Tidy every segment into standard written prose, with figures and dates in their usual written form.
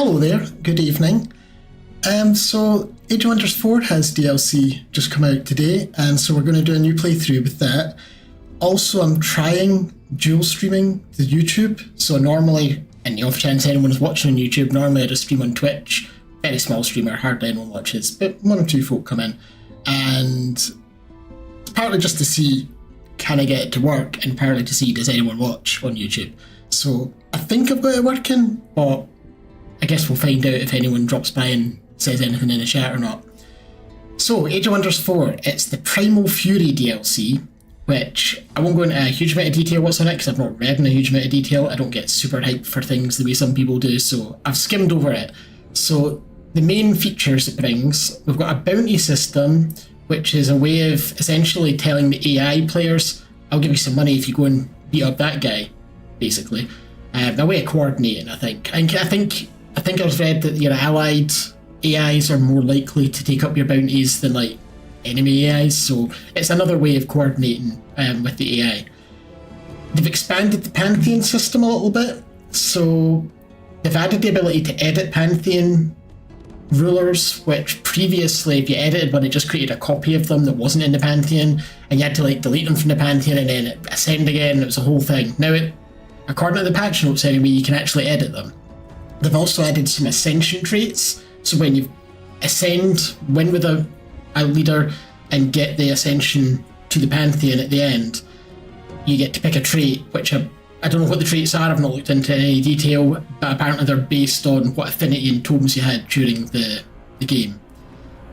Hello there, good evening. So Age of Wonders 4 has DLC just come out today, and so we're going to do a new playthrough with that. Also, I'm trying dual streaming to YouTube, so normally, in the off chance anyone is watching on YouTube, normally I just stream on Twitch. Very small streamer, hardly anyone watches, but one or two folk come in. And it's partly just to see, can I get it to work, and partly to see, does anyone watch on YouTube. So I think I've got it working, but I guess we'll find out if anyone drops by and says anything in the chat or not. So, Age of Wonders 4, it's the Primal Fury DLC, which I won't go into a huge amount of detail what's on it, because I've not read in a huge amount of detail. I don't get super hyped for things the way some people do, so I've skimmed over it. So, the main features it brings, we've got a bounty system, which is a way of essentially telling the AI players, I'll give you some money if you go and beat up that guy, basically. A way of coordinating, I think. I think I've read that your allied AIs are more likely to take up your bounties than like enemy AIs, so it's another way of coordinating with the AI. They've expanded the Pantheon system a little bit, so they've added the ability to edit Pantheon rulers, which previously if you edited one it just created a copy of them that wasn't in the Pantheon, and you had to like delete them from the Pantheon and then ascend again. It was a whole thing. Now, according to the patch notes anyway, you can actually edit them. They've also added some ascension traits, so when you ascend, win with a leader and get the ascension to the Pantheon at the end, you get to pick a trait, which I don't know what the traits are, I've not looked into any detail, but apparently they're based on what affinity and tomes you had during the game.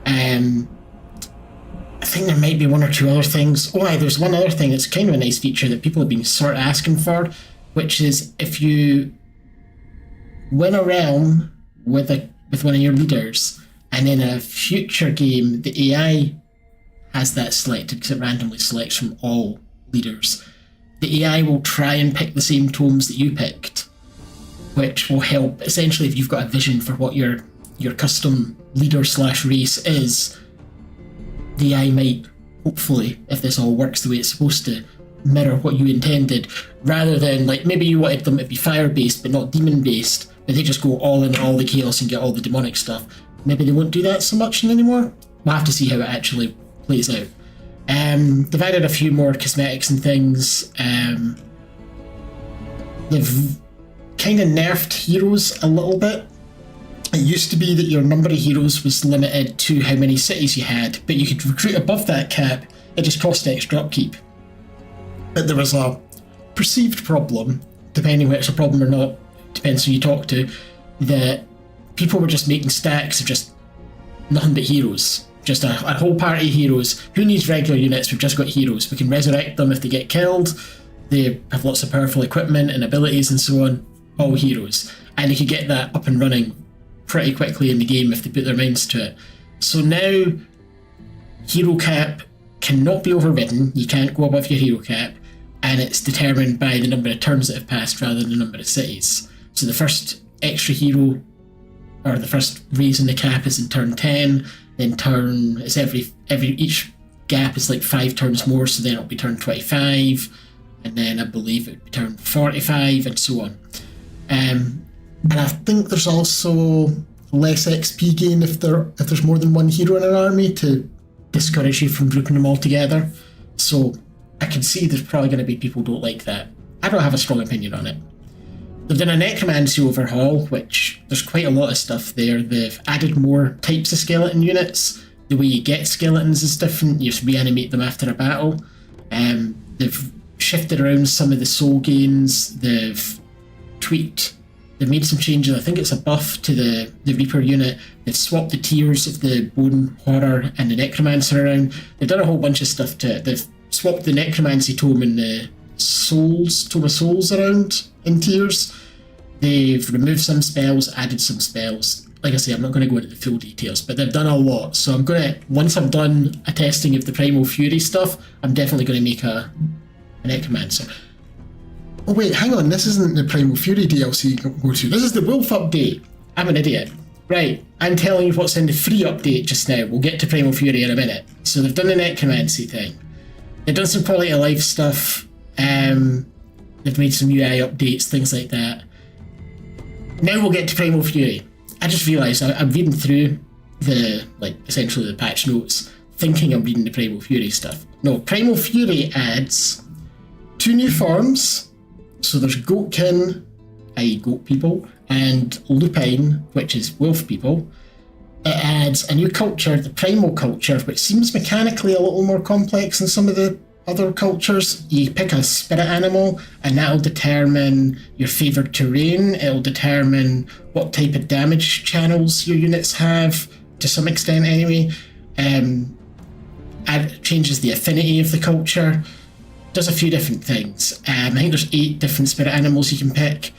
I think there might be one or two other things. There's one other thing that's kind of a nice feature that people have been sort of asking for, which is if you win a realm with one of your leaders, and in a future game the AI has that selected because it randomly selects from all leaders, the AI will try and pick the same tomes that you picked, which will help essentially if you've got a vision for what your custom leader / race is. The AI might, hopefully, if this all works the way it's supposed to, mirror what you intended, rather than like maybe you wanted them to be fire based but not demon based, but they just go all in all the chaos and get all the demonic stuff. Maybe they won't do that so much anymore. We'll have to see how it actually plays out. They've added a few more cosmetics and things. They've kind of nerfed heroes a little bit. It used to be that your number of heroes was limited to how many cities you had, but you could recruit above that cap. It just cost extra upkeep. But there was a perceived problem, depending whether it's a problem or not, depends who you talk to, that people were just making stacks of just nothing but heroes. Just a whole party of heroes. Who needs regular units? We've just got heroes. We can resurrect them if they get killed. They have lots of powerful equipment and abilities and so on. All heroes. And they could get that up and running pretty quickly in the game if they put their minds to it. So now, hero cap cannot be overridden. You can't go above your hero cap. And it's determined by the number of turns that have passed rather than the number of cities. So the first extra hero, or the first raise in the cap is in turn 10, then it's each gap is like 5 turns more, so then it'll be turn 25, and then I believe it would be turn 45, and so on. And I think there's also less XP gain if there's more than one hero in an army to discourage you from grouping them all together. So I can see there's probably going to be people who don't like that. I don't have a strong opinion on it. They've done a necromancy overhaul, which there's quite a lot of stuff there. They've added more types of skeleton units. The way you get skeletons is different. You have to reanimate them after a battle. They've shifted around some of the soul gains. They've made some changes. I think it's a buff to the Reaper unit. They've swapped the tiers of the Bone Horror and the Necromancer around. They've done a whole bunch of stuff to it. They've swapped the Necromancy tome and the Tome of Souls around in tiers. They've removed some spells, added some spells. Like I say, I'm not going to go into the full details, but they've done a lot. So I'm going to, once I've done a testing of the Primal Fury stuff, I'm definitely going to make a Necromancer. Oh wait, hang on, this isn't the Primal Fury DLC you can go to. This is the Wolf update. I'm an idiot. Right, I'm telling you what's in the free update just now. We'll get to Primal Fury in a minute. So they've done the Necromancy thing. They've done some quality of life stuff. They've made some UI updates, things like that. Now we'll get to Primal Fury. I just realised I'm reading through essentially the patch notes, thinking I'm reading the Primal Fury stuff. No, Primal Fury adds 2 new forms. So there's Goatkin, i.e. goat people, and Lupine, which is wolf people. It adds a new culture, the Primal culture, which seems mechanically a little more complex than some of the other cultures. You pick a spirit animal, and that'll determine your favoured terrain. It'll determine what type of damage channels your units have, to some extent anyway. It changes the affinity of the culture. Does a few different things. I think there's 8 different spirit animals you can pick.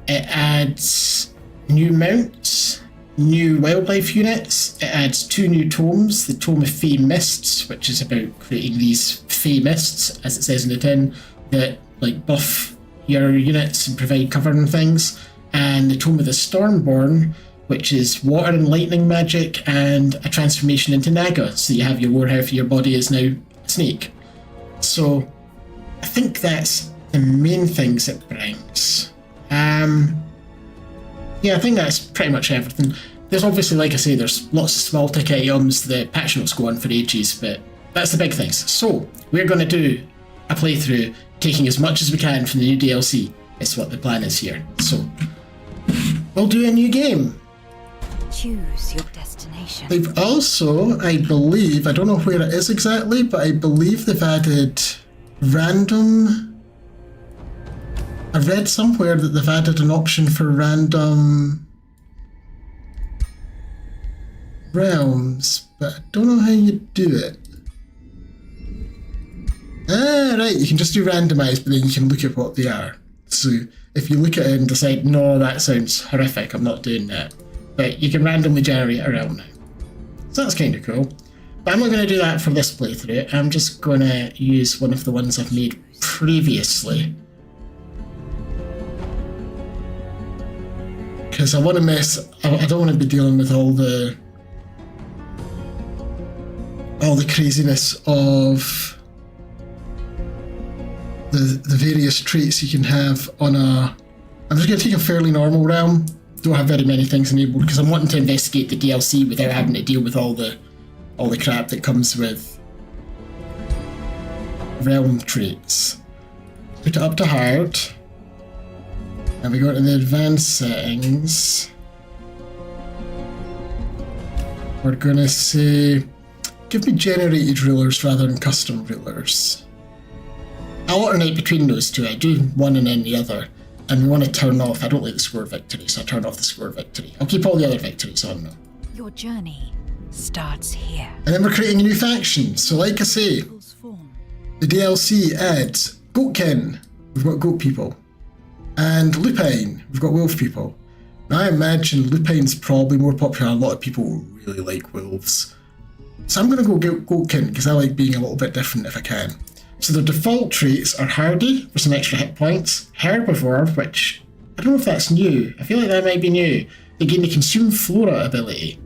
It adds new mounts, new wildlife units. It adds 2 new tomes. The Tome of Fey Mists, which is about creating these Fey Mists, as it says in the tin, that buff your units and provide cover and things. And the Tome of the Stormborn, which is water and lightning magic and a transformation into Naga. So you have your warhalf, your body is now a snake. So I think that's the main things it brings. Yeah, I think that's pretty much everything. There's obviously, like I say, there's lots of small ticket items. The patch notes go on for ages, but that's the big things. So we're going to do a playthrough, taking as much as we can from the new DLC. It's what the plan is here. So we'll do a new game. Choose your destination. They've also, I believe, I don't know where it is exactly, but I believe they've added random... I read somewhere that they've added an option for random realms, but I don't know how you do it. Ah, right, you can just do randomized, but then you can look at what they are. So if you look at it and decide, no, that sounds horrific, I'm not doing that. But you can randomly generate a realm now. So that's kind of cool. But I'm not going to do that for this playthrough. I'm just going to use one of the ones I've made previously. Because I want to I don't want to be dealing with all the craziness of the various traits you can have on a... I'm just going to take a fairly normal realm. Don't have very many things enabled because I'm wanting to investigate the DLC without having to deal with all the crap that comes with realm traits. Put it up to hard. And we go to the advanced settings. We're going to say, give me generated rulers rather than custom rulers. I'll alternate between those two. I do one and then the other. And we want to turn off, I don't like the score victory, so I turn off the score victory. I'll keep all the other victories on though. Your journey starts here. And then we're creating a new faction. So like I say, the DLC adds Goatkin, we've got goat people. And Lupine, we've got wolf people. Now I imagine Lupine's probably more popular. A lot of people really like wolves. So I'm going to go Goatkin because I like being a little bit different if I can. So the default traits are Hardy for some extra hit points, Herbivore, which I don't know if that's new. I feel like that might be new. They gain the Consume Flora ability.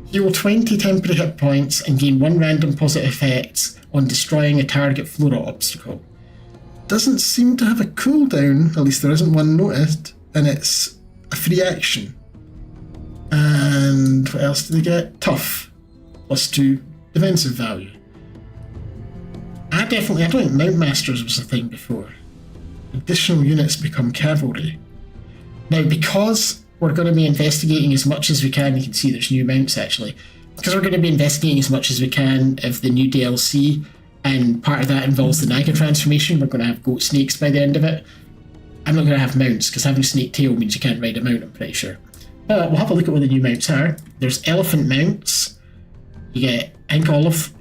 Heal 20 temporary hit points and gain 1 random positive effect on destroying a target flora obstacle. Doesn't seem to have a cooldown, at least there isn't one noticed, and it's a free action. And what else do they get? Tough, +2 defensive value. I don't think Mount Masters was a thing before. Additional units become cavalry. Now, because we're going to be investigating as much as we can, you can see there's new mounts actually, because we're going to be investigating as much as we can of the new DLC, and part of that involves the Naga transformation. We're going to have goat snakes by the end of it. I'm not going to have mounts, because having snake tail means you can't ride a mount, I'm pretty sure. But we'll have a look at what the new mounts are. There's elephant mounts. You get, I think, all of...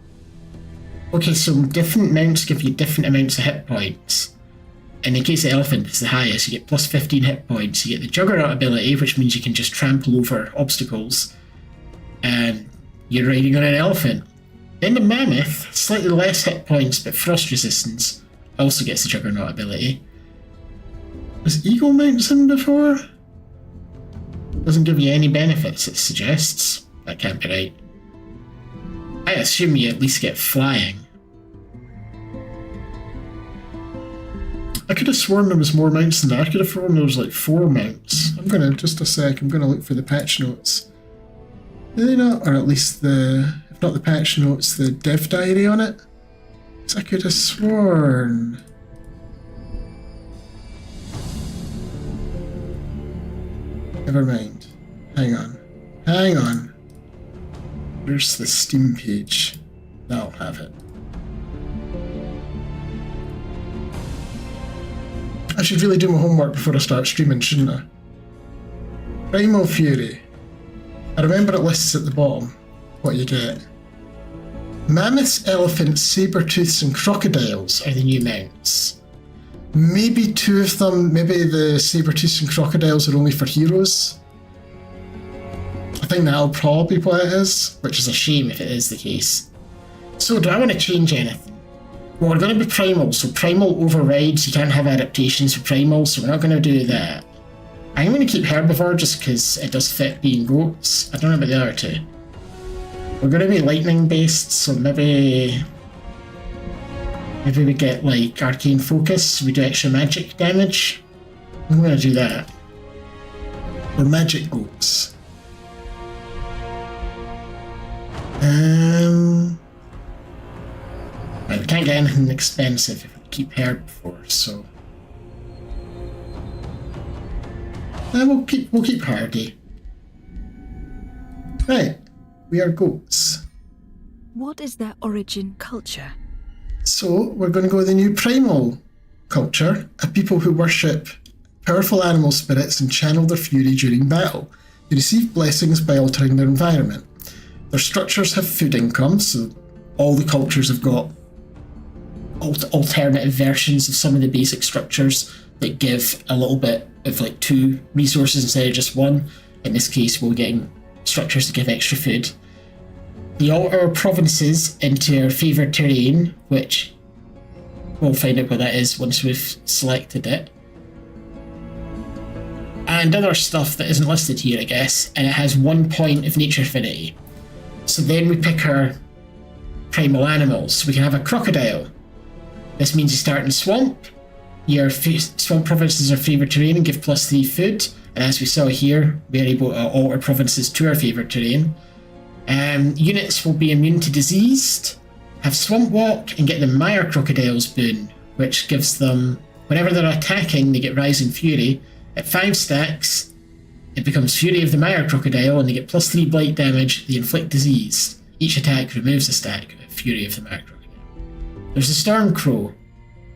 Okay, so different mounts give you different amounts of hit points. In the case of elephant, it's the highest. You get plus 15 hit points. You get the Juggernaut ability, which means you can just trample over obstacles. And you're riding on an elephant. Then the mammoth, slightly less hit points, but frost resistance, also gets the Juggernaut ability. Was Eagle mounts in before? Doesn't give you any benefits, it suggests. That can't be right. I assume you at least get flying. I could have sworn there was more mounts than that. I could have sworn there was like 4 mounts. I'm gonna, just a sec, I'm gonna look for the patch notes. Do they not? Or at least the, if not the patch notes, the dev diary on it? Because I could have sworn. Never mind. Hang on. Hang on. Where's the Steam page? That'll have it. I should really do my homework before I start streaming, shouldn't I? Primal Fury. I remember it lists at the bottom what you get. Mammoths, elephants, saber-tooths and crocodiles are the new mounts. Maybe two of them, maybe the saber-tooths and crocodiles are only for heroes. I think that'll probably be what it is, which is a shame if it is the case. So do I want to change anything? Well, we're going to be primal, so primal overrides, you can't have adaptations for primal, so we're not going to do that. I'm going to keep herbivore just because it does fit being goats. I don't know about the other two. We're going to be lightning based, so maybe we get like arcane focus, we do extra magic damage. I'm going to do that. We're magic goats. Right, we can't get anything expensive if we keep herbivore, so we'll keep hardy. Right, we are goats. What is their origin culture? So we're going to go with the new primal culture, a people who worship powerful animal spirits and channel their fury during battle. They receive blessings by altering their environment. Their structures have food income, so all the cultures have got alternative versions of some of the basic structures that give a little bit of like 2 resources instead of just 1. In this case, we're getting structures to give extra food. They alter provinces into our favoured terrain, which we'll find out what that is once we've selected it. And other stuff that isn't listed here, I guess, and it has 1 point of nature affinity. So then we pick our primal animals. So we can have a crocodile. This means you start in swamp. Your swamp provinces are favoured terrain and give +3 food. And as we saw here, we are able to alter provinces to our favoured terrain. Units will be immune to diseased, have swamp walk, and get the Mire Crocodile's boon, which gives them, whenever they're attacking, they get Rise in Fury. At 5 stacks, it becomes Fury of the Mire Crocodile, and they get +3 blight damage, they inflict disease. Each attack removes a stack of Fury of the Mire Crocodile. There's the Storm Crow,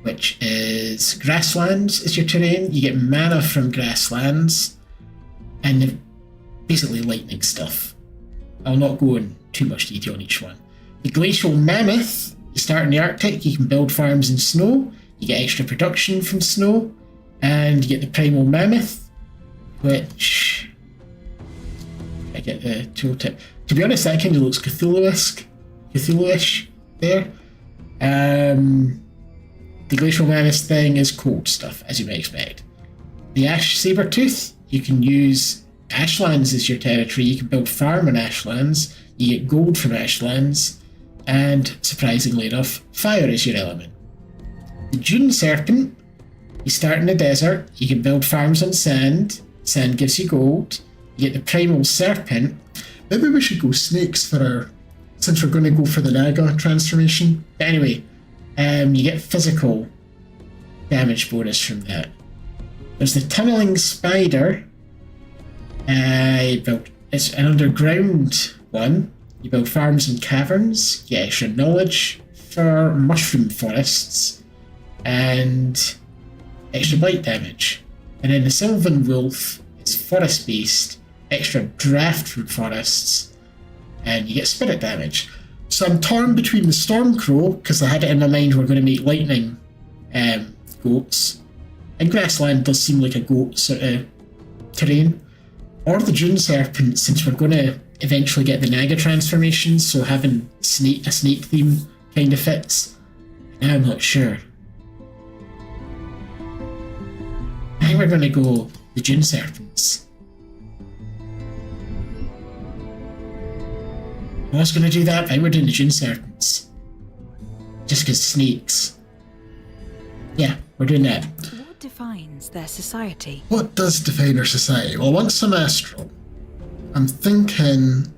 which is grasslands is your terrain. You get mana from grasslands, and basically lightning stuff. I'll not go in too much detail on each one. The Glacial Mammoth, you start in the Arctic, you can build farms in snow, you get extra production from snow, and you get the Primal Mammoth, which I get the tooltip. To be honest, that kind of looks Cthulhu-ish there. The Glacial Mammoth thing is cold stuff, as you may expect. The Ash Sabertooth, you can use Ashlands as your territory, you can build farm in Ashlands, you get gold from Ashlands, and surprisingly enough, fire is your element. The Dune Serpent, you start in the desert, you can build farms on sand, sand gives you gold, you get the Primal Serpent. Maybe we should go snakes for our, since we're going to go for the Naga transformation. But anyway, you get physical damage bonus from that. There's the Tunneling Spider. It's an underground one. You build farms and caverns, you get extra knowledge for mushroom forests, and extra blight damage. And then the Sylvan Wolf is forest based, extra draft from forests, and you get spirit damage. So I'm torn between the Stormcrow, because I had it in my mind we're going to make lightning goats, and Grassland does seem like a goat sort of terrain, or the Dune Serpent, since we're going to eventually get the Naga transformation, so having a snake theme kind of fits. Now I'm not sure. I think we're going to go the Dune Serpents. I was going to do that, but we're doing the Dune Serpents. Just because snakes. Yeah, we're doing that. What defines defines their society? What does define our society? Well, once I'm astral, I'm thinking,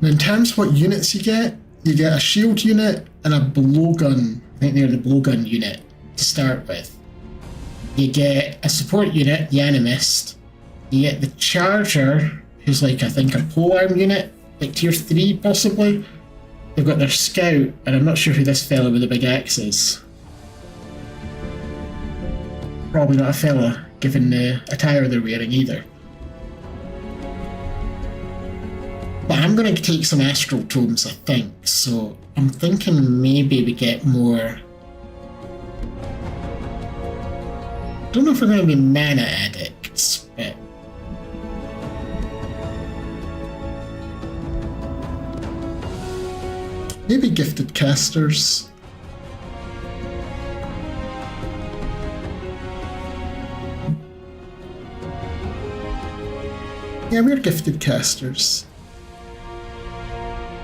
in terms of what units you get a shield unit and a blowgun. I think they're the blowgun unit to start with. You get a support unit, the Animist. You get the Charger, who's like, I think, a polearm unit, like tier 3 possibly. They've got their Scout, and I'm not sure who this fella with the big axe is. Probably not a fella, given the attire they're wearing either. But I'm going to take some Astral Tomes, I think, so I'm thinking maybe we get more... I don't know if we're going to be mana addicts, but... maybe gifted casters. Yeah, we're gifted casters.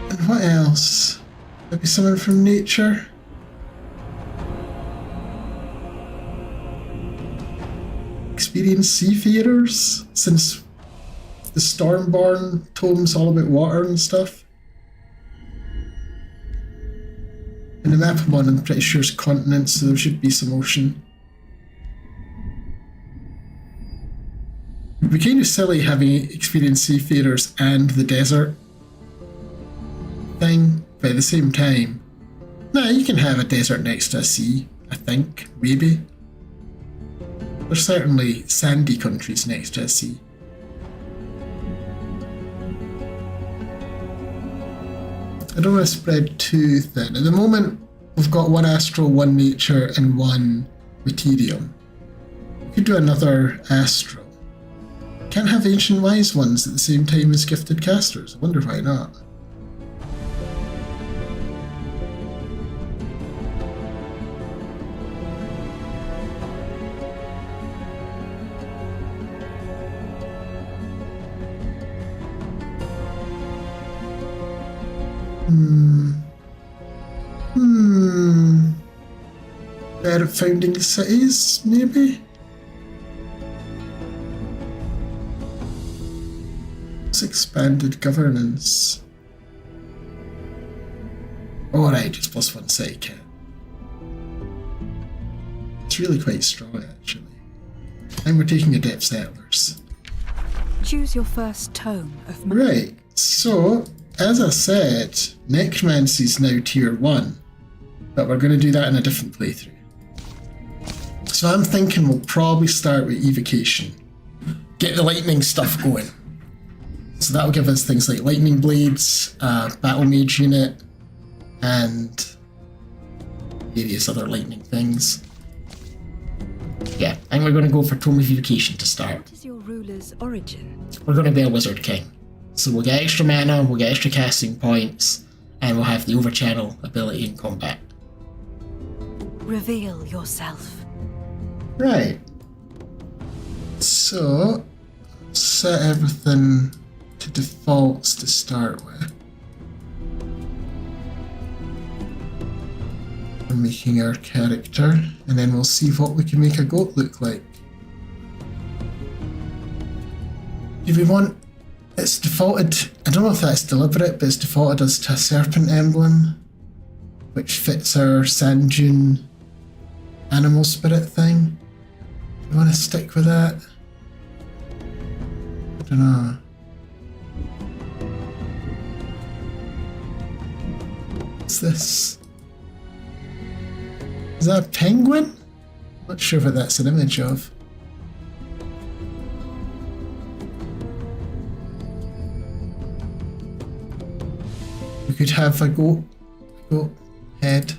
And what else? Maybe someone from nature? Experienced seafarers, since the Stormborn tome's all about water and stuff. And the map I'm on, I'm pretty sure is continents, so there should be some ocean. It'd be kind of silly having experienced seafarers and the desert thing, but at the same time, nah, you can have a desert next to a sea, I think, maybe. There's certainly sandy countries next to a sea. I don't want to spread too thin. At the moment, we've got one astral, one nature, and one materium. We could do another astral. Can't have ancient wise ones at the same time as gifted casters. I wonder why not. Better founding cities, maybe? It's expanded governance. Alright, just plus one city count. It's really quite strong, actually. And we're taking adept settlers. Choose your first tome of Right, so, as I said, Necromancy's now tier 1, but we're going to do that in a different playthrough. So I'm thinking we'll probably start with Evocation. Get the lightning stuff going. So that'll give us things like lightning blades, battle mage unit, and various other lightning things. Yeah, I think we're going to go for Tome of Evocation to start. What is your ruler's origin? We're going to be a Wizard King. So we'll get extra mana, we'll get extra casting points, and we'll have the overchannel ability in combat. Reveal yourself. Right. So, set everything to defaults to start with. We're making our character, and then we'll see what we can make a goat look like. Do we want... It's defaulted... I don't know if that's deliberate, but it's defaulted us to a serpent emblem, which fits our sand dune animal spirit thing. Do you want to stick with that? I don't know. What's this? Is that a penguin? Not sure what that's an image of. We could have a goat head.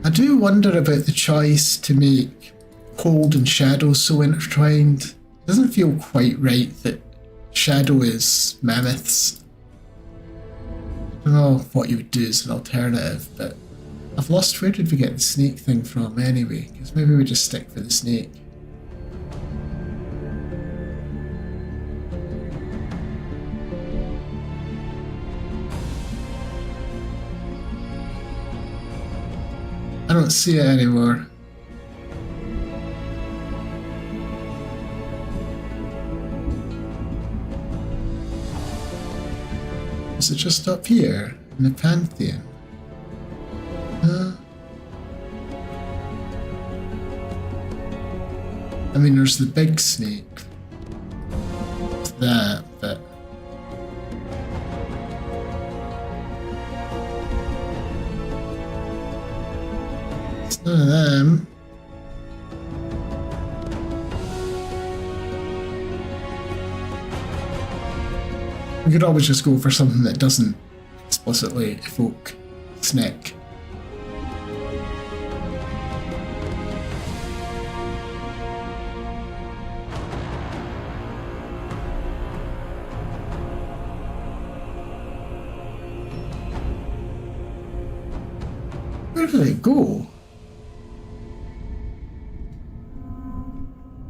I do wonder about the choice to make cold and shadow so intertwined. It doesn't feel quite right that shadow is mammoths. I don't know what you would do as an alternative, but I've lost where did we get the snake thing from anyway, because maybe we just stick for the snake. I don't see it anymore. Is it just up here in the Pantheon? I mean, there's the big snake. It's that, but it's none of them. We could always just go for something that doesn't explicitly evoke snake. Where did it go?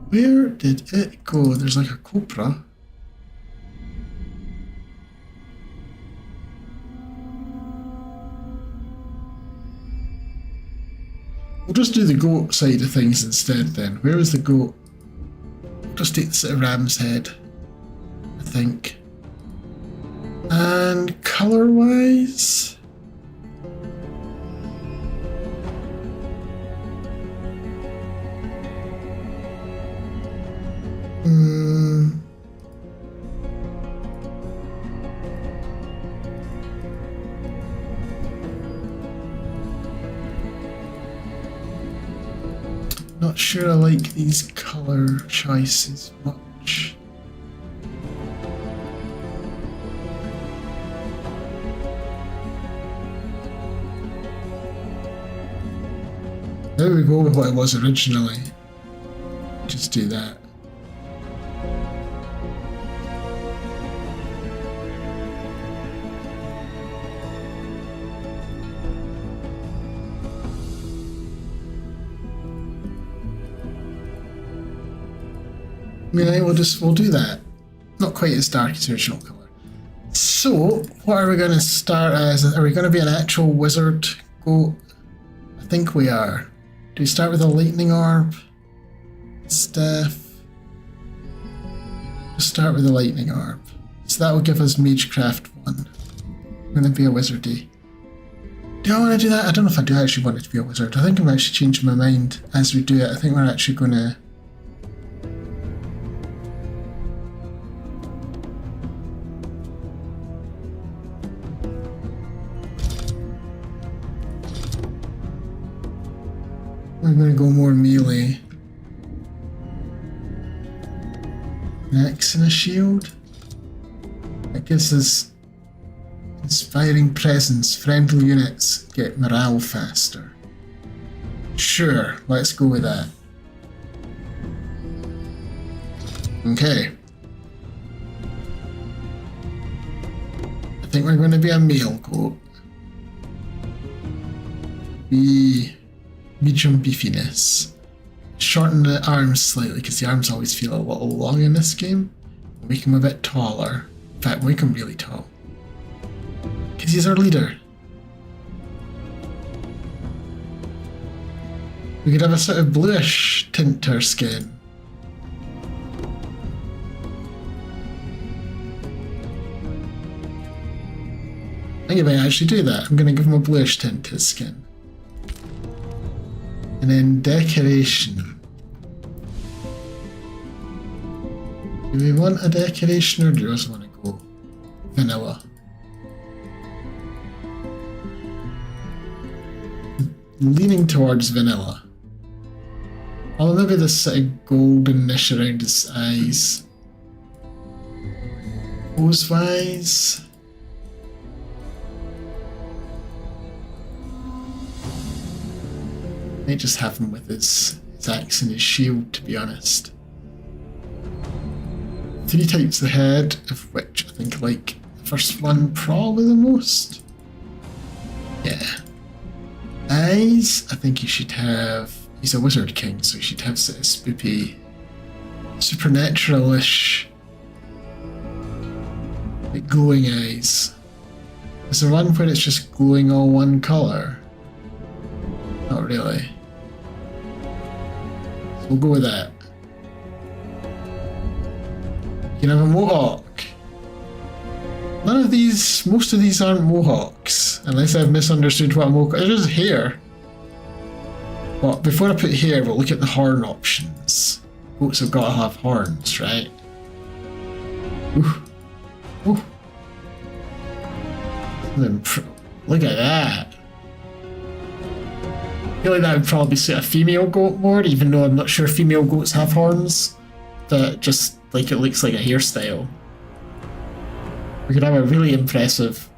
Where did it go? There's like a cobra. We'll just do the goat side of things instead then. Where was the goat? Just take the ram's head, I think. And colour-wise? Not sure I like these colour choices much. There we go with what it was originally. Just do that. I mean, we'll do that. Not quite as dark as original colour. So, what are we going to start as? Are we going to be an actual wizard goat? I think we are. Do we start with a lightning orb? Staff? Just start with a lightning orb. So that will give us Magecraft 1. I'm going to be a wizardy. Do I want to do that? I don't know if I do actually want it to be a wizard. I think I'm actually changing my mind as we do it. I think we're actually going to... I'm going to go more melee. An axe and a shield. That gives us inspiring presence. Friendly units get morale faster. Sure, let's go with that. Okay. I think we're going to be a male goat. Medium beefiness. Shorten the arms slightly because the arms always feel a little long in this game. Make him a bit taller. In fact, make him really tall. Because he's our leader. We could have a sort of bluish tint to our skin. I think I might actually do that. I'm going to give him a bluish tint to his skin. And then decoration. Do we want a decoration or do we just want to go vanilla? Leaning towards vanilla. Although maybe this sort of goldenish around his eyes. Pose-wise. Might just have him with his axe and his shield, to be honest. 3 types the head, of which I think I like the first one probably the most. Yeah. Eyes, I think he should have... He's a wizard king, so he should have sort of spoopy, supernatural-ish, like glowing eyes. Is there one where it's just glowing all one colour? Not not really. So we'll go with that. You can have a mohawk. Most of these aren't mohawks, unless I've misunderstood what a mohawk is. It is hair. But before I put hair, we'll look at the horn options. Goats have got to have horns, right? Ooh. Ooh. Look at that. I feel like that would probably suit a female goat more, even though I'm not sure female goats have horns. That just, like, it looks like a hairstyle. We could have a really impressive...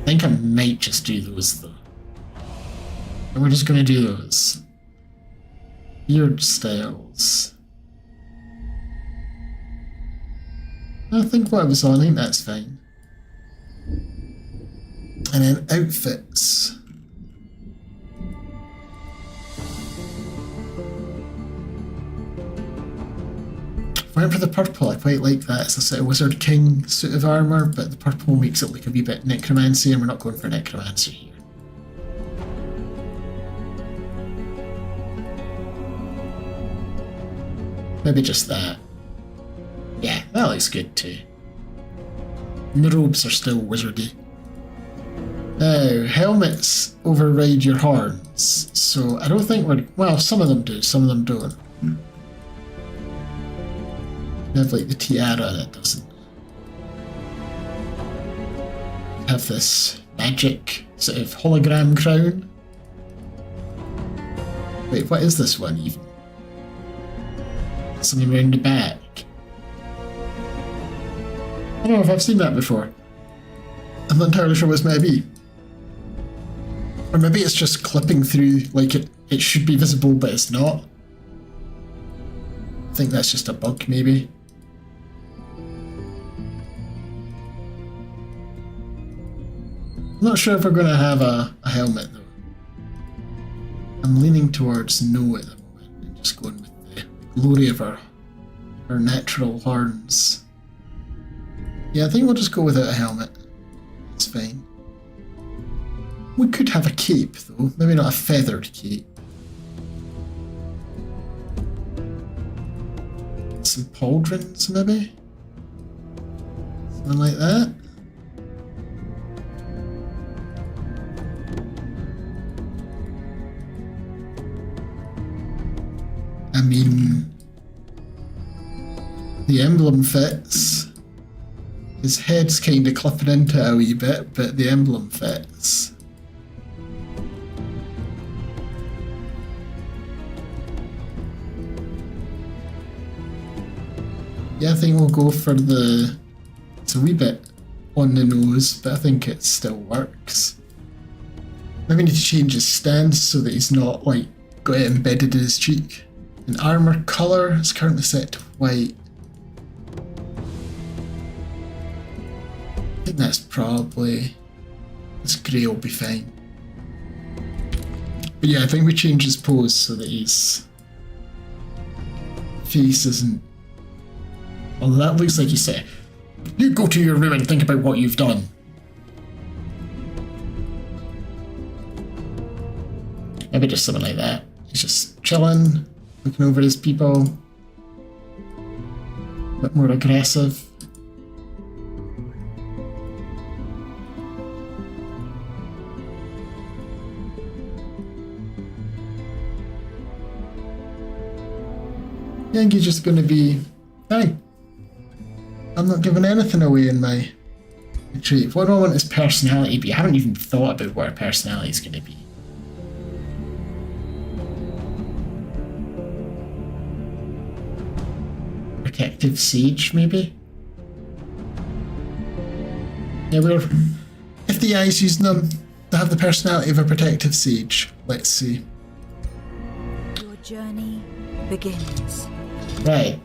I think I might just do those, though. And we're just gonna do those. Beard styles. I think what I was on, I think that's fine. And then outfits. If I went for the purple, I quite like that. It's a sort of Wizard King suit of armour, but the purple makes it look a wee bit necromancy, and we're not going for necromancy here. Maybe just that. Yeah, that looks good too. And the robes are still wizardy. Now, helmets override your horns, so I don't think we're... Well, some of them do, some of them don't. They have like the tiara that doesn't. Have this magic sort of hologram crown. Wait, what is this one even? Something around the back. I don't know if I've seen that before. I'm not entirely sure what it's meant to be. Or maybe it's just clipping through, like it should be visible but it's not. I think that's just a bug maybe. I'm not sure if we're going to have a helmet though. I'm leaning towards no at the moment and just going with the glory of our natural horns. Yeah, I think we'll just go without a helmet. It's fine. We could have a cape though, maybe not a feathered cape. Some pauldrons maybe? Something like that. I mean, the emblem fits. His head's kind of clipping into it a wee bit, but the emblem fits. Yeah, I think we'll go for the... It's a wee bit on the nose, but I think it still works. Maybe need to change his stance so that he's not, like, got it embedded in his cheek. And armour colour is currently set to white. I think that's probably... This grey will be fine. But yeah, I think we change his pose so that his face isn't... Although that looks like you say, you go to your room and think about what you've done. Maybe just something like that. He's just chilling. Looking over his people. A bit more aggressive. I think he's just going to be... Hey, I'm not giving anything away in my trait. What do I want his personality to be? I haven't even thought about what our personality is going to be. Protective Sage, maybe? Yeah, if the AI's using them, they have the personality of a Protective Sage. Let's see. Your journey begins. Right.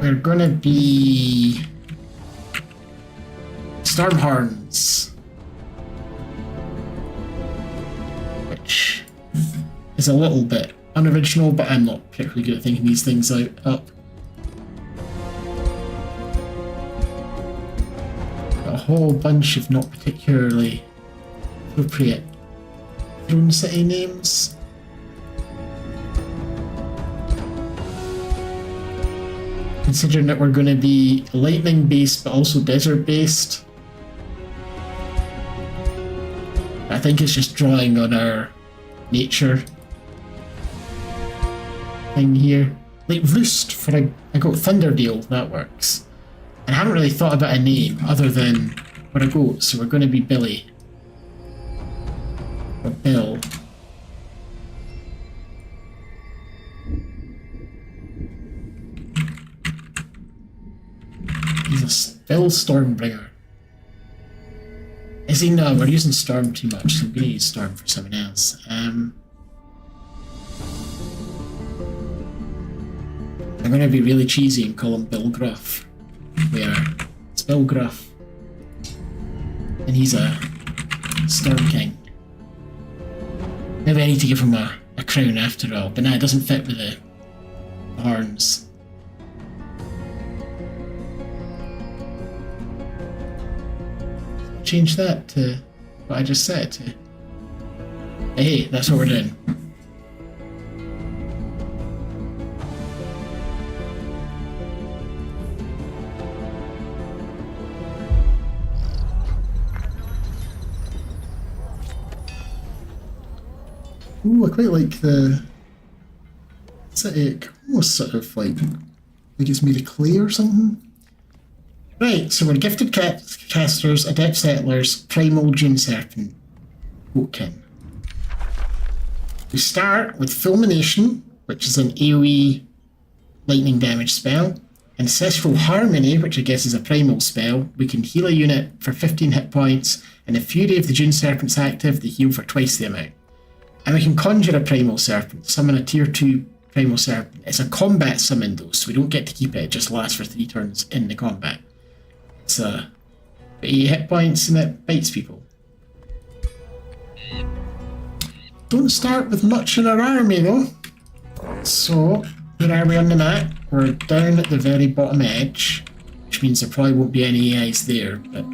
We're gonna be... Stormhorns. Which is a little bit unoriginal, but I'm not particularly good at thinking these things up. Got a whole bunch of not particularly appropriate drone city names. Considering that we're going to be lightning based but also desert based, I think it's just drawing on our nature thing here. Like Roost for I got Thunderdale, that works. And I haven't really thought about a name other than we're a goat, so we're going to be Billy. Or Bill. He's a Bill Stormbringer. Is he? No, we're using Storm too much, so I'm going to use Storm for someone else. I'm going to be really cheesy and call him Bill Gruff. Where it's Bill Gruff. And he's a Storm King. Maybe I need to give him a crown after all, but nah, it doesn't fit with the horns. Change that to what I just said. Hey, that's what we're doing. Ooh, I quite like the city. It almost sort of like it's made of clay or something. Right, so we're Gifted Casters, Adept Settlers, Primal Dune Serpent, Goatkin. We start with Fulmination, which is an AoE lightning damage spell. Ancestral Harmony, which I guess is a primal spell. We can heal a unit for 15 hit points, and if Fury of the Dune Serpent's active, they heal for twice the amount. And we can conjure a Primal Serpent, summon a Tier 2 Primal Serpent. It's a combat summon though, so we don't get to keep it, it just lasts for 3 turns in the combat. It's 8 hit points and it bites people. Don't start with much in our army though. So, where are we on the map? We're down at the very bottom edge, which means there probably won't be any AIs there, but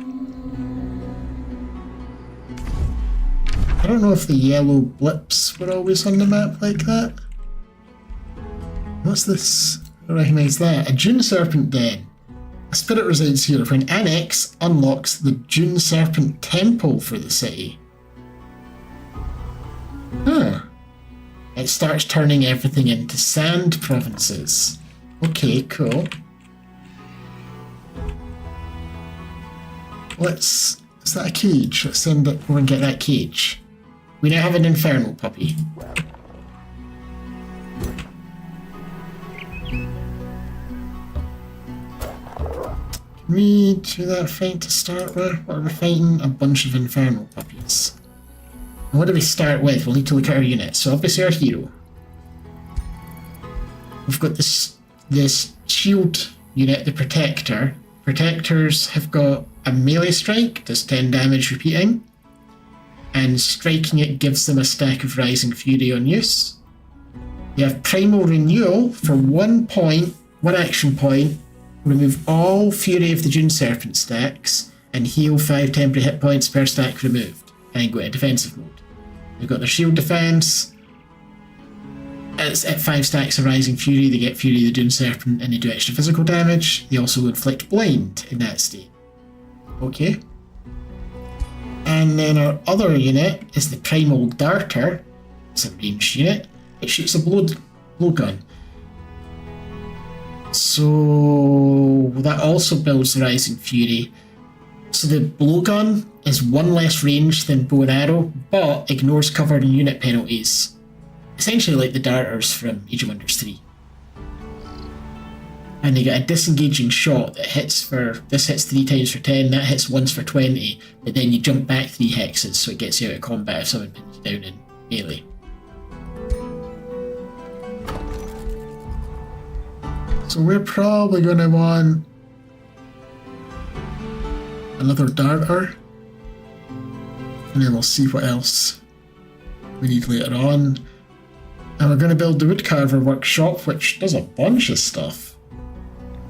I don't know if the yellow blips were always on the map like that. What's this? I don't recognise that. A Dune Serpent Den. A spirit resides here. When Annex unlocks the Dune Serpent Temple for the city. Huh. It starts turning everything into sand provinces. Okay, cool. Is that a cage? Let's send it over and get that cage. We now have an Infernal puppy. Can we do that fight to start with? What are we fighting? A bunch of Infernal puppies. And what do we start with? We'll need to look at our unit. So obviously our hero. We've got this shield unit, the Protector. Protectors have got a melee strike, does 10 damage repeating. And striking it gives them a stack of Rising Fury on use. You have Primal Renewal for 1 action point. Remove all Fury of the Dune Serpent stacks and heal 5 temporary hit points per stack removed. And then go into defensive mode. They've got their shield defense. It's at 5 stacks of Rising Fury, they get Fury of the Dune Serpent and they do extra physical damage. They also inflict blind in that state. Okay. And then our other unit is the Primal Darter. It's a ranged unit. It shoots a blowgun. So that also builds the Rising Fury. So the blowgun is 1 less range than bow and arrow, but ignores cover and unit penalties. Essentially like the darters from Age of Wonders 3. And they get a disengaging shot that hits this hits 3 times for 10, that hits once for 20, but then you jump back 3 hexes, so it gets you out of combat if someone pins you down in melee. So we're probably going to want another darter, and then we'll see what else we need later on. And we're going to build the Woodcarver Workshop, which does a bunch of stuff.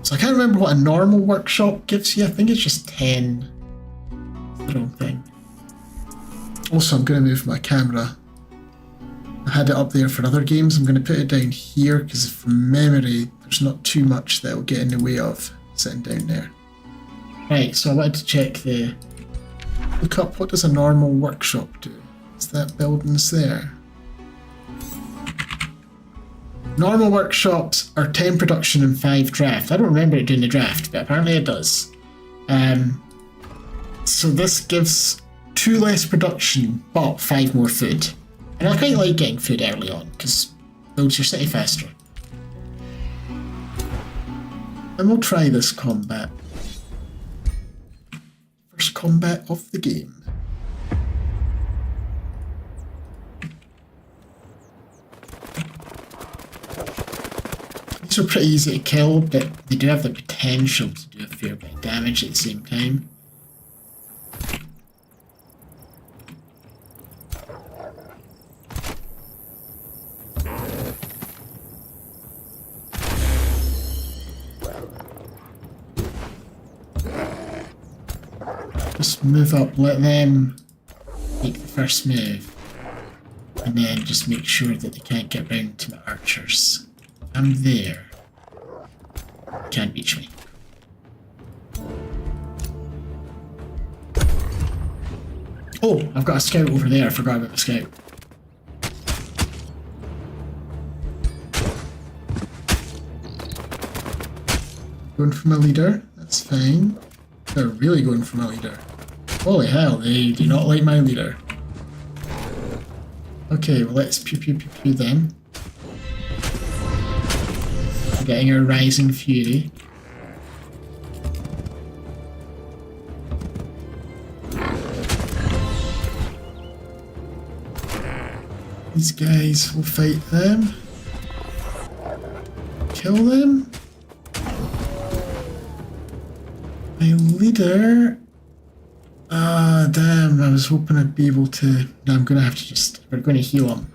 So I can't remember what a normal workshop gives you. I think it's just 10. It's the wrong thing. Also, I'm going to move my camera. I had it up there for other games. I'm going to put it down here because from memory, there's not too much that will get in the way of sitting down there. Right, so I wanted to check the... Look up, what does a normal workshop do? Is that buildings there? Normal workshops are 10 production and 5 draft. I don't remember it doing the draft, but apparently it does. So this gives 2 less production, but 5 more food. And I quite like getting food early on, because it builds your city faster. And we'll try this combat. First combat of the game. These are pretty easy to kill, but they do have the potential to do a fair bit of damage at the same time. Just move up, let them make the first move, and then just make sure that they can't get round to my archers. I'm there. Can't reach me. Oh, I've got a scout over there. I forgot about the scout. Going for my leader. That's fine. They're really going for my leader. Holy hell, they do not like my leader. Okay, well let's pew pew pew pew them. Getting our Rising Fury. These guys will fight them. Kill them. My leader. Ah, damn, I was hoping I'd be able to. No, I'm gonna have to just. We're gonna heal him.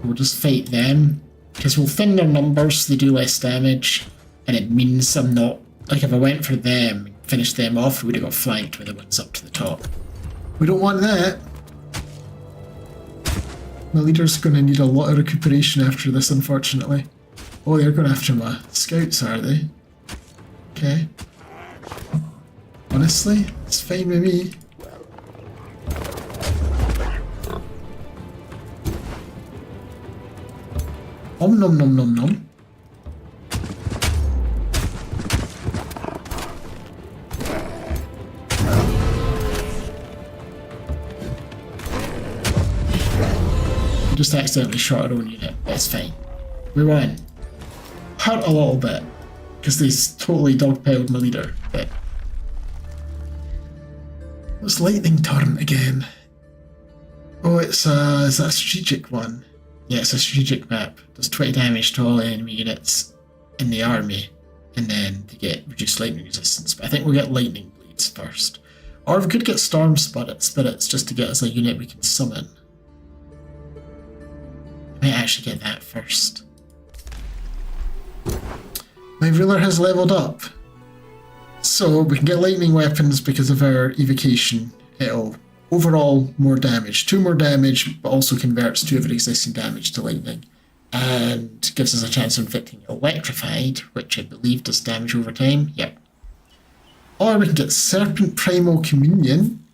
We'll just fight them, because we'll thin their numbers so they do less damage, and it means I'm not, like if I went for them and finished them off, we would have got flanked with the ones up to the top. We don't want that. My leader's going to need a lot of recuperation after this, unfortunately. Oh, they're going after my scouts, are they? Okay. Honestly, it's fine with me. Om nom nom nom nom. I just accidentally shot our own unit. That's fine. We won. Hurt a little bit, because they totally dogpiled my leader, but... What's lightning turn again? Oh, is that a strategic one? Yeah, it's a strategic map. Does 20 damage to all enemy units in the army, and then they get reduced lightning resistance. But I think we'll get lightning blades first. Or we could get storm spirits just to get us a unit we can summon. I might actually get that first. My ruler has leveled up. So we can get lightning weapons because of our evocation. It'll overall more damage. 2 more damage, but also converts 2 of our existing damage to lightning. And gives us a chance of inflicting electrified, which I believe does damage over time. Yep. Or we can get Serpent Primal Communion,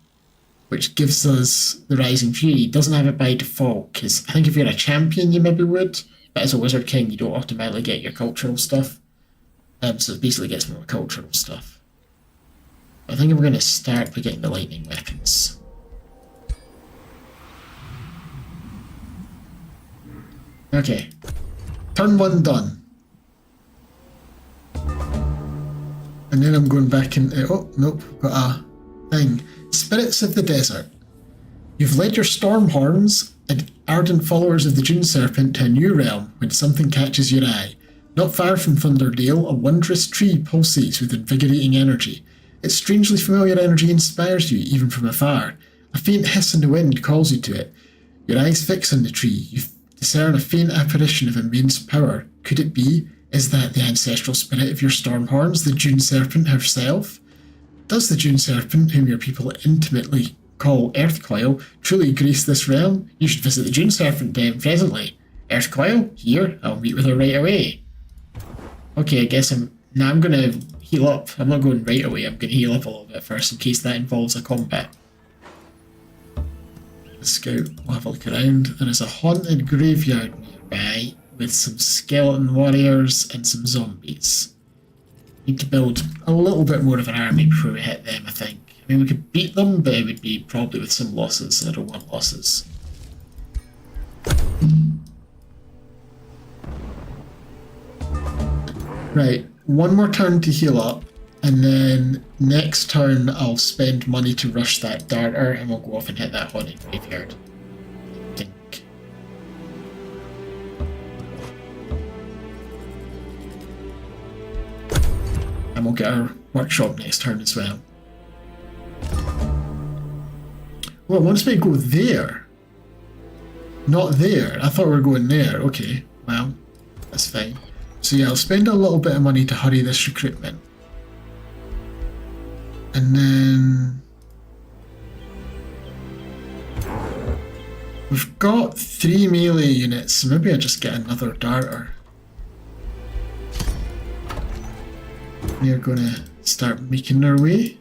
which gives us the Rising Fury. It doesn't have it by default, because I think if you're a champion you maybe would, but as a Wizard King you don't automatically get your cultural stuff. So it basically gets more cultural stuff. I think we're going to start by getting the lightning weapons. Okay. Turn 1 done. And then I'm going back into... Oh, nope. Got a thing. Spirits of the Desert. You've led your Stormhorns and ardent followers of the Dune Serpent to a new realm when something catches your eye. Not far from Thunderdale, a wondrous tree pulsates with invigorating energy. Its strangely familiar energy inspires you, even from afar. A faint hiss in the wind calls you to it. Your eyes fix on the tree. You discern a faint apparition of immense power. Could it be Is that the ancestral spirit of your Stormhorns, the Dune Serpent herself? Does the Dune Serpent, whom your people intimately call Earthcoil, truly grace this realm? You should visit the Dune Serpent Den presently. Earthcoil? Here? I'll meet with her right away. Okay, I guess I'm gonna heal up. I'm not going right away, I'm gonna heal up a little bit first in case that involves a combat. The scout will have a look around. There is a haunted graveyard nearby with some skeleton warriors and some zombies. Need to build a little bit more of an army before we hit them, I think. I mean, we could beat them, but it would be probably with some losses. I don't want losses. Right, one more turn to heal up, and then next turn I'll spend money to rush that darter, and we'll go off and hit that haunted graveyard. I think. And we'll get our workshop next turn as well. Well, once we go there. Not there. I thought we were going there. Okay, well, that's fine. So yeah, I'll spend a little bit of money to hurry this recruitment. And then... we've got 3 melee units, so maybe I just get another darter. They're gonna start making their way.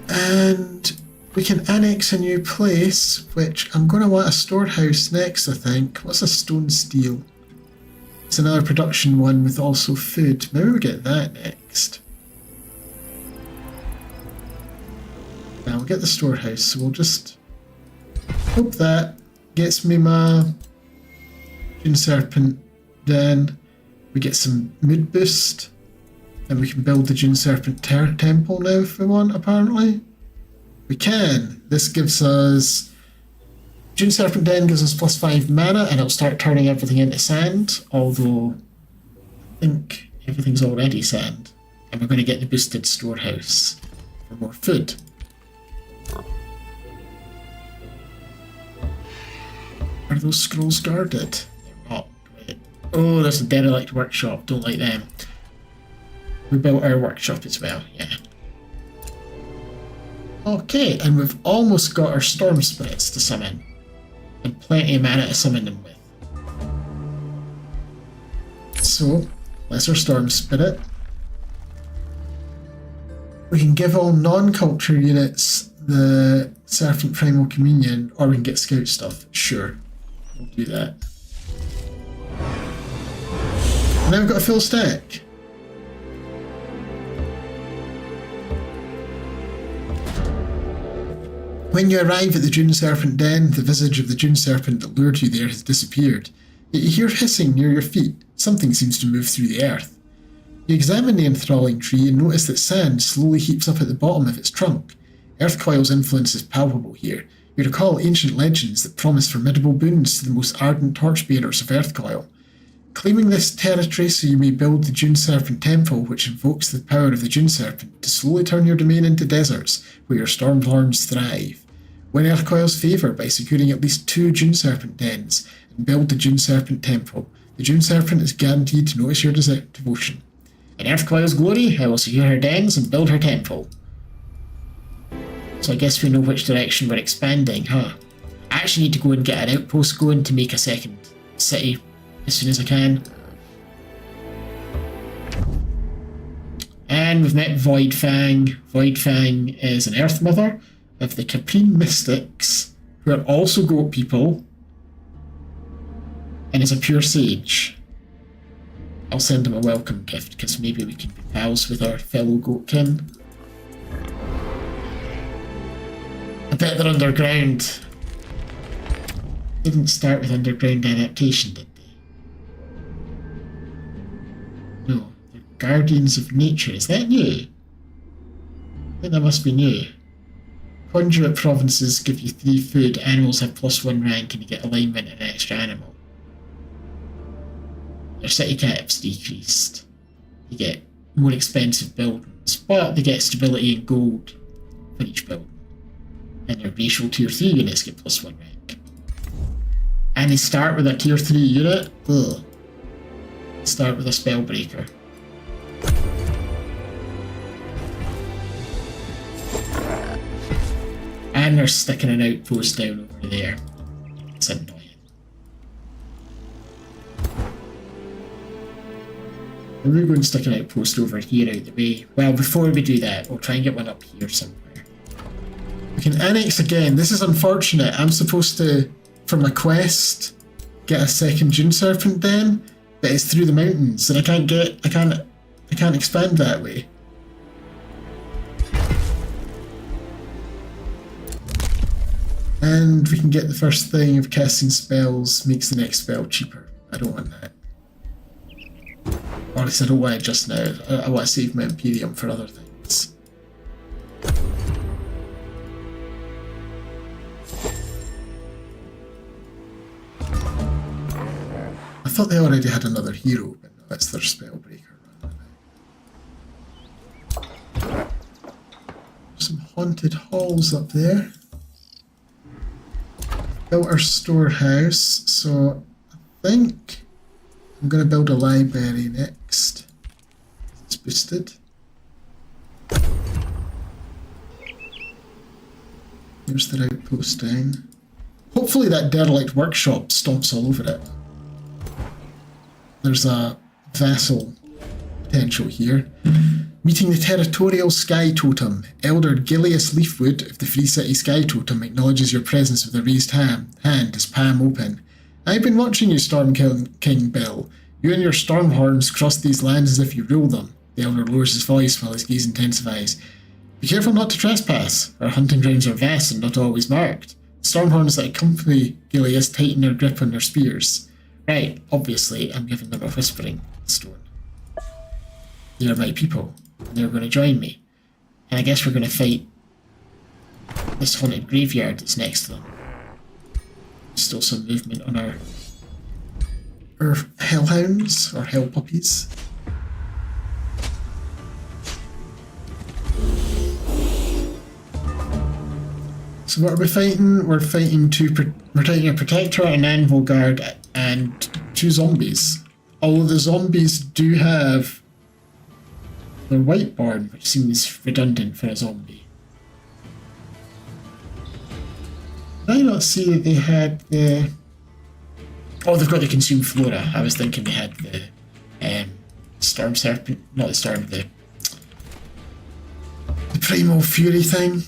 And we can annex a new place, which I'm gonna want a storehouse next, I think. What's a stone steel? It's another production one with also food. Maybe we'll get that next. Now we'll get the storehouse, so we'll just hope that gets me my Dune Serpent. Then we get some mood boost, and we can build the Dune Serpent temple now if we want, apparently. We can. This gives us... Dune Serpent Den gives us +5 mana, and it'll start turning everything into sand, although I think everything's already sand. And we're going to get the boosted storehouse for more food. Are those scrolls guarded? They're not. Wait. Oh, there's a derelict workshop. Don't like them. We built our workshop as well, yeah. Okay, and we've almost got our storm spirits to summon. And plenty of mana to summon them with. So, lesser storm spirit. We can give all non-culture units the Serpent Primal Communion, or we can get scout stuff. Sure, we'll do that. And now we've got a full stack. When you arrive at the Dune Serpent Den, the visage of the Dune Serpent that lured you there has disappeared. Yet you hear hissing near your feet. Something seems to move through the earth. You examine the enthralling tree and notice that sand slowly heaps up at the bottom of its trunk. Earthcoil's influence is palpable here. You recall ancient legends that promise formidable boons to the most ardent torchbearers of Earthcoil. Claiming this territory so you may build the Dune Serpent Temple, which invokes the power of the Dune Serpent to slowly turn your domain into deserts, where your Stormhorns thrive. Win Earthcoil's favour by securing at least 2 Dune Serpent dens, and build the Dune Serpent Temple. The Dune Serpent is guaranteed to notice your devotion. In Earthcoil's glory, I will secure her dens and build her temple. So I guess we know which direction we're expanding, huh? I actually need to go and get an outpost going to make a second city as soon as I can. And we've met Voidfang. Voidfang is an Earth Mother of the Caprine Mystics, who are also goat people, and is a pure sage. I'll send him a welcome gift, because maybe we can be pals with our fellow goatkin. I bet they're underground. They didn't start with underground adaptation, did they? No, they're guardians of nature. Is that new? I think that must be new. Conduit provinces give you 3 food, animals have +1 rank, and you get alignment and an extra animal. Their city caps decreased. You get more expensive buildings, but they get stability and gold for each building. And their racial tier 3 units get +1 rank. And they start with a tier 3 unit. Ugh. Start with a Spellbreaker. And they're sticking an outpost down over there. It's annoying. We're going to stick an outpost over here out the way. Well, before we do that, we'll try and get one up here somewhere. We can annex again. This is unfortunate. I'm supposed to, for my quest, get a second Dune Serpent Den, but it's through the mountains, and I can't expand that way. And we can get the first thing of casting spells makes the next spell cheaper. I don't want that. Or at least I don't want it just now. I want to save my Imperium for other things. I thought they already had another hero, but no, that's their Spellbreaker. Some haunted halls up there. Built our storehouse, so I think I'm going to build a library next. It's boosted. Here's the outpost down. Hopefully that derelict workshop stomps all over it. There's a vassal potential here. Meeting the territorial sky totem. Elder Gilius Leafwood of the Free City Sky Totem acknowledges your presence with a raised hand as palm open. I've been watching you, Storm King Bill. You and your Stormhorns cross these lands as if you rule them. The Elder lowers his voice while his gaze intensifies. Be careful not to trespass. Our hunting grounds are vast and not always marked. The Stormhorns that accompany Gilius tighten their grip on their spears. Right, obviously, I'm giving them a whispering stone. They are my people. They're going to join me. And I guess we're going to fight this haunted graveyard that's next to them. Still some movement on our hellhounds, or hell puppies. So what are we fighting? We're fighting a Protector, an Anvil Guard, and 2 zombies. Although the zombies do have their Whiteborn, which seems redundant for a zombie. Did I not see that they had the... Oh, they've got the Consume Flora. I was thinking they had the Storm Serpent, not the Storm, the Primal Fury thing.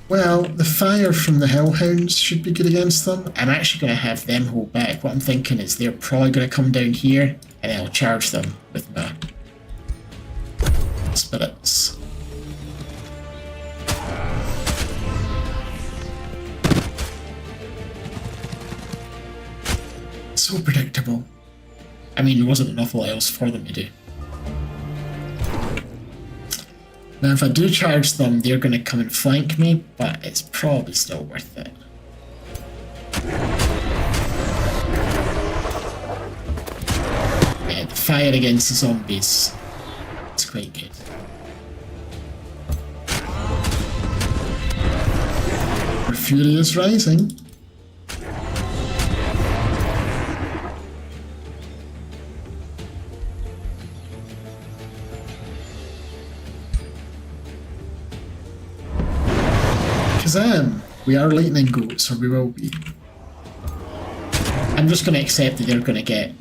Well, the fire from the Hellhounds should be good against them. I'm actually going to have them hold back. What I'm thinking is they're probably going to come down here, and I'll charge them with my spirits. So predictable. I mean, there wasn't an awful lot else for them to do. Now, if I do charge them, they're going to come and flank me, but it's probably still worth it. Yeah, the fire against the zombies. It's quite good. Our fury is rising. We are lightning goats, or we will be. I'm just going to accept that they're going to get...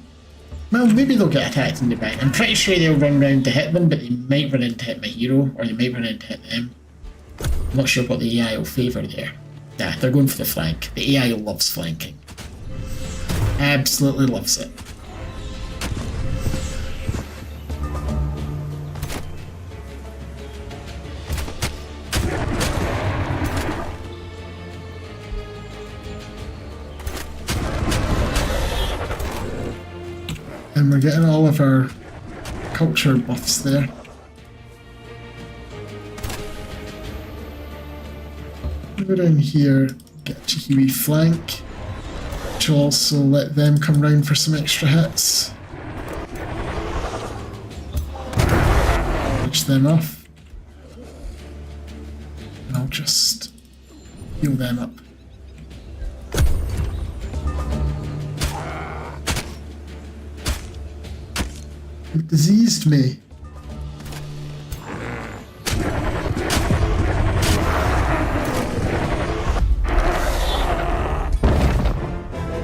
Well, maybe they'll get attacked in the back. I'm pretty sure they'll run round to hit them, but they might run in to hit my hero, or they might run in to hit them. I'm not sure what the AI will favour there. Nah, they're going for the flank. The AI loves flanking. Absolutely loves it. And we're getting all of our culture buffs there. Go down here, get a cheeky wee flank, which will also let them come round for some extra hits. Finish them off. And I'll just heal them up. It diseased me.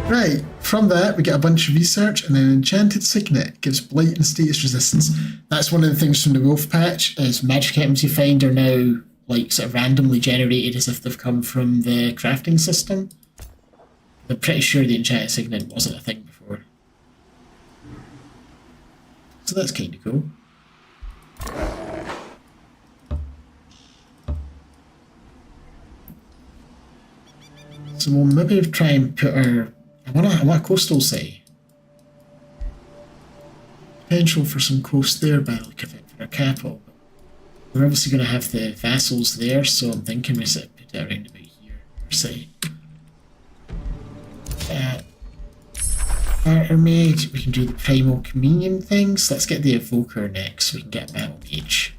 Right, from that we get a bunch of research and an enchanted signet gives blight and status resistance. That's one of the things from the wolf patch, is magic items you find are now like sort of randomly generated as if they've come from the crafting system. I'm pretty sure the enchanted signet wasn't a thing before. So that's kind of cool. So we'll maybe try and put our... I want a coastal city. Potential for some coast there by the look of it for our capital. We're obviously going to have the vassals there, so I'm thinking we sort of put it around about here, per se. Barter Mage, we can do the Primal Communion things. Let's get the Evoker next so we can get Battle Mage.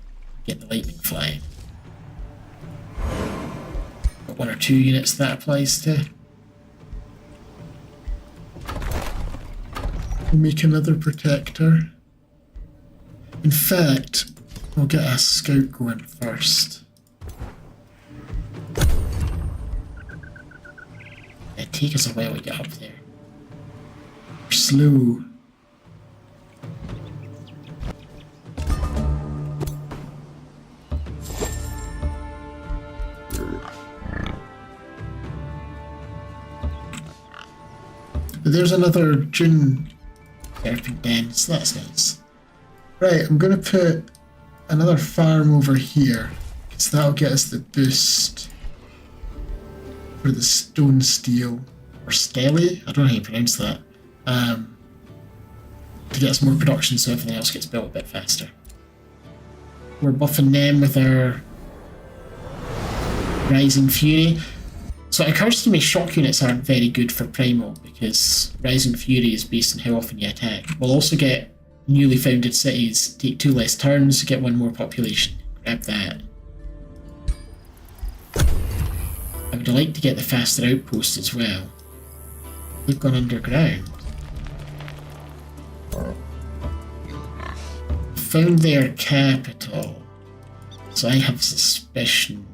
Get the Lightning Fly. Got 1 or 2 units that applies to. We'll make another Protector. In fact, we'll get a Scout going first. It'd take us a while to get up there. We're slow. But there's another June Serpent Den, so that's nice. Right, I'm going to put another farm over here, because that'll get us the boost for the stone steel, or skelly, I don't know how you pronounce that, to get us more production so everything else gets built a bit faster. We're buffing them with our Rising Fury. So it occurs to me shock units aren't very good for Primal, because Rising Fury is based on how often you attack. We'll also get newly founded cities, take 2 less turns, get 1 more population. Grab that. I would like to get the faster outpost as well. They've gone underground. Found their capital. So I have suspicion.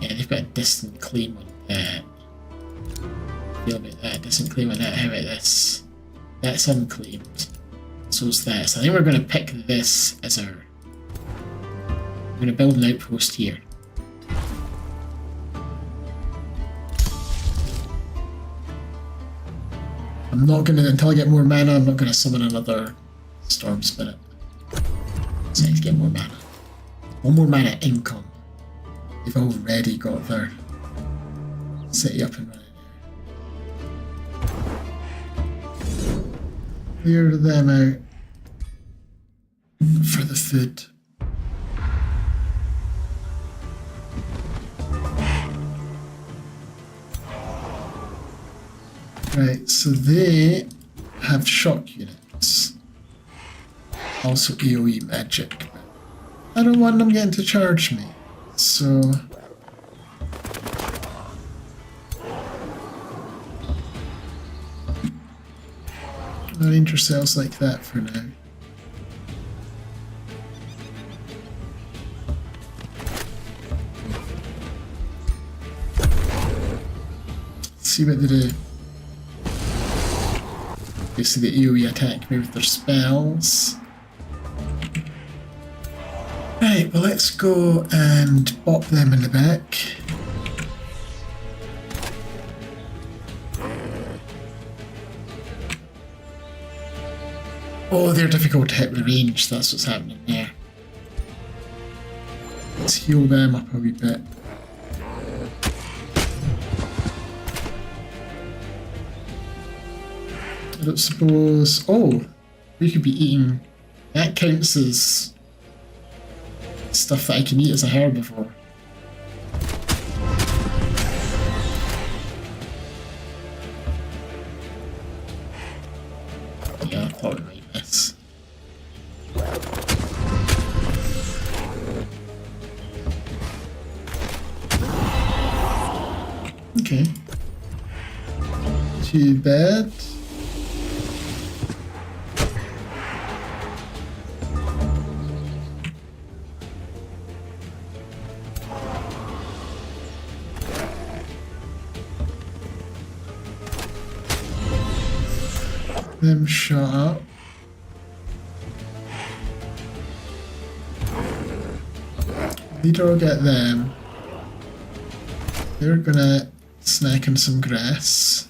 Yeah, they've got a distant claim on that. Feel about that. Distant claim on that. How about this? That's unclaimed. So's this. I think we're going to pick this as our... We're going to build an outpost here. I'm not going to, until I get more mana, I'm not going to summon another Storm Spirit. So I need to get more mana. 1 more mana income. They've already got their city up and running there. Clear them out for the food. Right, so they have shock units. Also AoE magic. I don't want them getting to charge me. So arrange yourselves like that for now. Let's see what they do. Basically the AoE attack me with their spells. Right, well let's go and bop them in the back. Oh, they're difficult to hit with range, that's what's happening there. Let's heal them up a wee bit. I don't suppose... Oh, we could be eating... That counts as stuff that I can eat as a herbivore. Yeah, I thought it might miss. Okay. Too bad. Them shut up. Leader will get them. They're gonna snack on some grass.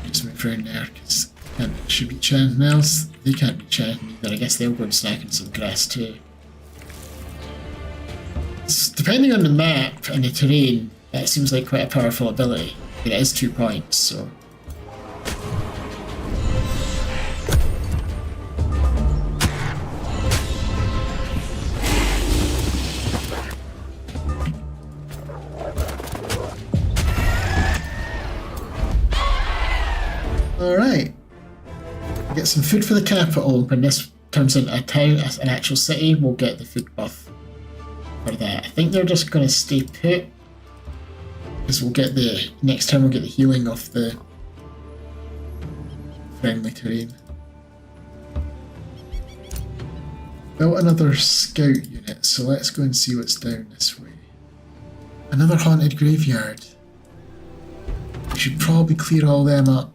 Just move around there because should be anything else. They can't be anything either. I guess they'll go and snack on some grass too. Depending on the map and the terrain, that seems like quite a powerful ability. It is 2 points, so. Alright. Get some food for the capital. When this turns into a town, an actual city, we'll get the food buff for that. I think they're just going to stay put. Because we'll get the... next time we'll get the healing off the friendly terrain. Built another scout unit, so let's go and see what's down this way. Another haunted graveyard. We should probably clear all them up.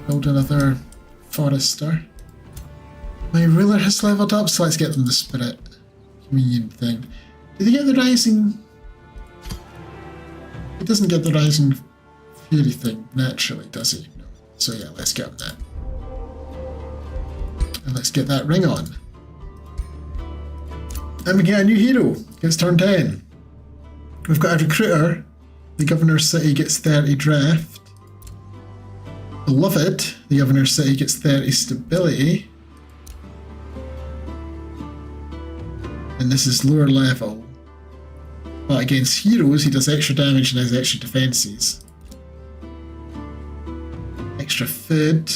Build another forester. My ruler has leveled up, so let's get them the spirit communion thing. Do they get the rising? He doesn't get the rising fury thing naturally, does he? No. So yeah, let's get him that. And let's get that ring on. And we get a new hero. Gets turn 10. We've got a recruiter. The governor's city gets 30 draft. Beloved, the governor's city gets 30 stability. And this is lower level. But against heroes, he does extra damage and has extra defenses. Extra food.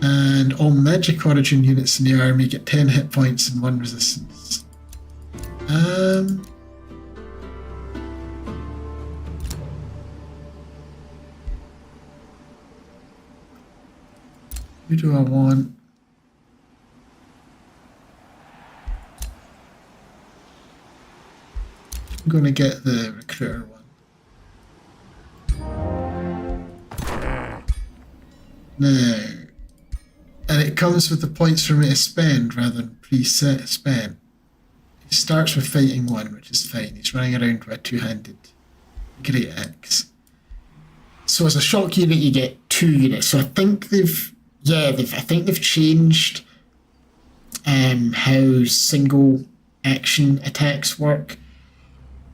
And all magic origin units in the army get 10 hit points and 1 resistance. Who do I want? I'm going to get the recruiter one. Now, and it comes with the points for me to spend rather than preset spend. He starts with fighting 1, which is fine. He's running around with a 2-handed great axe. So as a shock unit, you get 2 units. So I think they've changed how single action attacks work.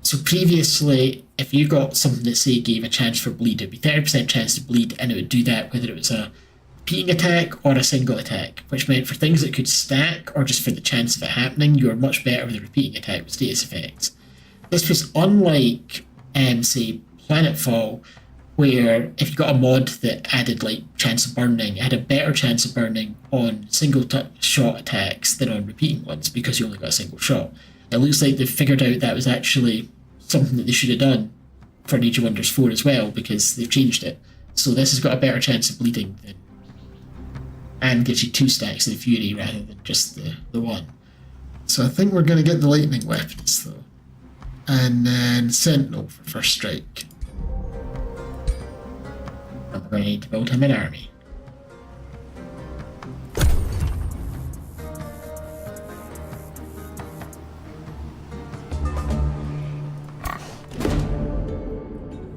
So previously, if you got something that, say, gave a chance for bleed, it'd be 30% chance to bleed, and it would do that whether it was a repeating attack or a single attack, which meant for things that could stack, or just for the chance of it happening, you were much better with a repeating attack with status effects. This was unlike, say, Planetfall, where if you got a mod that added like chance of burning, it had a better chance of burning on single shot attacks than on repeating ones because you only got a single shot. It looks like they've figured out that was actually something that they should have done for Age of Wonders 4 as well, because they've changed it. So this has got a better chance of bleeding than, and gives you 2 stacks of the Fury rather than just the 1. So I think we're going to get the lightning weapons though. And then Sentinel for first strike. And we're going to need to build him an army.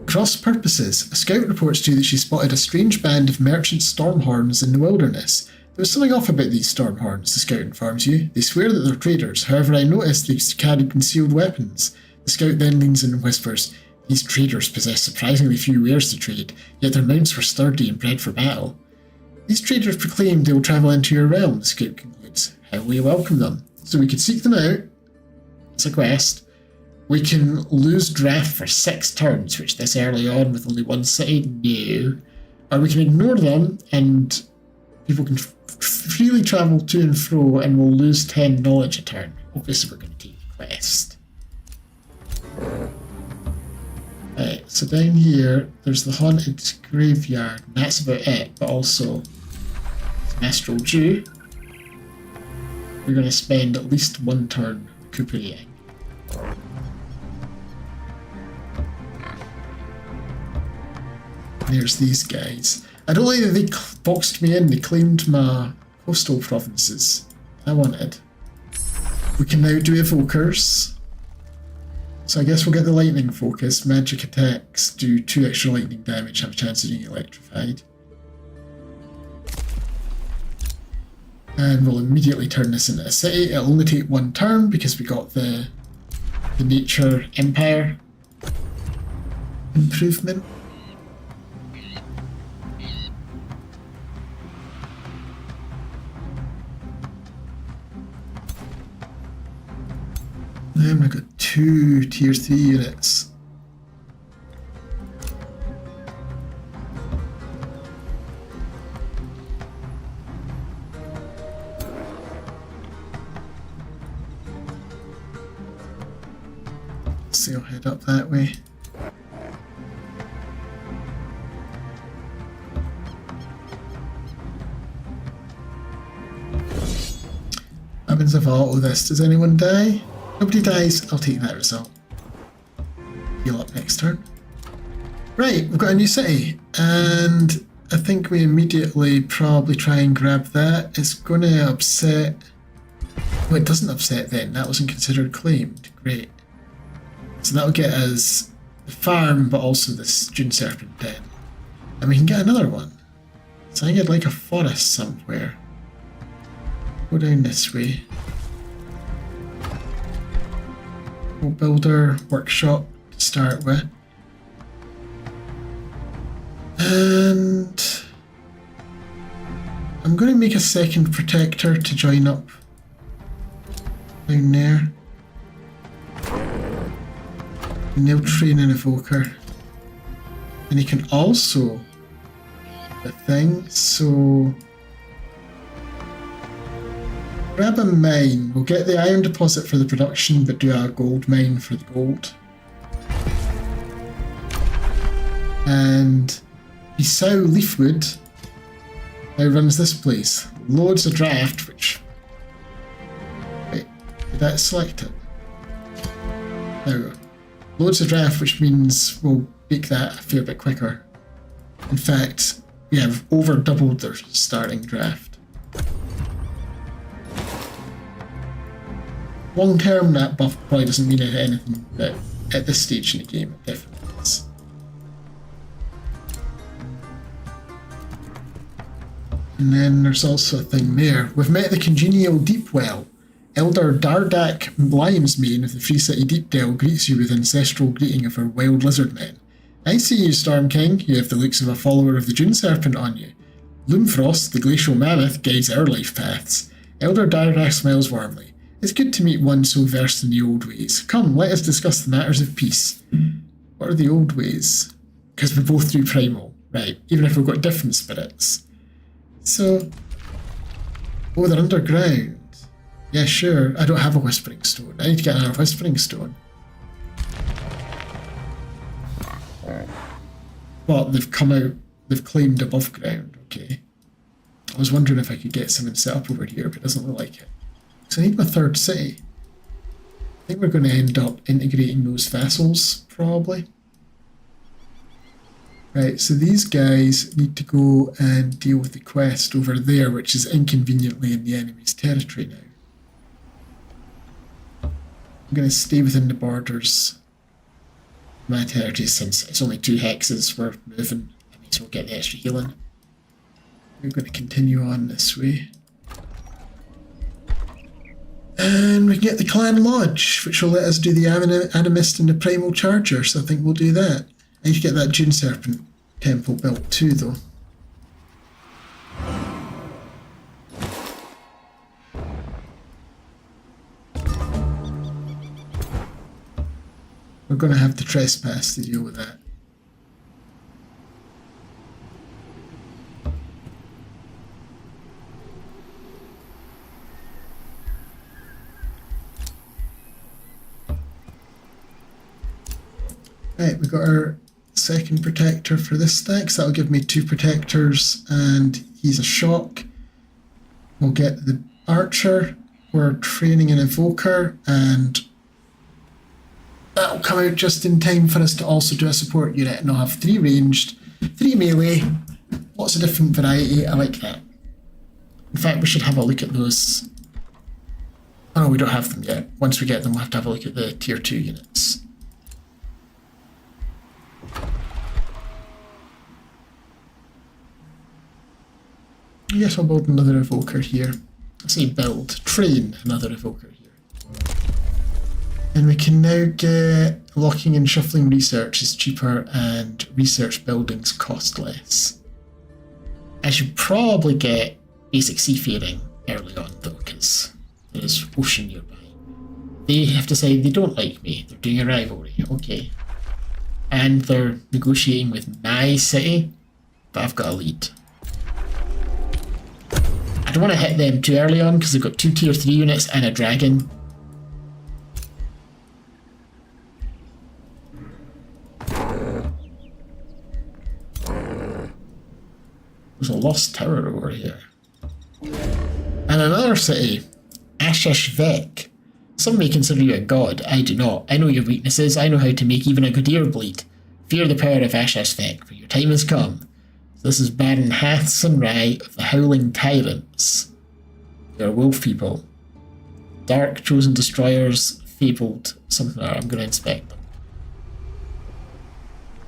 Cross purposes. A scout reports to you that she spotted a strange band of merchant stormhorns in the wilderness. There was something off about these stormhorns, the scout informs you. They swear that they're traders, however I noticed they carried concealed weapons. The scout then leans in and whispers, these traders possess surprisingly few wares to trade, yet their mounts were sturdy and bred for battle. These traders proclaim they will travel into your realm, the scout concludes. How will you welcome them? So we could seek them out. It's a quest. We can lose draft for 6 turns, which this early on with only 1 city, no. Or we can ignore them and people can freely travel to and fro and we'll lose 10 knowledge a turn. Obviously we're going to take the quest. Right, so down here there's the haunted graveyard, and that's about it, but also Astral Dew. We're going to spend at least 1 turn recuperating. There's these guys. I don't like that they boxed me in. They claimed my coastal provinces. I wanted. We can now do evokers. So I guess we'll get the lightning focus. Magic attacks do 2 extra lightning damage, have a chance of being electrified. And we'll immediately turn this into a city. It'll only take 1 turn because we got the nature empire improvement. Then we've got 2 tier 3 units. So I'll head up that way. What happens if I auto this? Does anyone die? Nobody dies. I'll take that result. Heal up next turn. Right, we've got a new city. And I think we immediately probably try and grab that. It's going to upset... Well, it doesn't upset then. That wasn't considered claimed. Great. So that'll get us the farm, but also this Dune Serpent Den. And we can get another one. So I get like a forest somewhere. Go down this way. We'll build our workshop to start with. And I'm going to make a second protector to join up down there. And they'll train an evoker. And he can also the thing, so grab a mine. We'll get the iron deposit for the production, but do a gold mine for the gold. And Bissau Leafwood now runs this place. Loads of draft, which... Wait, did that select it? No. Loads of draft, which means we'll make that a fair bit quicker. In fact, we have over doubled their starting draft. Long term, that buff probably doesn't mean anything, but at this stage in the game, it definitely is. And then there's also a thing there. We've met the congenial Deep Well. Elder Dardak Limesmane of the Free City Deepdale greets you with ancestral greeting of her wild lizard men. I see you, Storm King. You have the looks of a follower of the Dune Serpent on you. Loomfrost, the glacial mammoth, guides our life paths. Elder Dardak smiles warmly. It's good to meet one so versed in the old ways. Come, let us discuss the matters of peace. What are the old ways? Because we both do primal, right? Even if we've got different spirits. So, oh, they're underground. Yeah, sure. I don't have a Whispering Stone. I need to get another Whispering Stone. But they've come out, they've claimed above ground, okay. I was wondering if I could get something set up over here, but it doesn't look like it. So I need my third city. I think we're going to end up integrating those vassals, probably. Right, so these guys need to go and deal with the quest over there, which is inconveniently in the enemy's territory now. I'm going to stay within the borders of my territory since it's only 2 hexes we're moving. That means we'll get the extra healing. We're going to continue on this way. And we can get the Clan Lodge, which will let us do the Animist and the Primal Charger, so I think we'll do that. I need to get that Dune Serpent temple built too, though. We're going to have to trespass to deal with that. Right, we've got our second protector for this stack, so that'll give me 2 protectors, and he's a shock. We'll get the archer, we're training an evoker, and that'll come out just in time for us to also do a support unit, and I'll have 3 ranged 3 melee, lots of different variety, I like that. In fact, we should have a look at those. Oh no, we don't have them yet. Once we get them, we'll have to have a look at the tier 2 units. I guess I'll build another evoker here. I say build, train another evoker here. And we can now get locking and shuffling research is cheaper and research buildings cost less. I should probably get basic seafaring early on though, because there is ocean nearby. They have decided they don't like me. They're doing a rivalry, okay. And they're negotiating with my city, but I've got a lead. I don't want to hit them too early on because they've got 2 tier 3 units and a dragon. There's a lost tower over here. And another city, Ashashvek. Some may consider you a god, I do not. I know your weaknesses, I know how to make even a Godir bleed. Fear the power of Ashashvek, for your time has come. This is Baron Hathson Rai of the Howling Tyrants. They're wolf people. Dark chosen destroyers, fabled, something like that. I'm going to inspect them.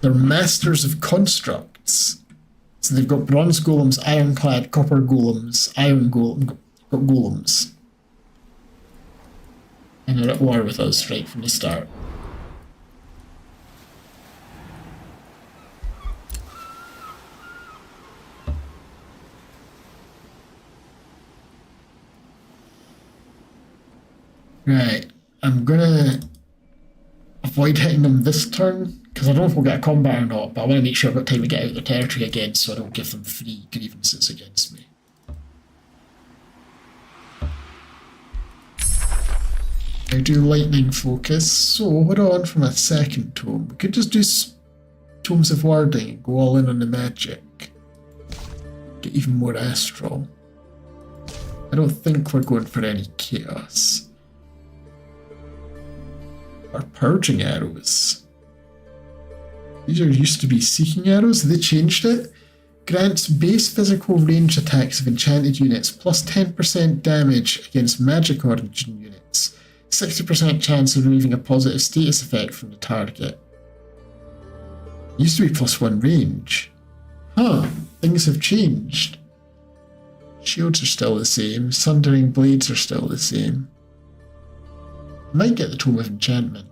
They're masters of constructs. So they've got bronze golems, ironclad, copper golems, iron golem, got golems. And they're at war with us right from the start. Right, I'm gonna avoid hitting them this turn, because I don't know if we'll get a combat or not, but I want to make sure I've got time to get out of their territory again so I don't give them free grievances against me. I do lightning focus, so hold on for my second tome. We could just do tomes of warding and go all in on the magic. Get even more astral. I don't think we're going for any chaos. Or purging arrows. These are used to be seeking arrows, they changed it. Grants base physical range attacks of enchanted units plus 10% damage against magic origin units. 60% chance of removing a positive status effect from the target. Used to be +1 range. Huh, things have changed. Shields are still the same, sundering blades are still the same. Might get the Tome of Enchantment.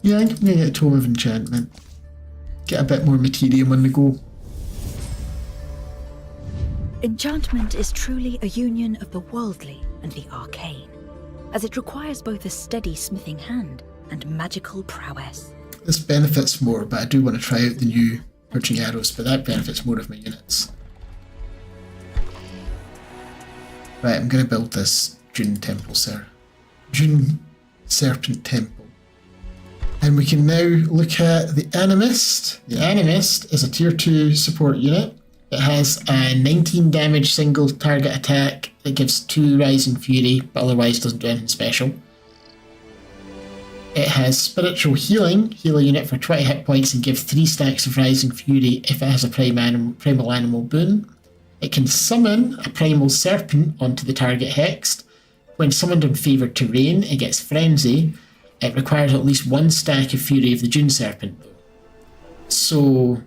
Yeah, I think I'm going to get a Tome of Enchantment. Get a bit more material on the go. Enchantment is truly a union of the worldly and the arcane, as it requires both a steady smithing hand and magical prowess. This benefits more, but I do want to try out the new purging arrows, but that benefits more of my units. Right, I'm going to build this June Temple, sir. June Serpent Temple. And we can now look at the Animist. The Animist is a tier 2 support unit. It has a 19 damage single target attack that gives 2 Rising Fury, but otherwise doesn't do anything special. It has Spiritual Healing, heal a unit for 20 hit points and give 3 stacks of Rising Fury if it has a primal animal boon. It can summon a Primal Serpent onto the target hexed. When summoned on favoured terrain, it gets Frenzy. It requires at least 1 stack of Fury of the June Serpent, though. So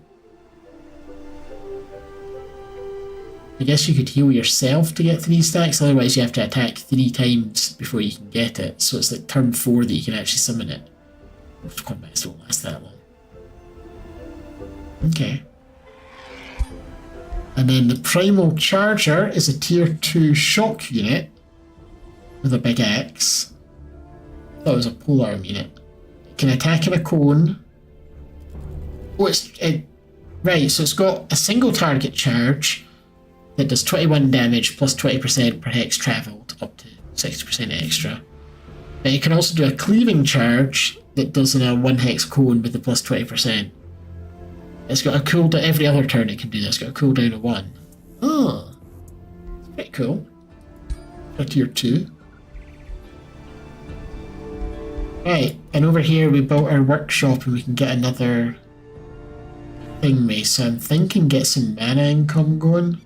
I guess you could heal yourself to get 3 stacks, otherwise you have to attack 3 times before you can get it. So it's like turn 4 that you can actually summon it. Most combats won't last that long. Okay. And then the Primal Charger is a tier 2 shock unit with a big axe. I thought it was a polearm unit. It can attack in a cone. Oh, right, so it's got a single target charge that does 21 damage plus 20% per hex travelled, up to 60% extra. But it can also do a cleaving charge that does in a 1 hex cone with the plus 20%. It's got a cooldown. Every other turn it can do this. It's got a cooldown of 1. Oh, it's pretty cool. For tier 2. Right, and over here we built our workshop and we can get another thingy. So I'm thinking get some mana income going.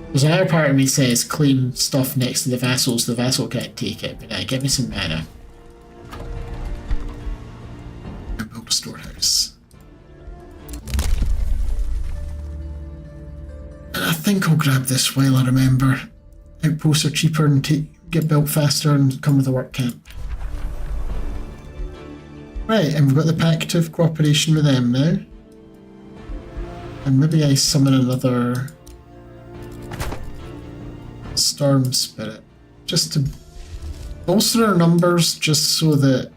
There's another part of me says claim stuff next to the vassals. The vassal can't take it, but give me some mana. And build a storehouse. And I think I'll grab this while I remember. Outposts are cheaper and get built faster and come with a work camp. Right, and we've got the pact of cooperation with them now. And maybe I summon another Storm Spirit. Just to bolster our numbers, just so that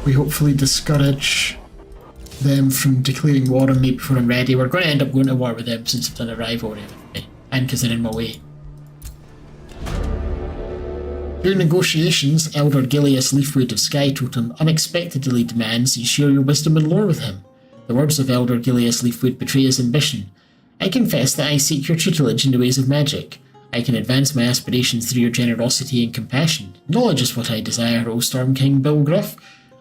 we hopefully discourage them from declaring war on me before I'm ready. We're going to end up going to war with them since I've done a rivalry with me. And because they're in my way. During negotiations, Elder Gileas Leafwood of Sky Totem unexpectedly demands you share your wisdom and lore with him. The words of Elder Gileas Leafwood betray his ambition. I confess that I seek your tutelage in the ways of magic. I can advance my aspirations through your generosity and compassion. Knowledge is what I desire, O Storm King Bilgruff.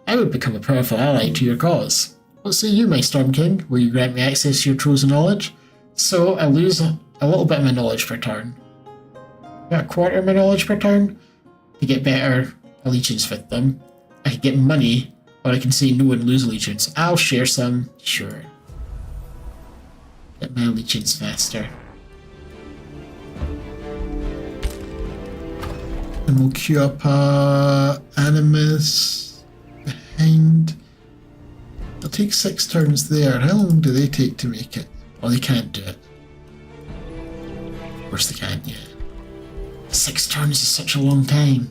I would become a powerful ally to your cause. What say you, my Storm King? Will you grant me access to your troves of knowledge? So, I lose a little bit of my knowledge per turn. About a quarter of my knowledge per turn? To get better allegiance with them. I can get money, or I can say no and lose allegiance. I'll share some, sure. Get my allegiance faster. And we'll queue up Animus behind. It'll take 6 turns there. How long do they take to make it? Oh, they can't do it. Of course they can't, yeah. 6 turns is such a long time.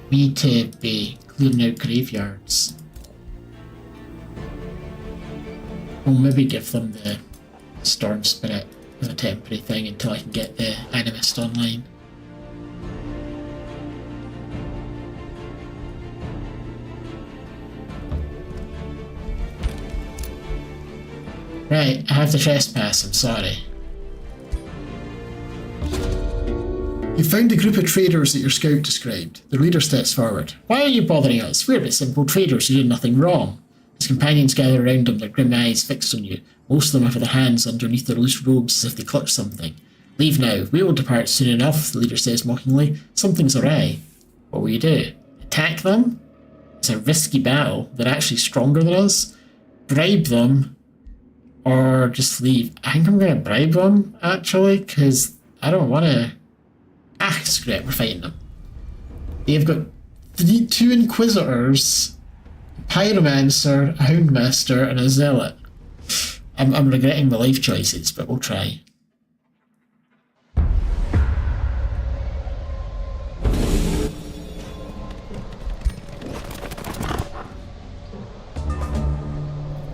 We need to be clearing out graveyards. We'll maybe give them the Storm Spirit as a temporary thing until I can get the Animist online. Right, I have to trespass, I'm sorry. You found the group of traders that your scout described. The leader steps forward. Why are you bothering us? We're but simple traders who did nothing wrong. His companions gather around him, their grim eyes fixed on you. Most of them have their hands underneath their loose robes as if they clutch something. Leave now. We will depart soon enough, the leader says mockingly. Something's awry. What will you do? Attack them? It's a risky battle. They're actually stronger than us. Bribe them? Or just leave? I think I'm going to bribe them, actually, because I don't want to... Ah, screw it, we're fighting them. They've got 2 Inquisitors, a Pyromancer, a Houndmaster, and a Zealot. I'm regretting my life choices, but we'll try.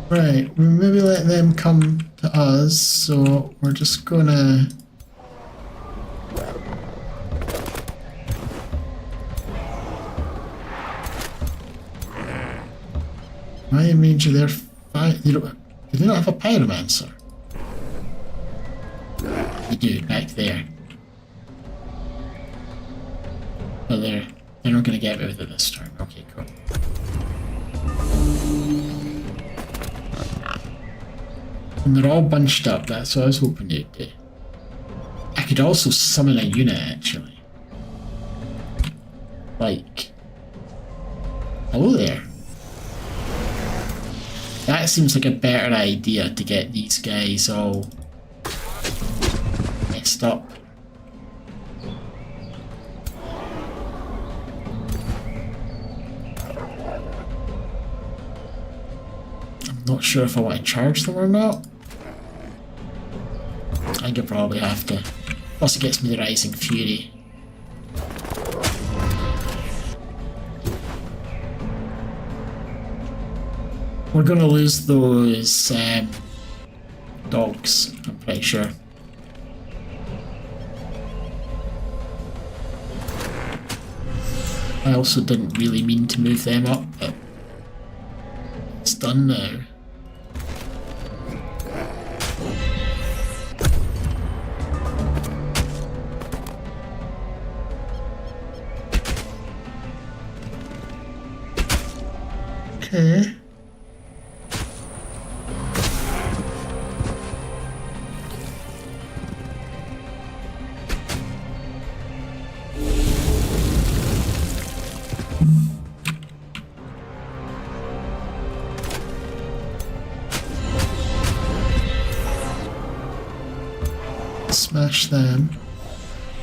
Right, we'll maybe let them come to us, so we're just gonna... My ranger there, do they not have a Pyromancer? They do, back there. But they're not going to get me with it this turn. Okay, cool. And they're all bunched up, that's what I was hoping they'd do. I could also summon a unit, actually. Like... Hello there. That seems like a better idea to get these guys all messed up. I'm not sure if I want to charge them or not. I think I probably have to. Plus it gets me the Rising Fury. We're gonna lose those dogs, I'm pretty sure. I also didn't really mean to move them up, but done now. Okay. Smash them.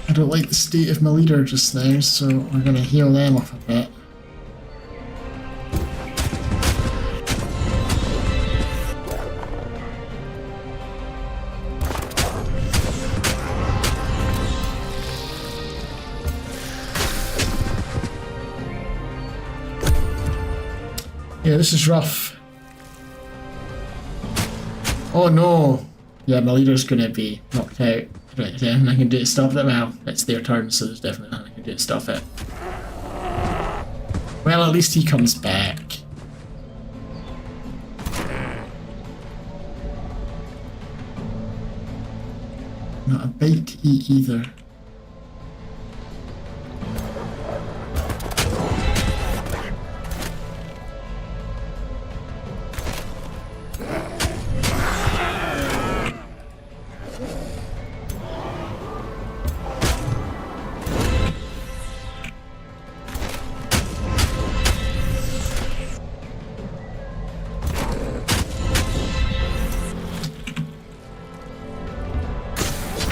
I don't like the state of my leader just now, so we're going to heal them off a bit. Yeah, this is rough. Oh no! Yeah, my leader's gonna be knocked out. Right, there's nothing I can do to stop it. Well, it's their turn, so there's definitely nothing I can do to stop it. Well, at least he comes back. Not a bite to eat either.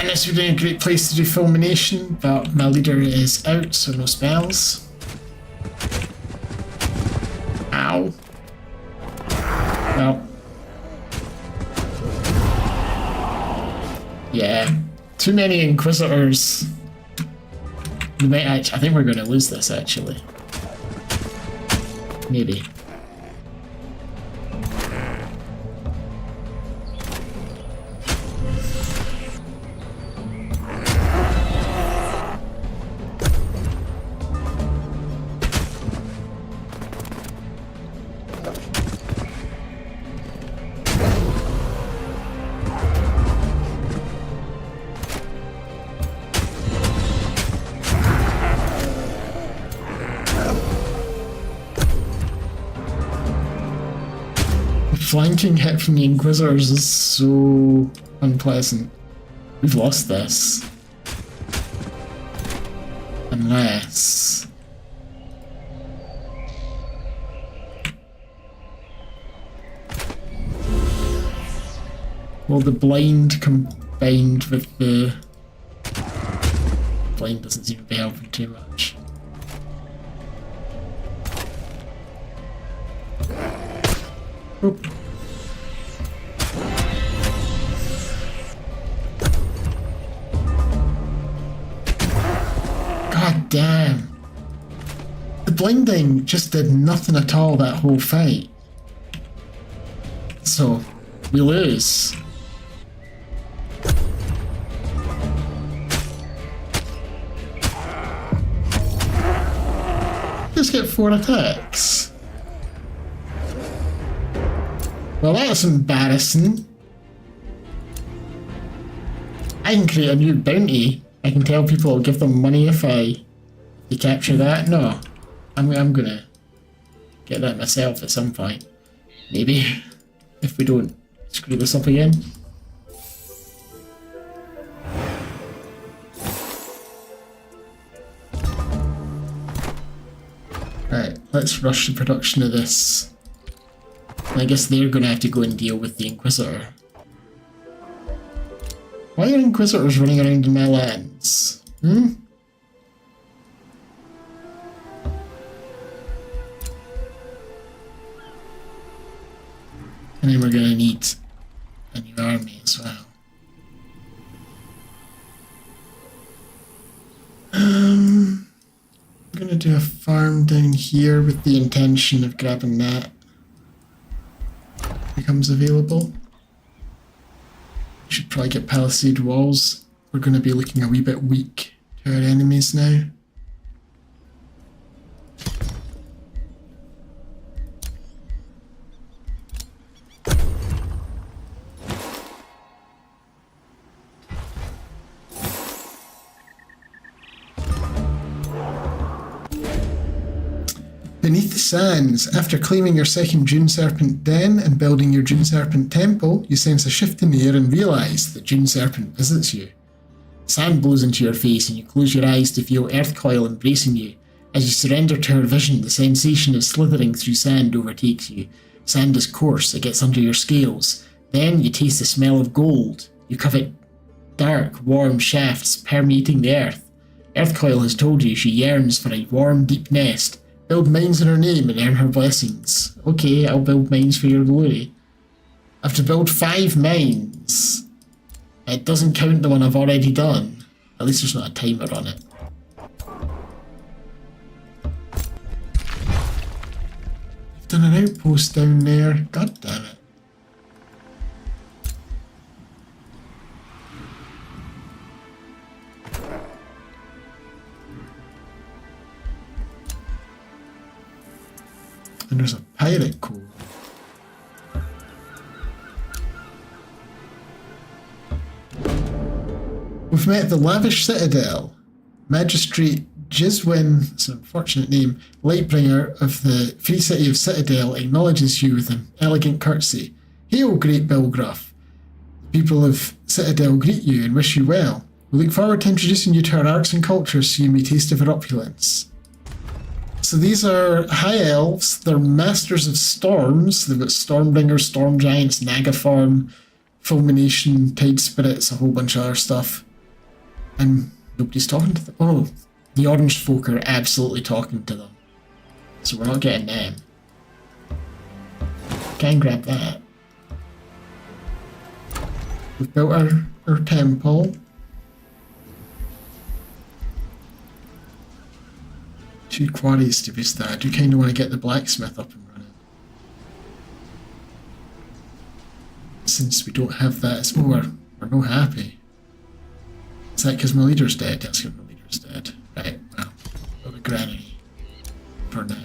This would be a great place to do fulmination, but my leader is out, so no spells. Ow. Well. Yeah. Too many Inquisitors. We might actually, I think we're going to lose this actually. Maybe. Flanking hit from the Inquisitors is so unpleasant. We've lost this. Unless... well, the blind combined with the... blind doesn't seem to be helping too much. Oop. God damn. The blinding just did nothing at all that whole fight. So, we lose. Just get 4 attacks. Well, that's embarrassing. I can create a new bounty. I can tell people I'll give them money if they capture that. No, I'm gonna get that myself at some point. Maybe, if we don't screw this up again. Right, let's rush the production of this. I guess they're gonna have to go and deal with the Inquisitor. Why are Inquisitors running around in my lands? Hmm? And then we're gonna need a new army as well. I'm gonna do a farm down here with the intention of grabbing that. Becomes available. We should probably get palisade walls. We're going to be looking a wee bit weak to our enemies now. Beneath the sands, after claiming your second Dune Serpent den and building your Dune Serpent temple, you sense a shift in the air and realise that Dune Serpent visits you. Sand blows into your face and you close your eyes to feel Earth Coil embracing you. As you surrender to her vision, the sensation of slithering through sand overtakes you. Sand is coarse, it gets under your scales. Then you taste the smell of gold. You covet dark, warm shafts permeating the earth. Earth Coil has told you she yearns for a warm, deep nest. Build mines in her name and earn her blessings. Okay, I'll build mines for your glory. I have to build 5 mines. It doesn't count the one I've already done. At least there's not a timer on it. You've done an outpost down there. God damn it. And there's a pirate code. We've met the lavish citadel. Magistrate Jizwin, it's an unfortunate name, Lightbringer of the free city of Citadel, acknowledges you with an elegant curtsy. Hail, great Bilgruff. The people of Citadel greet you and wish you well. We look forward to introducing you to our arts and cultures so you may taste of our opulence. So these are high elves. They're masters of storms. They've got Stormbringers, Storm Giants, Nagaform, Fulmination, Tide Spirits, a whole bunch of other stuff. And nobody's talking to them. Oh, the orange folk are absolutely talking to them. So we're not getting them. Can grab that. We've built our temple. Two quarries to be started. I do kind of want to get the blacksmith up and running. Since we don't have that, it's more, we're no happy. Is that because my leader's dead? That's because my leader's dead. Right, well, build a granary for now.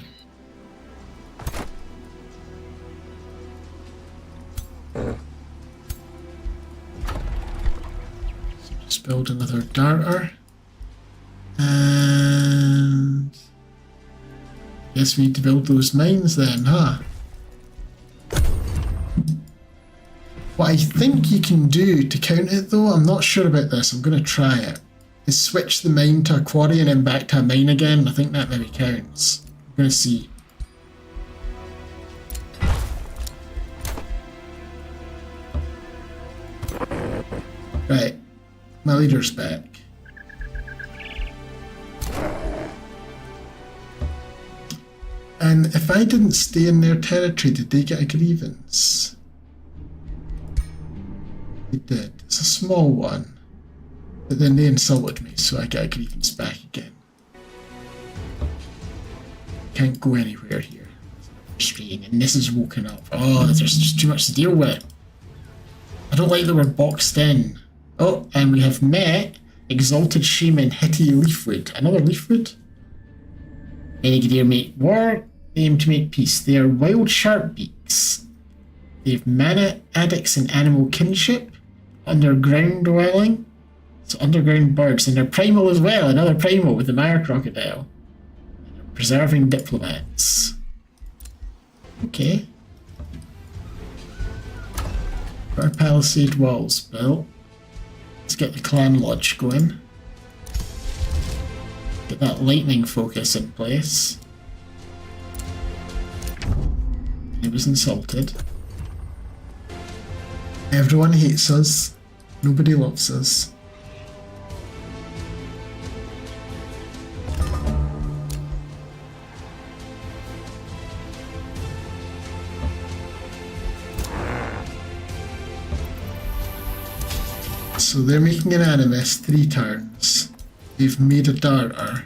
So just build another darter. And guess we need to build those mines then, huh? What I think you can do to count it though, I'm not sure about this, I'm going to try it, is switch the mine to a quarry and then back to a mine again. I think that maybe counts. I'm going to see. Right, my leader's back. And if I didn't stay in their territory, did they get a grievance? They did. It's a small one. But then they insulted me, so I get a grievance back again. Can't go anywhere here. Frustrating. And this is woken up. Oh, there's just too much to deal with. I don't like that we're boxed in. Oh, and we have met Exalted Shaman Hitty Leafwood. Another Leafwood? Enigadier make war. They aim to make peace. They are wild sharp beaks. They have mana, addicts, and animal kinship. Underground dwelling. So underground birds. And they're primal as well. Another primal with the Mire Crocodile. And they're preserving diplomats. Okay. Our palisade walls built. Let's get the clan lodge going. Get that lightning focus in place. He was insulted. Everyone hates us. Nobody loves us. So they're making an animus 3 turns. They've made a darter.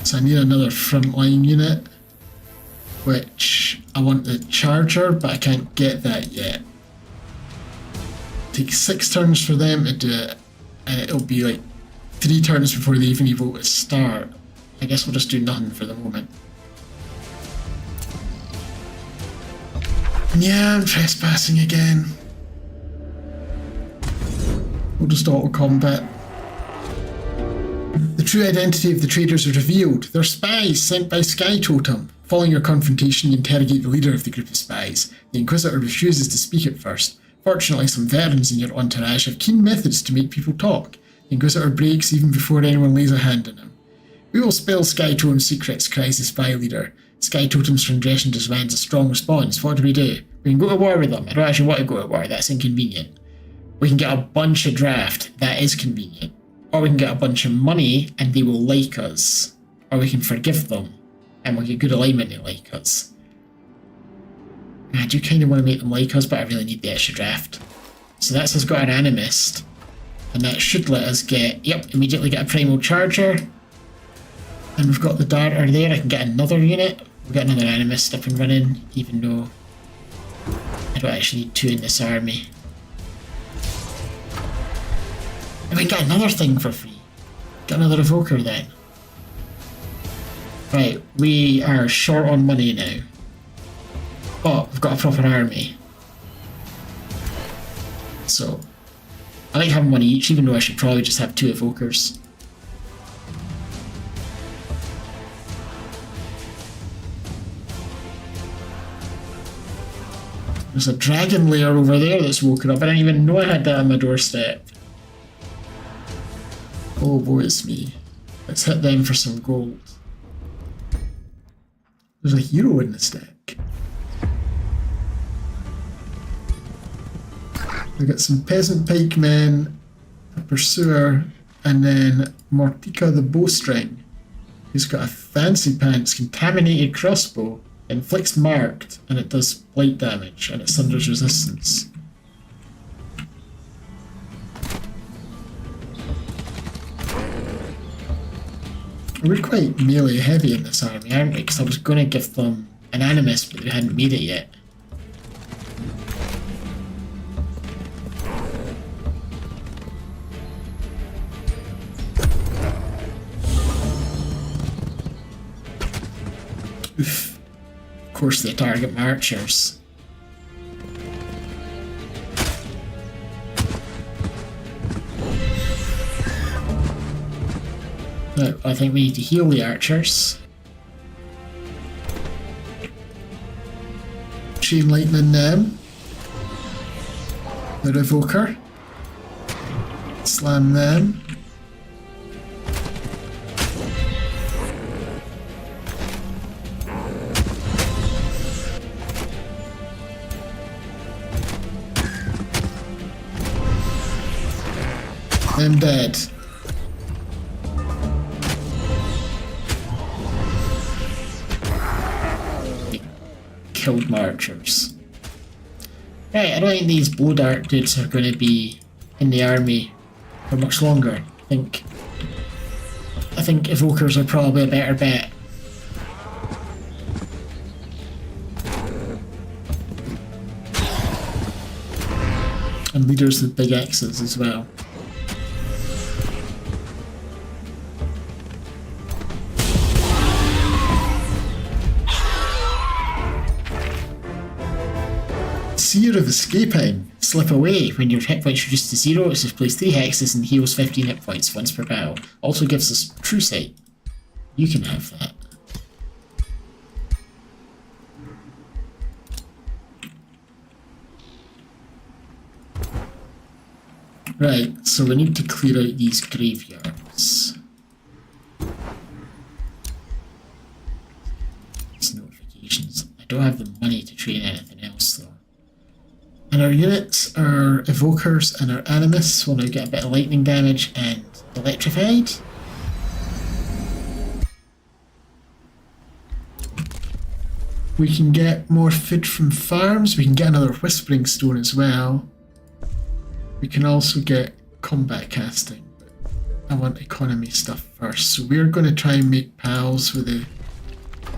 So I need another frontline unit, which I want the charger, but I can't get that yet. Take 6 turns for them to do it, and it'll be like 3 turns before they even evoke a start. I guess we'll just do nothing for the moment. Yeah, I'm trespassing again. We'll just auto combat. The true identity of the traders is revealed. They're spies sent by Sky Totem. Following your confrontation, you interrogate the leader of the group of spies. The Inquisitor refuses to speak at first. Fortunately, some veterans in your entourage have keen methods to make people talk. The Inquisitor breaks even before anyone lays a hand on him. We will spill Sky Totem's secrets, cries the spy leader. Sky Totem's transgression demands a strong response. What do? We can go to war with them. I don't actually want to go to war, that's inconvenient. We can get a bunch of draft, that is convenient. Or we can get a bunch of money and they will like us. Or we can forgive them and we'll get good alignment they like us. I do kind of want to make them like us, but I really need the extra draft. So that's us got an Animist. And that should let us get, immediately get a Primal Charger. And we've got the Darter there, I can get another unit. We've got another Animist up and running, even though I don't actually need 2 in this army. And we can get another thing for free. Get another Evoker then. Right, we are short on money now. But we've got a proper army. So, I like having one each, even though I should probably just have 2 Evokers. There's a dragon lair over there that's woken up. I didn't even know I had that on my doorstep. Oh boy, it's me. Let's hit them for some gold. There's a hero in this deck. We got some peasant pikemen, a pursuer, and then Mortika the bowstring, who's got a fancy pants contaminated crossbow, inflicts marked, and it does blight damage, and it sunders resistance. We're quite melee heavy in this army, aren't we? Because I was going to give them an Animist, but they hadn't made it yet. Oof. Of course they target my archers. Now, I think we need to heal the archers. Chain lightning them. The Evoker. Slam them. I'm dead. Killed my archers. Right, I don't think these blow dart dudes are going to be in the army for much longer. I think Evokers are probably a better bet. And leaders with big X's as well. Seer of Escaping. Slip away. When your hit points reduced to 0, it displays 3 hexes and heals 15 hit points once per battle. Also gives us True Sight. You can have that. Right, so we need to clear out these graveyards. These notifications. I don't have the money to train anything else though. And our units, our Evokers and our Animists will now get a bit of lightning damage and electrified. We can get more food from farms. We can get another Whispering Stone as well. We can also get combat casting, but I want economy stuff first. So we're going to try and make pals with the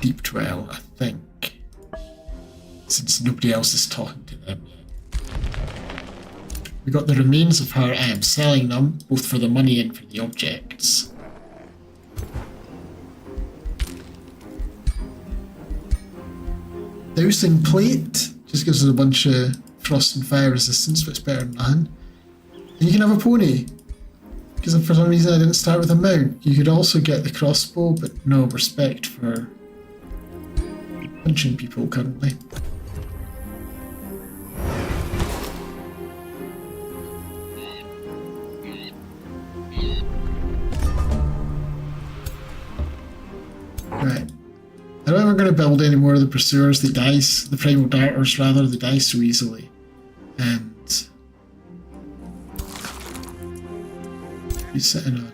Deep Dwell, I think, since nobody else is talking to them yet. We got the remains of her. I am selling them, both for the money and for the objects. Dousing Plate just gives us a bunch of frost and fire resistance, but it's better than nothing. And you can have a pony. Because for some reason I didn't start with a mount. You could also get the crossbow, but no respect for punching people currently. Right. I don't think we're going to build any more of the pursuers. They die, the primal darters rather, they die so easily. And he's sitting on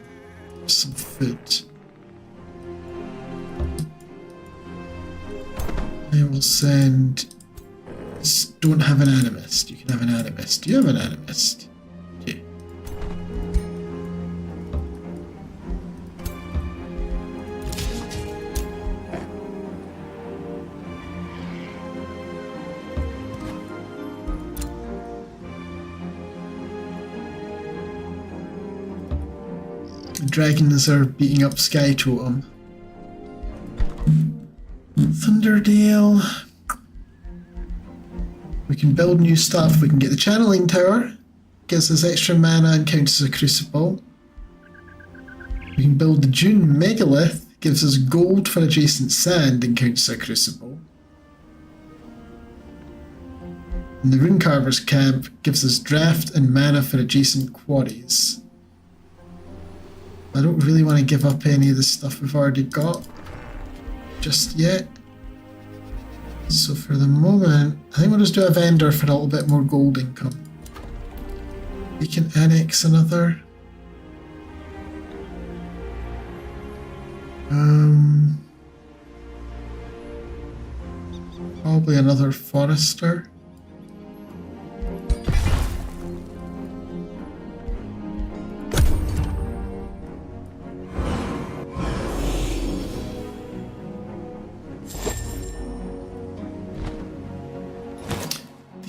some food. I will send. Don't have an animist. You can have an animist. Do you have an animist? Yeah. The dragons are beating up Sky Totem. Thunderdale. We can build new stuff. We can get the channeling tower. Gives us extra mana and counts as a crucible. We can build the Dune megalith. Gives us gold for adjacent sand and counts as a crucible. And the Runecarver's camp gives us draft and mana for adjacent quarries. I don't really want to give up any of the stuff we've already got just yet. So for the moment, I think we'll just do a vendor for a little bit more gold income. We can annex another. Probably another forester.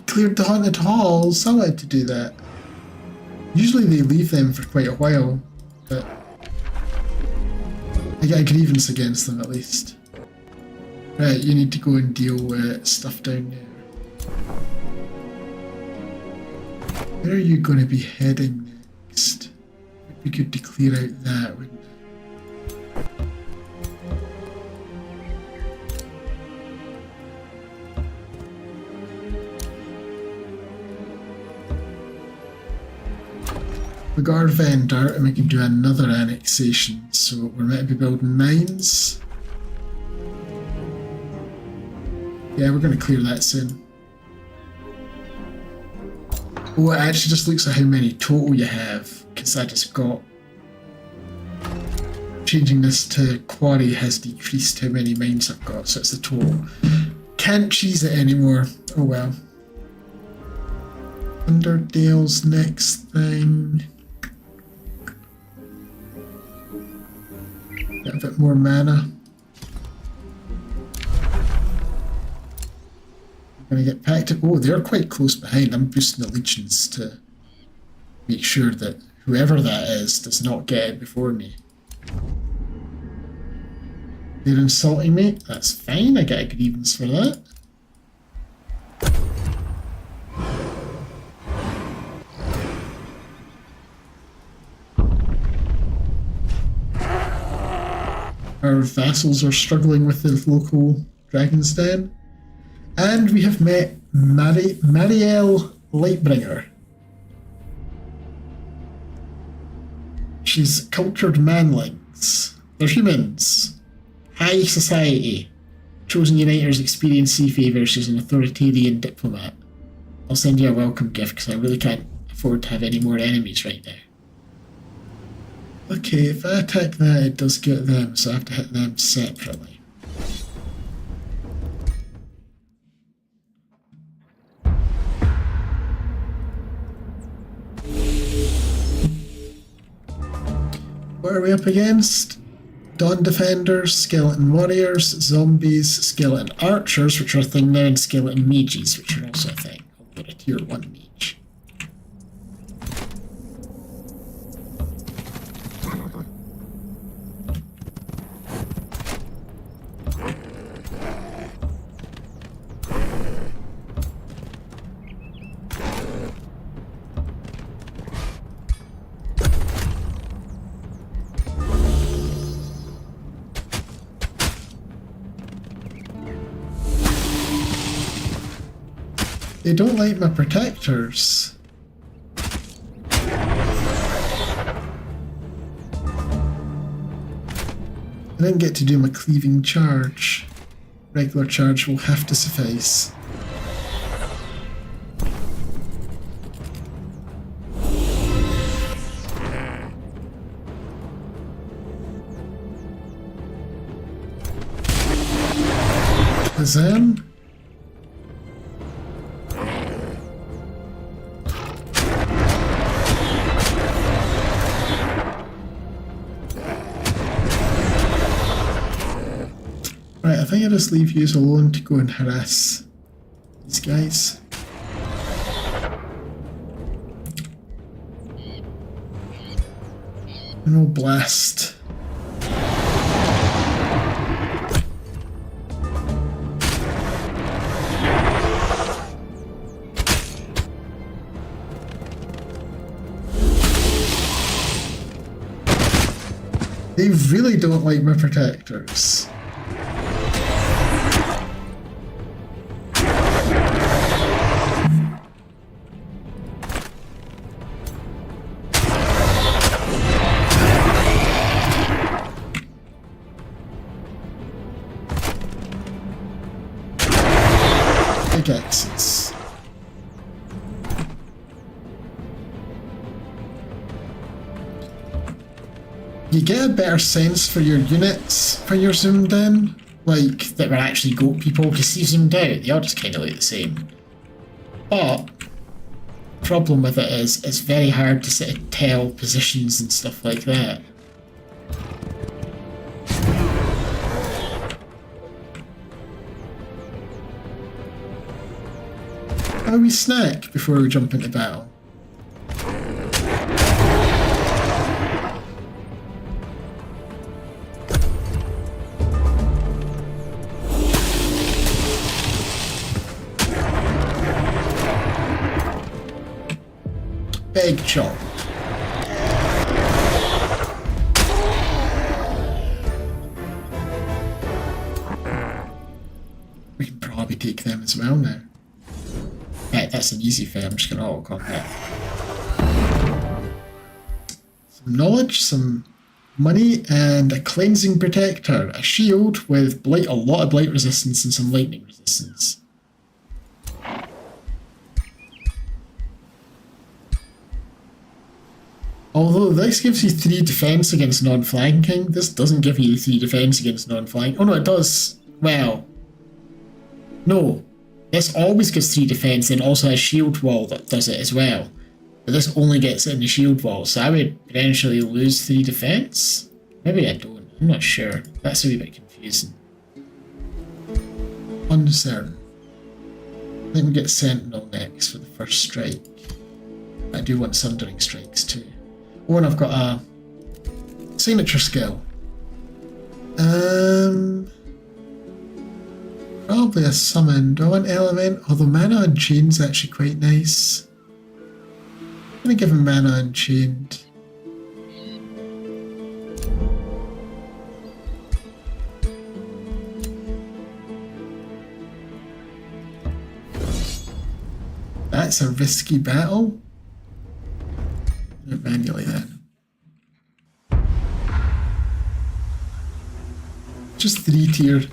Cleared the haunted halls. I wanted to do that. Usually they leave them for quite a while, but I get a grievance against them at least. Right, you need to go and deal with stuff down there. Where are you going to be heading next? Would be good to clear out that, wouldn't it? We got our vendor and we can do another annexation, so we're meant to be building mines. Yeah, we're going to clear that soon. Oh, it actually just looks at how many total you have, because I just got... Changing this to quarry has decreased how many mines I've got, so it's the total. Can't cheese it anymore. Oh well. Underdale's next thing. Get a bit more mana. I'm going to get packed. Oh, they're quite close behind. I'm boosting the legions to make sure that whoever that is does not get it before me. They're insulting me. That's fine. I get a grievance for that. Our vassals are struggling with the local dragon's den. And we have met Marielle Lightbringer. She's cultured manlings. They're humans. High society. Chosen Uniters experience sea favor. She's an authoritarian diplomat. I'll send you a welcome gift because I really can't afford to have any more enemies right now. Okay, if I attack that, it does get them, so I have to hit them separately. What are we up against? Dawn Defenders, Skeleton Warriors, Zombies, Skeleton Archers, which are a thing now, and Skeleton Mages, which are also a thing. I'll get a tier 1 mage. They don't like my protectors. I didn't get to do my cleaving charge. Regular charge will have to suffice. Kazam? Right, I think I'll just leave you alone to go and harass these guys. And we'll blast. They really don't like my protectors. Pickaxes. You get a better sense for your units when you're zoomed in, like That were actually goat people, because you zoomed out, they all just kind of look the same. But the problem with it is it's very hard to sort of tell positions and stuff like that. a wee snack before we jump into battle. Big chop. We can probably take them as well now. Right, that's an easy thing, I'm just gonna auto combat. Some knowledge, some money, and a cleansing protector. A shield with blight, a lot of blight resistance and some lightning resistance. Although this gives you 3 defense against non-flanking, this doesn't give you 3 defense against non-flanking. Oh no, it does. Well, no. This always gives 3 defense and also has shield wall that does it as well. But this only gets it in the shield wall, so I would potentially lose 3 defense? Maybe I don't, I'm not sure. That's a wee bit confusing. Uncertain. I think we get Sentinel next for the first strike. I do want Sundering Strikes too. Oh, and I've got a signature skill. Probably a summon. Do I want element? Although mana unchained's actually quite nice. I'm gonna give him mana unchained. That's a risky battle. Do it manually then. Just 3 tier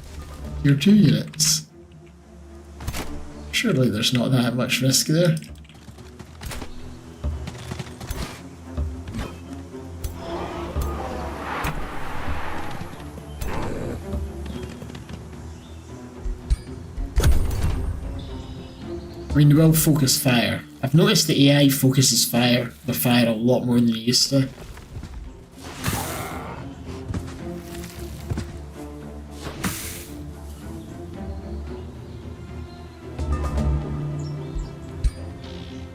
2 units. Surely there's not that much risk there. I mean, we'll focus fire. I've noticed the AI focuses the fire a lot more than it used to.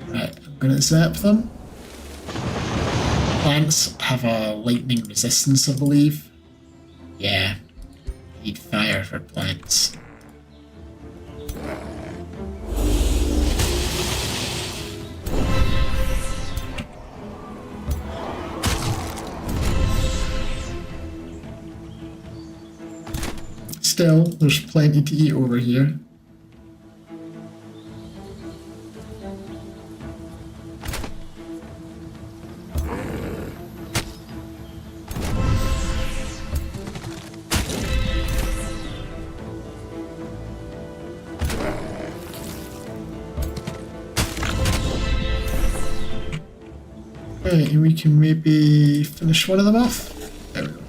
Right, I'm gonna zap them. Plants have a lightning resistance, I believe. Yeah, need fire for plants. Still, there's plenty to eat over here. Right, and we can maybe finish one of them off. There we go.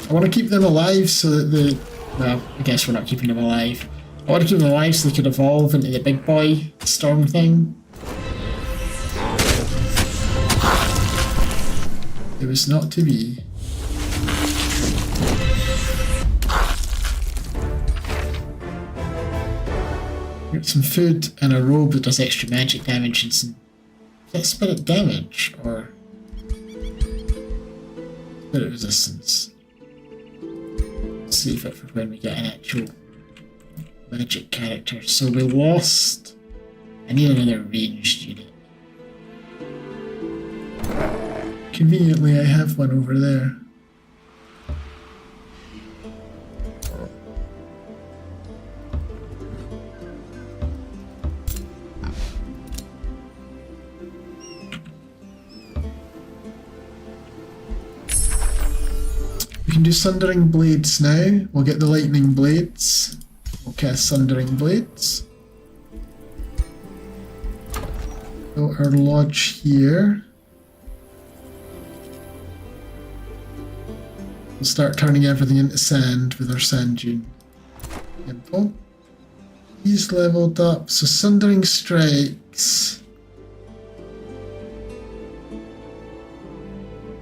I want to keep them alive so that the... Well, I guess we're not keeping them alive. I want to keep them alive so they could evolve into the big boy storm thing. It was not to be. Got some food and a robe that does extra magic damage and some... Is that spirit damage or... Spirit resistance? Save it for when we get an actual magic character. So we lost. I need another ranged unit. Conveniently, I have one over there. We can do Sundering Blades now. We'll get the Lightning Blades. We'll cast Sundering Blades. So our lodge here. We'll start turning everything into sand with our sand dune temple. He's leveled up, so Sundering Strikes.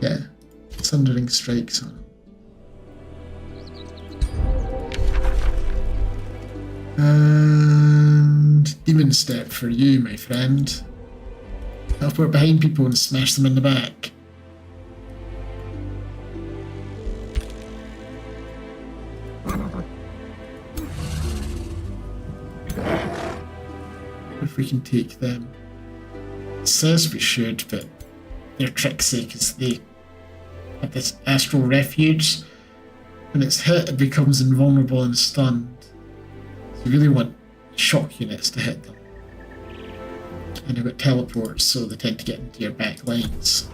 Yeah, Sundering Strikes on him. And Demon Step for you, my friend. Teleport behind people and smash them in the back. If we can take them. It says we should, but they're tricksy because they have this astral refuge. When it's hit, it becomes invulnerable and stunned. So you really want shock units to hit them. And they've got teleports, so they tend to get into your back lines.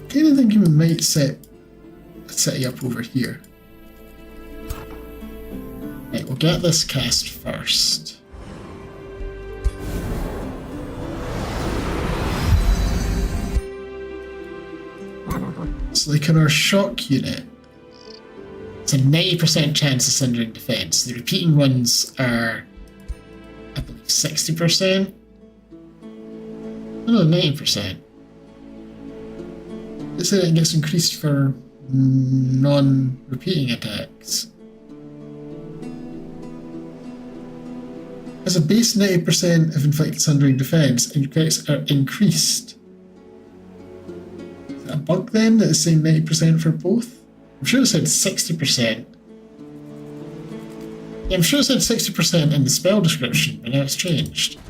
I kind of think we might set a city up over here. Right, we'll get this cast first. So like on our shock unit, it's a 90% chance of Sundering Defense. The repeating ones are, I believe, 60%? No, 90%. It said it gets increased for non-repeating attacks. As a base 90% of inflicted Sundering Defense, and critics are increased. Is that a bug then that is saying 90% for both? I'm sure it said 60%. Yeah, I'm sure it said 60% in the spell description, but now it's changed.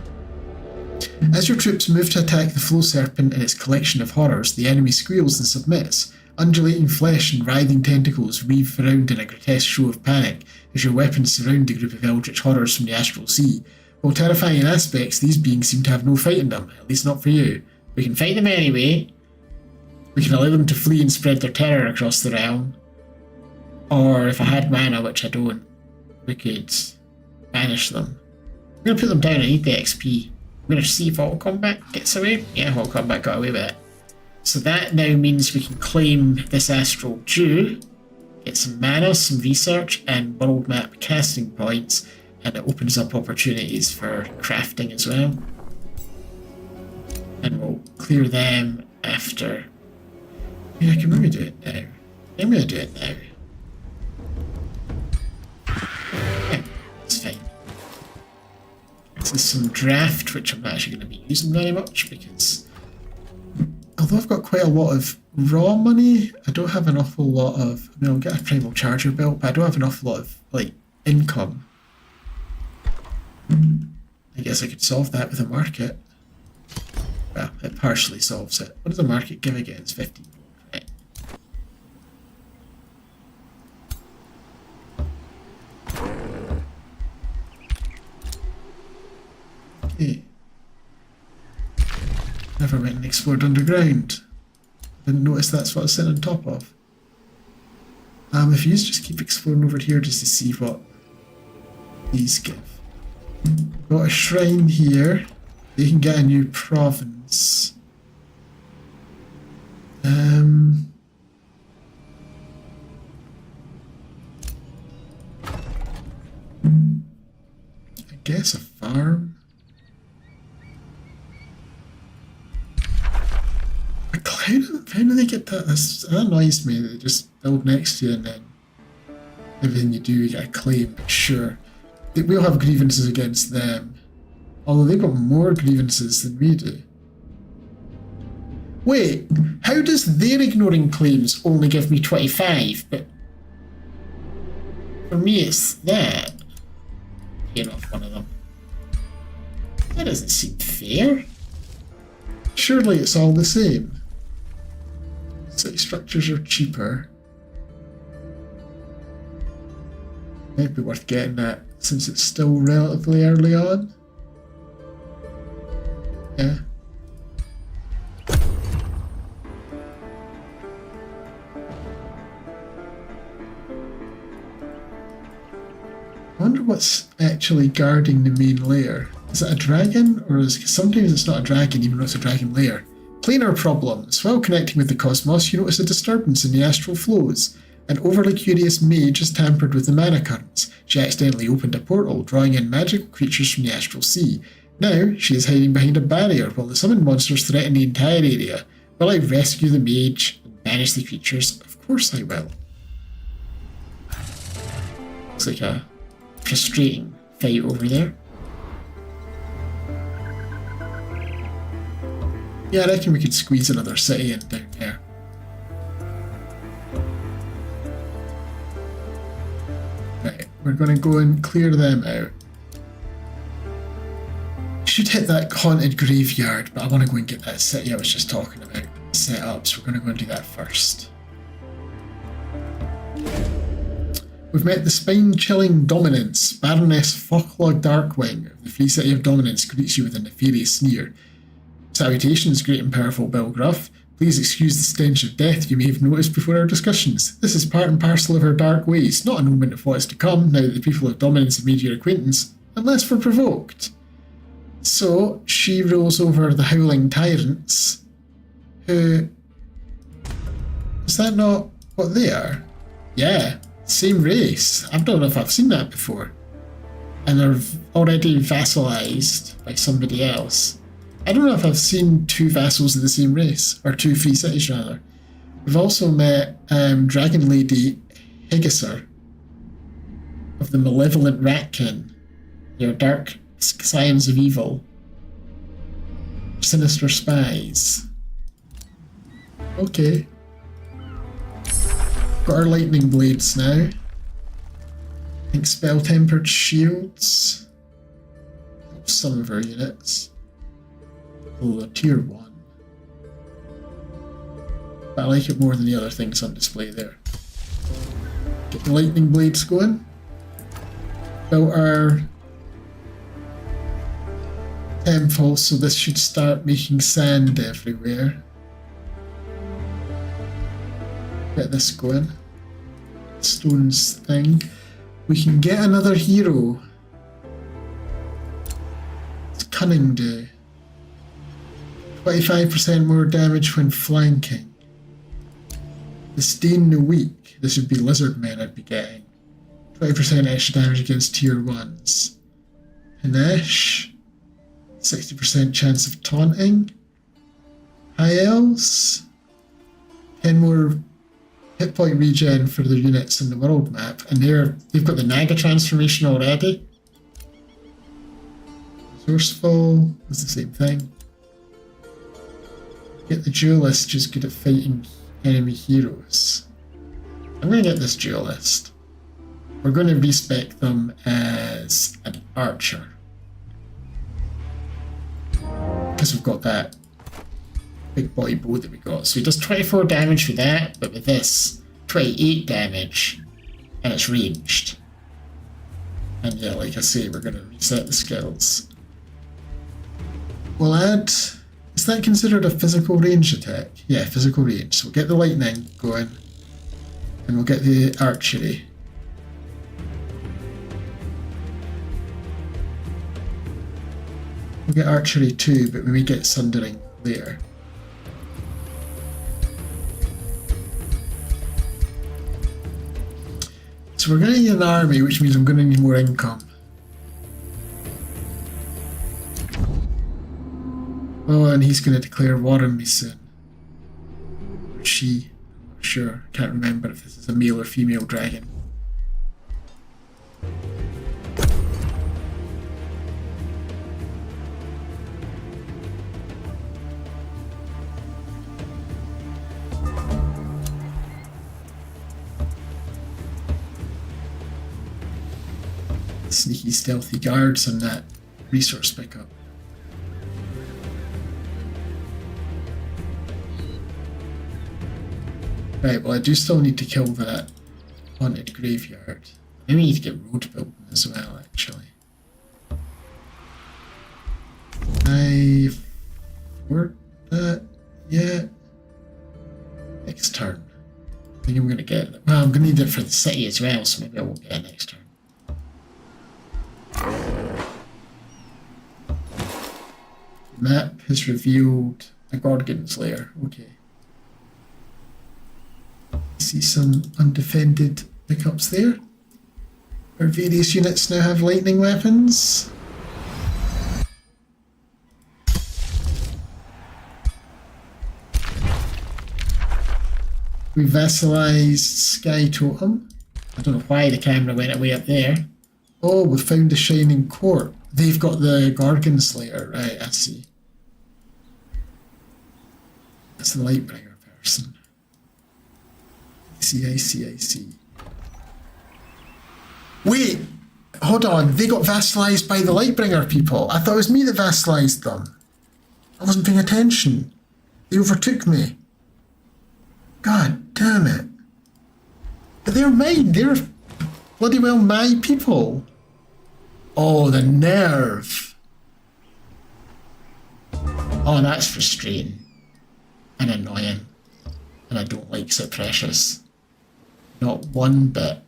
As your troops move to attack the Flow Serpent and its collection of horrors, the enemy squeals and submits. Undulating flesh and writhing tentacles weave around in a grotesque show of panic as your weapons surround the group of eldritch horrors from the astral sea. While terrifying in aspects, these beings seem to have no fight in them, at least not for you. We can fight them anyway. We can allow them to flee and spread their terror across the realm. Or, if I had mana, which I don't, we could banish them. I'm going to put them down, I need the XP. I'm going to see if Auto Combat gets away. Yeah, Auto Combat got away with it. So that now means we can claim this Astral Dew, get some mana, some research, and world map casting points, and it opens up opportunities for crafting as well. And we'll clear them after. Yeah, I can maybe do it now. I'm going to do it now. Yeah, it's fine. This is some draft, which I'm not actually going to be using very much because although I've got quite a lot of raw money, I don't have an awful lot of... I mean, I'll get a Primal Charger belt, but I don't have an awful lot of, like, income. I guess I could solve that with a market. Well, it partially solves it. What does the market give again? It's 50. Right. Okay. Never went and explored underground. Didn't notice that's what I was sitting on top of. If you just keep exploring over here just to see what these give. Got a shrine here. You can get a new province. I guess a farm. How do they get that? That annoys me. They just build next to you and then everything you do you get a claim. But sure, we'll have grievances against them. Although they've got more grievances than we do. Wait, how does their ignoring claims only give me 25? But for me it's that. Paying off one of them. That doesn't seem fair. Surely it's all the same. City structures are cheaper. Might be worth getting that since it's still relatively early on. Yeah. I wonder what's actually guarding the main layer. Is it a dragon? Or sometimes it's not a dragon even though it's a dragon layer. Planar problems. While connecting with the cosmos, you notice a disturbance in the astral flows. An overly curious mage has tampered with the mana currents. She accidentally opened a portal, drawing in magical creatures from the astral sea. Now, she is hiding behind a barrier while the summoned monsters threaten the entire area. Will I rescue the mage and banish the creatures? Of course I will. Looks like a frustrating fight over there. Yeah, I reckon we could squeeze another city in down there. Right, we're going to go and clear them out. Should hit that haunted graveyard, but I want to go and get that city I was just talking about set up, so we're going to go and do that first. We've met the spine-chilling Dominance. Baroness Focklaw Darkwing of the Free City of Dominance greets you with a nefarious sneer. Salutations, great and powerful Belgruff. Please excuse the stench of death you may have noticed before our discussions. This is part and parcel of her dark ways, not an omen of what is to come now that the people of Dominance have made your acquaintance, unless we're provoked. So, she rules over the Howling Tyrants, who... Is that not what they are? Yeah, same race. I don't know if I've seen that before. And they're already vassalized by somebody else. I don't know if I've seen two vassals of the same race, or two free cities rather. We've also met Dragon Lady Higisser of the Malevolent Ratkin, your dark scions of evil, sinister spies. Okay. Got our lightning blades now. I think spell-tempered shields. Some of our units. Oh, tier 1. But I like it more than the other things on display there. Get the lightning blades going. Built our temple, so this should start making sand everywhere. Get this going. Stones thing. We can get another hero. It's Cunning do. 25% more damage when flanking. Disdain the weak. This would be lizard men I'd be getting. 20% extra damage against tier 1s. Panache. 60% chance of taunting. High elves. 10 more hit point regen for the units in the world map. And they've got the Naga transformation already. Resourceful is the same thing. Get the duelist, just good at fighting enemy heroes. I'm going to get this duelist. We're going to respec them as an archer. Because we've got that big body bow that we got. So he does 24 damage with that, but with this, 28 damage, and it's ranged. And yeah, like I say, we're going to reset the skills. We'll add... Is that considered a physical range attack? Yeah, physical range. So we'll get the lightning going. And we'll get the archery. We'll get archery too, but we may get sundering later. So we're going to need an army, which means I'm going to need more income. Oh, and he's going to declare war on me soon. Or she. I'm not sure. Can't remember if this is a male or female dragon. Sneaky, stealthy guards on that resource pickup. Right, well I do still need to kill that haunted graveyard. Maybe we need to get road building as well, actually. I've worked that yet. Next turn. I think I'm gonna get it. Well, I'm gonna need it for the city as well, so maybe I won't get it next turn. Map has revealed a Gorgon's lair. Okay. See some undefended pickups there. Our various units now have lightning weapons. We vassalized Sky Totem. I don't know why the camera went away up there. Oh, we found the Shining Court. They've got the Gorgon Slayer, right, I see. That's the Lightbringer person. I see. Wait! Hold on, they got vassalized by the Lightbringer people. I thought it was me that vassalized them. I wasn't paying attention. They overtook me. God damn it. But they're mine, they're bloody well my people. Oh, the nerve. Oh, that's frustrating. And annoying. And I don't like so precious. Not one bit.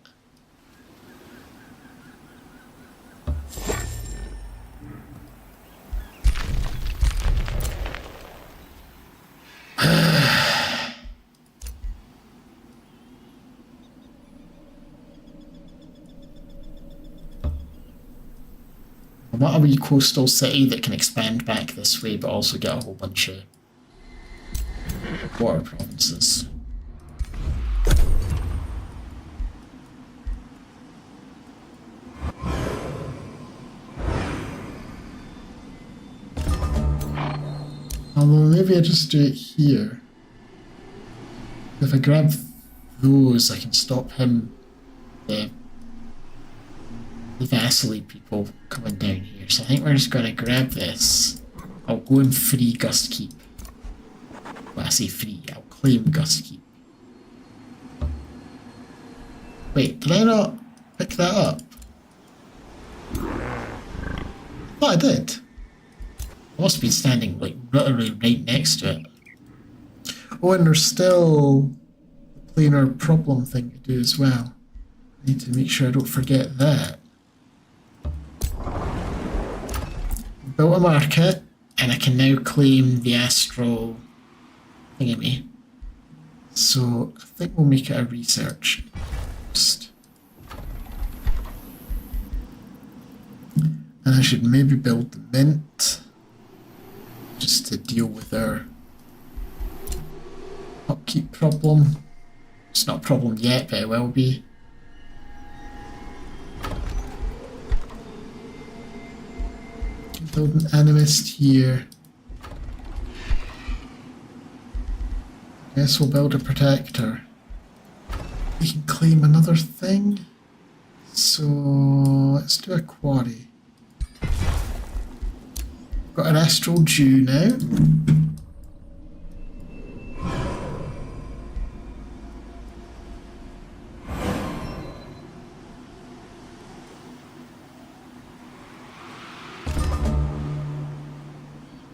What a wee coastal city that can expand back this way but also get a whole bunch of water provinces. Although maybe I just do it here. If I grab those, I can stop him, the vassally people coming down here. So I think we're just going to grab this. I'll go and free Gust Keep. Well, I say free, I'll claim Gust Keep. Wait, did I not pick that up? Oh, I did. I must have been standing like literally right next to it. Oh, and there's still the planar problem thing to do as well. I need to make sure I don't forget that. Built a market, and I can now claim the astral thingy. So I think we'll make it a research post. And I should maybe build the mint just to deal with our upkeep problem. It's not a problem yet, but it will be. Build an animist here. Guess we'll build a protector. We can claim another thing. So let's do a quarry. Got an astral Jew now.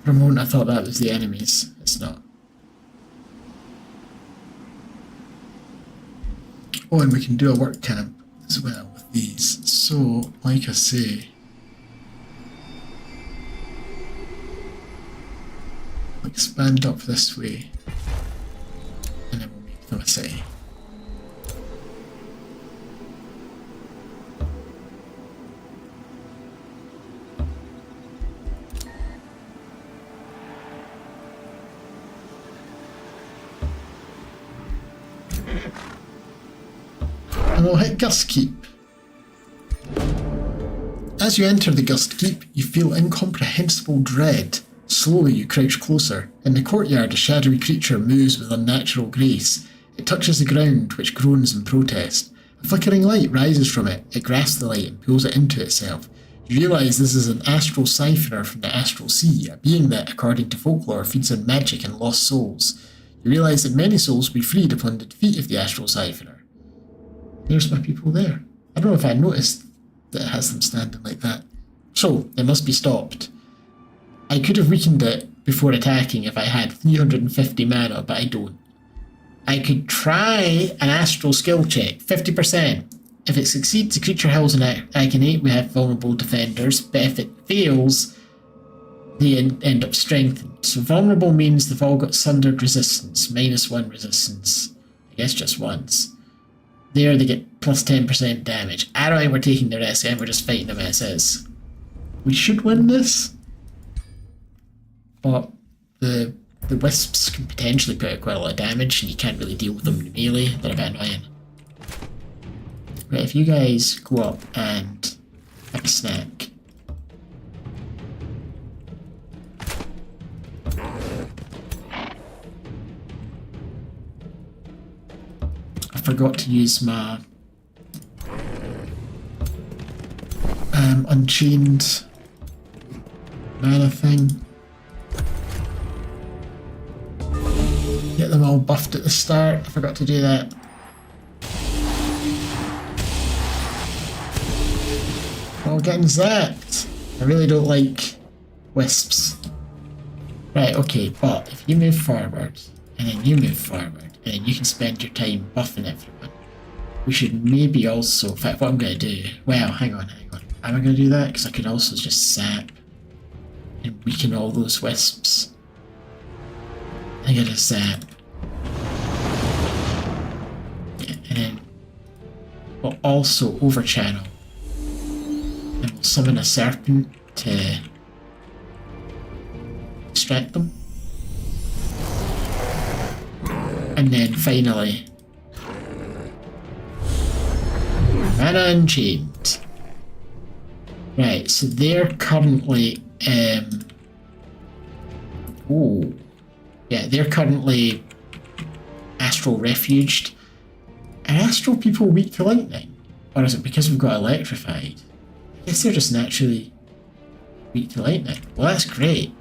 For a moment I thought that was the enemies. It's not. Oh, and we can do a work camp as well with these. So, like I say, expand up this way, and then we'll make them a city. And we'll hit Gust Keep. As you enter the Gust Keep, you feel incomprehensible dread. Slowly you crouch closer. In the courtyard, a shadowy creature moves with unnatural grace. It touches the ground, which groans in protest. A flickering light rises from it. It grasps the light and pulls it into itself. You realise this is an astral siphoner from the astral sea, a being that, according to folklore, feeds on magic and lost souls. You realise that many souls will be freed upon the defeat of the astral siphoner. There's my people there. I don't know if I noticed that it has them standing like that. So, it must be stopped. I could have weakened it before attacking if I had 350 mana, but I don't. I could try an astral skill check, 50%. If it succeeds, the creature howls and agonate, we have vulnerable defenders, but if it fails, they end up strengthened. So vulnerable means they've all got sundered resistance, -1 resistance. I guess just once. There they get plus 10% damage. I don't think we're taking the risk, and we're just fighting them as is. We should win this. But the wisps can potentially put out quite a lot of damage, and you can't really deal with them in melee. They're a bit annoying. Right, if you guys go up and have a snack. I forgot to use my Unchained mana thing. Get them all buffed at the start. I forgot to do that. Oh, getting zapped. I really don't like wisps. Right, okay, but if you move forward, and then you move forward, and then you can spend your time buffing everyone, we should maybe also, in fact, what I'm going to do, well, hang on. Am I going to do that? Because I could also just zap and weaken all those wisps. I gotta zap. Yeah, and then we'll also overchannel. And we'll summon a serpent to distract them. And then finally, Mana Unchained. Right, so they're currently they're currently astral refuged. Are astral people weak to lightning? Or is it because we've got electrified? I guess they're just naturally weak to lightning. Well, that's great.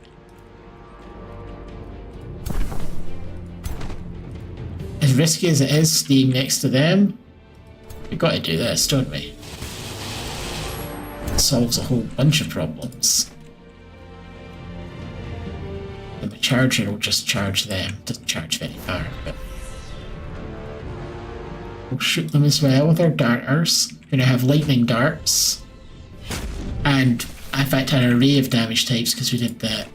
As risky as it is staying next to them, we've got to do this, don't we? It solves a whole bunch of problems. And the charger will just charge them. Doesn't charge very far, but we'll shoot them as well with our darters. We're going to have lightning darts. And in fact an array of damage types because we did that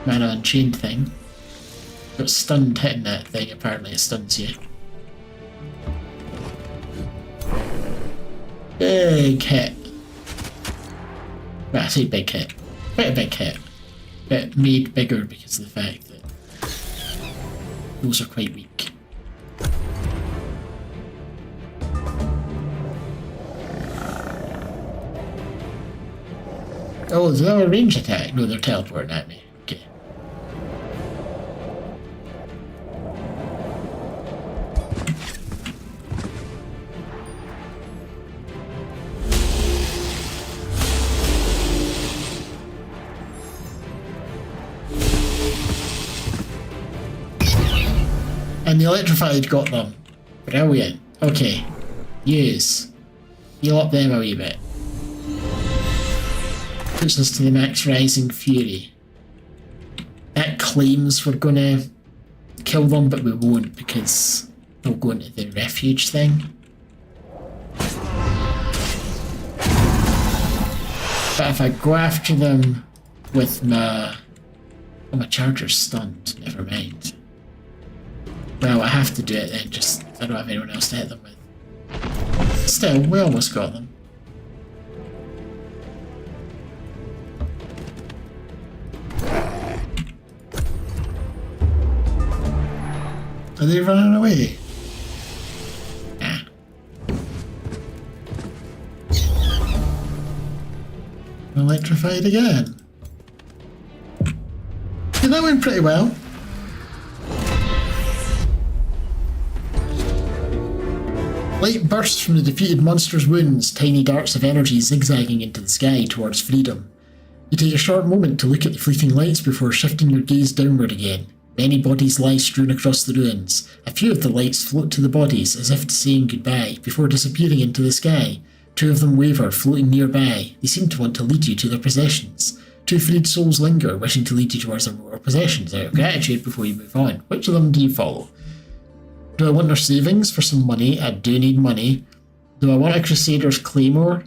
Mana Unchained thing. Got stunned hitting that thing, apparently it stuns you. Big hit. Well, I say big hit. Quite a big hit. But made bigger because of the fact that those are quite weak. Oh, is that a range attack? No, they're teleporting at me. Okay. And the electrified got them. Brilliant. Okay. Use. Heal up them a wee bit. Puts us to the Max Rising Fury. That claims we're gonna kill them, but we won't because they'll go into the refuge thing. But if I go after them with my... Oh, my charger's stunned. Never mind. Well, I have to do it then, just I don't have anyone else to hit them with. Still, we almost got them. Are they running away? Nah. Electrified again. Yeah, that went pretty well. Light bursts from the defeated monster's wounds, tiny darts of energy zigzagging into the sky towards freedom. You take a short moment to look at the fleeting lights before shifting your gaze downward again. Many bodies lie strewn across the ruins. A few of the lights float to the bodies as if saying goodbye, before disappearing into the sky. Two of them waver, floating nearby. They seem to want to lead you to their possessions. Two freed souls linger, wishing to lead you towards their mortal possessions out of gratitude before you move on. Which of them do you follow? Do I want their savings for some money? I do need money. Do I want a Crusader's Claymore?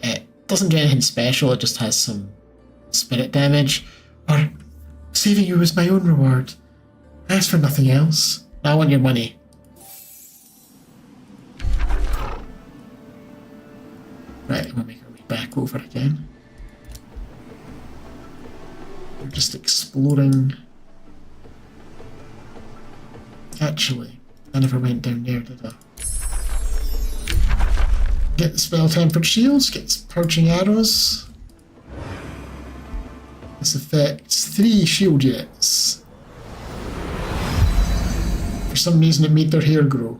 It doesn't do anything special, it just has some spirit damage. Or saving you was my own reward. I ask for nothing else. I want your money. Right, we'll make our way back over again. We're just exploring. Actually, I never went down there, did I? Get the spell tempered shields, get purging arrows. This affects 3 shield units. For some reason it made their hair grow.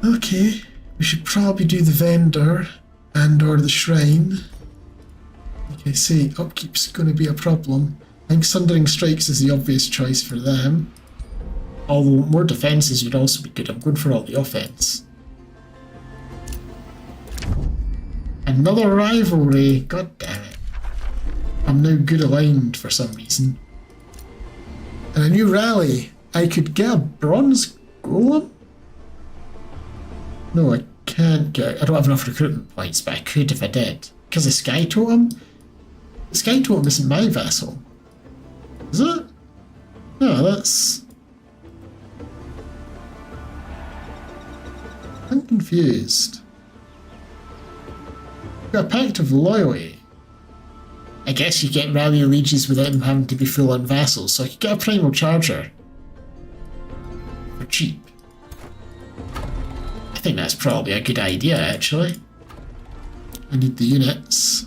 Okay, we should probably do the vendor and or the shrine. Like I say, upkeep's going to be a problem. I think Sundering Strikes is the obvious choice for them. Although more defences would also be good. I'm going for all the offense. Another rivalry! God damn it. I'm now good aligned for some reason. And a new rally. I could get a bronze golem? No, I can't get... I don't have enough recruitment points, but I could if I did. Because the Sky Totem? The Sky Totem isn't my vassal. Is it? No, that's... I'm confused. Got a Pact of Loyalty. I guess you get rally allegiance without them having to be full-on vassals, so I could get a Primal Charger. For cheap. I think that's probably a good idea, actually. I need the units.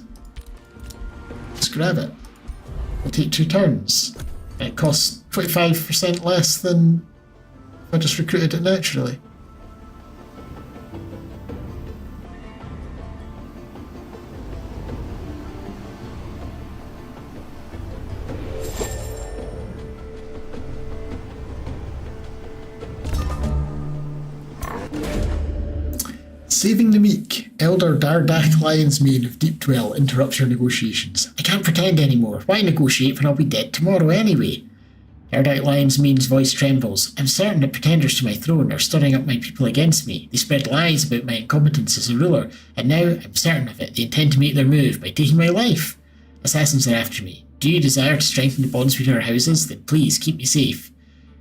Just grab it. It'll take 2 turns. It costs 25% less than if I just recruited it naturally. Saving the meek, Elder Dardak Lion's Mane of Deep Dwell interrupts your negotiations. I can't pretend anymore. Why negotiate when I'll be dead tomorrow anyway? Dardak Lion's Mane's voice trembles. I'm certain that pretenders to my throne are stirring up my people against me. They spread lies about my incompetence as a ruler, and now I'm certain of it. They intend to make their move by taking my life. Assassins are after me. Do you desire to strengthen the bonds between our houses? Then please keep me safe.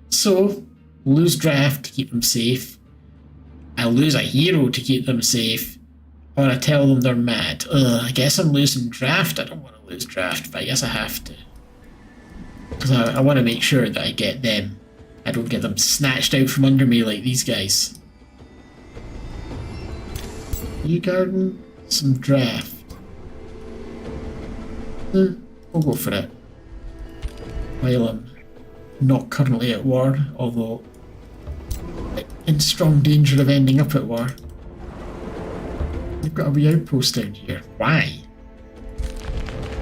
So, lose draft to keep them safe. I'll lose a hero to keep them safe, or I tell them they're mad. I guess I'm losing draft. I don't want to lose draft, but I guess I have to. Because I want to make sure that I get them. I don't get them snatched out from under me like these guys. You garden, some draft. We'll go for it. While I'm not currently at war, although in strong danger of ending up at war. You've got a wee outpost down here. Why?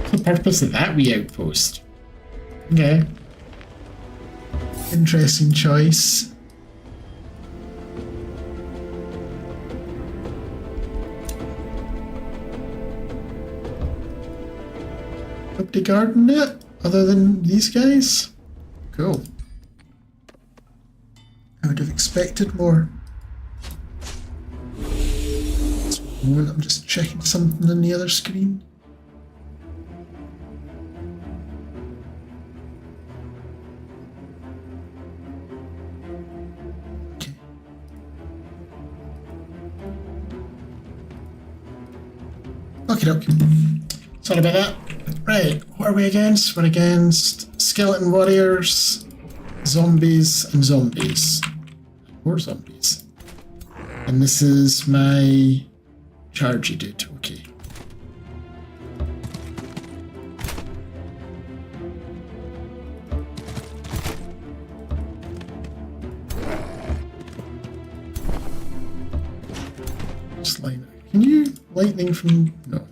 What's the purpose of that wee outpost? Okay. Interesting choice. Nobody guarding it other than these guys? Cool. I would have expected more. Just a moment, I'm just checking something on the other screen. Okay, okay. Sorry about that. Right, what are we against? We're against skeleton warriors, zombies, and zombies. More zombies. And this is my chargey dude. Okay. Just like, can you lightning from... No.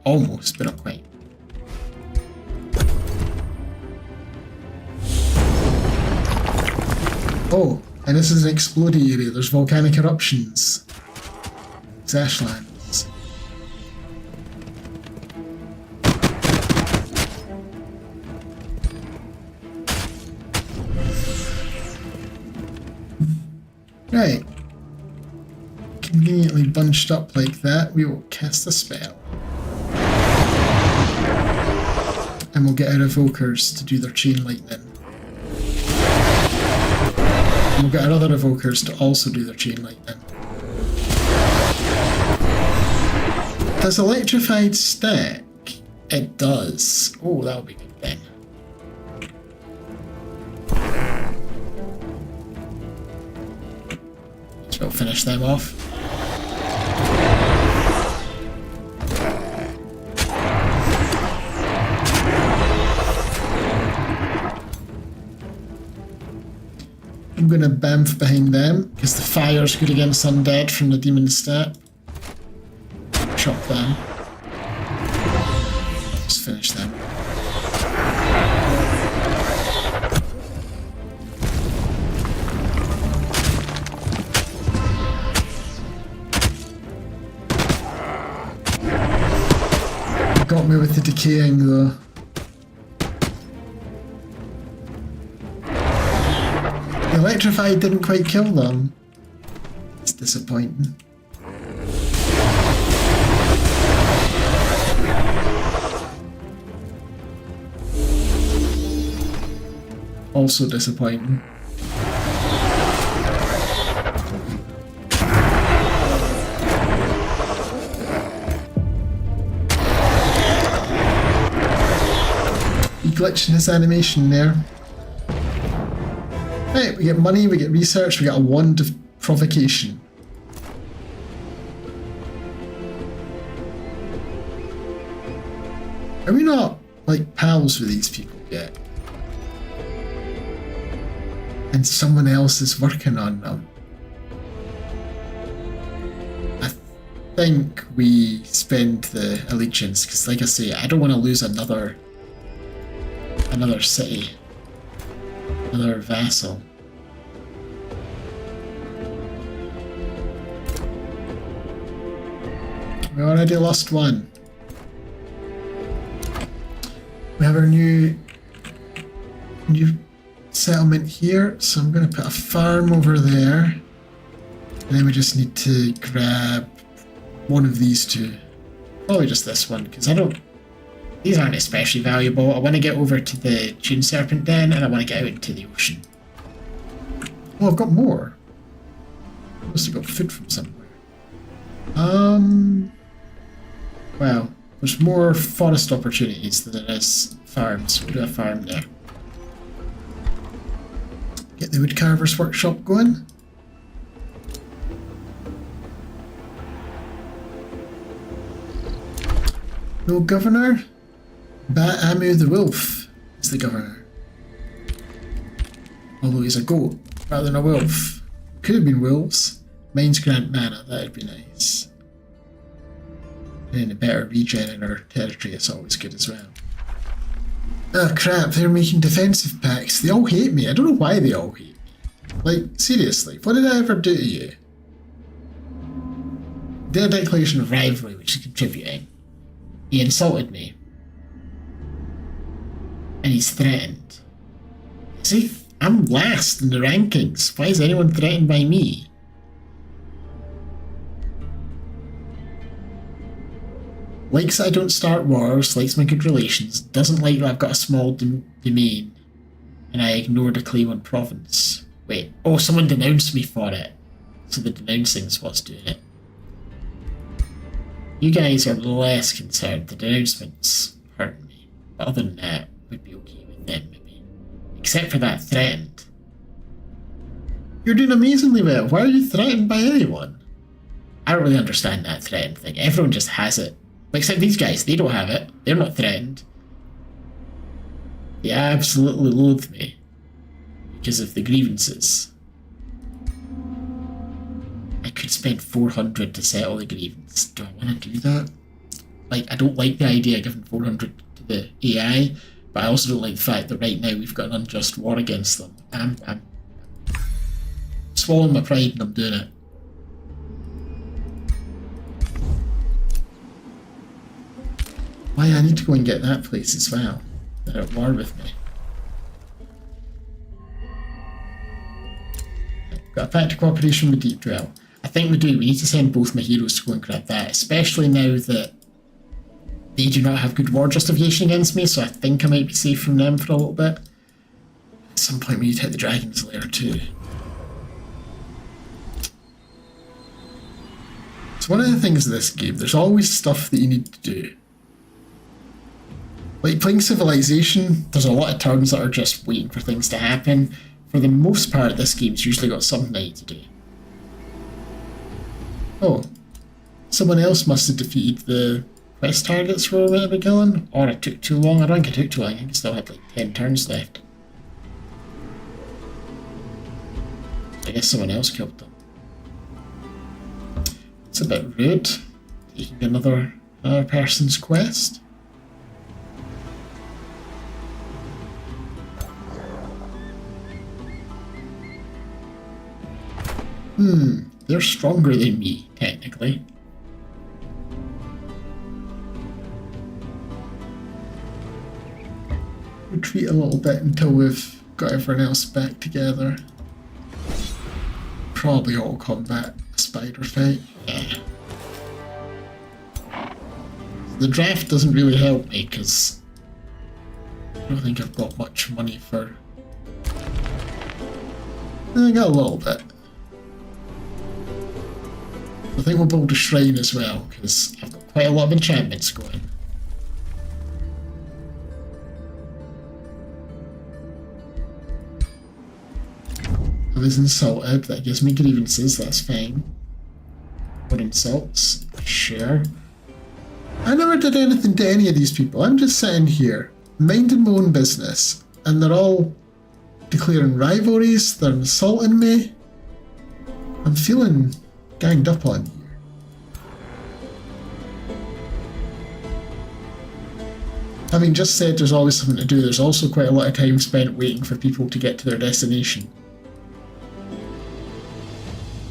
Almost, but not quite. Oh, and this is an exploding area. There's volcanic eruptions. It's ashlands. Right. Conveniently bunched up like that, we will cast a spell. And we'll get our evokers to do their chain lightning. And we'll get our other evokers to also do their chain lightning. Does electrified stack? It does. Oh, that'll be good then. So we'll finish them off. I'm going to bamf behind them, because the fire's good against undead from the demon step. Chop them. Just finish them. Got me with the decaying though. Electrified didn't quite kill them. It's disappointing. Also disappointing. He glitched in his animation there. Right, we get money, we get research, we get a wand of provocation. Are we not, like, pals with these people yet? And someone else is working on them. I think we spend the allegiance, because like I say, I don't want to lose another city. Another vassal. We already lost one. We have our new settlement here, so I'm going to put a farm over there. And then we just need to grab one of these two. Probably just this one, because these aren't especially valuable. I want to get over to the Dune Serpent Den, and I want to get out into the ocean. Oh, I've got more. I must have got food from somewhere. Well, there's more forest opportunities than there is farms. We'll do a farm there. Get the woodcarver's workshop going. No governor? Ba'amu the wolf is the governor. Although he's a goat rather than a wolf. Could have been wolves. Mine's Grant Mana, that'd be nice. And a better regen in our territory is always good as well. Oh crap, they're making defensive pacts. They all hate me. I don't know why they all hate me. Like, seriously, what did I ever do to you? Did a declaration of rivalry which is contributing. He insulted me. And he's threatened. See, I'm last in the rankings. Why is anyone threatened by me? Likes that I don't start wars, likes my good relations, doesn't like that I've got a small domain, and I ignored a claim on province. Wait, oh, someone denounced me for it. So the denouncing's what's doing it. You guys are less concerned. The denouncements hurt me. But other than that, we'd be okay with them, maybe. Except for that threatened. You're doing amazingly well. Why are you threatened by anyone? I don't really understand that threatened thing. Everyone just has it. Except these guys, they don't have it. They're not threatened. They absolutely loathe me. Because of the grievances. I could spend 400 to settle the grievance. Do I want to do that? Like, I don't like the idea of giving 400 to the AI, but I also don't like the fact that right now we've got an unjust war against them. I'm swallowing my pride and I'm doing it. Why, I need to go and get that place as well. They're at war with me. Got a pact of cooperation with Deep Dwell. I think we do. We need to send both my heroes to go and grab that, especially now that they do not have good war justification against me, so I think I might be safe from them for a little bit. At some point we need to hit the Dragon's Lair too. So one of the things of this game, there's always stuff that you need to do. Like playing Civilization, there's a lot of turns that are just waiting for things to happen. For the most part, this game's usually got something I need to do. Oh, someone else must have defeated the quest targets we were meant to be killing, or it took too long. I don't think it took too long. I think I still had like 10 turns left. I guess someone else killed them. It's a bit rude, taking another person's quest. They're stronger than me, technically. Retreat a little bit until we've got everyone else back together. Probably auto combat a spider fight. Yeah. The draft doesn't really help me because I don't think I've got much money for. I got a little bit. I think we'll build a shrine as well, because I've got quite a lot of enchantments going. I was insulted, that gives me grievances, that's fine. What insults? Sure. I never did anything to any of these people. I'm just sitting here, minding my own business, and they're all declaring rivalries, they're insulting me. I'm feeling ganged up on here. Having just said there's always something to do, there's also quite a lot of time spent waiting for people to get to their destination.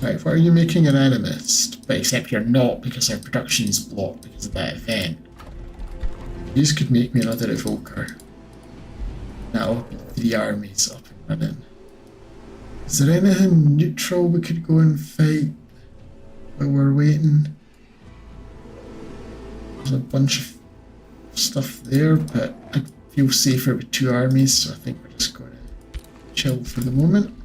Right, what are you making an animist? But except you're not, because our production's blocked because of that event. These could make me another evoker. That'll be 3 armies up and running. Is there anything neutral we could go and fight while we're waiting? There's a bunch of stuff there, but I feel safer with 2 armies, so I think we're just going to chill for the moment.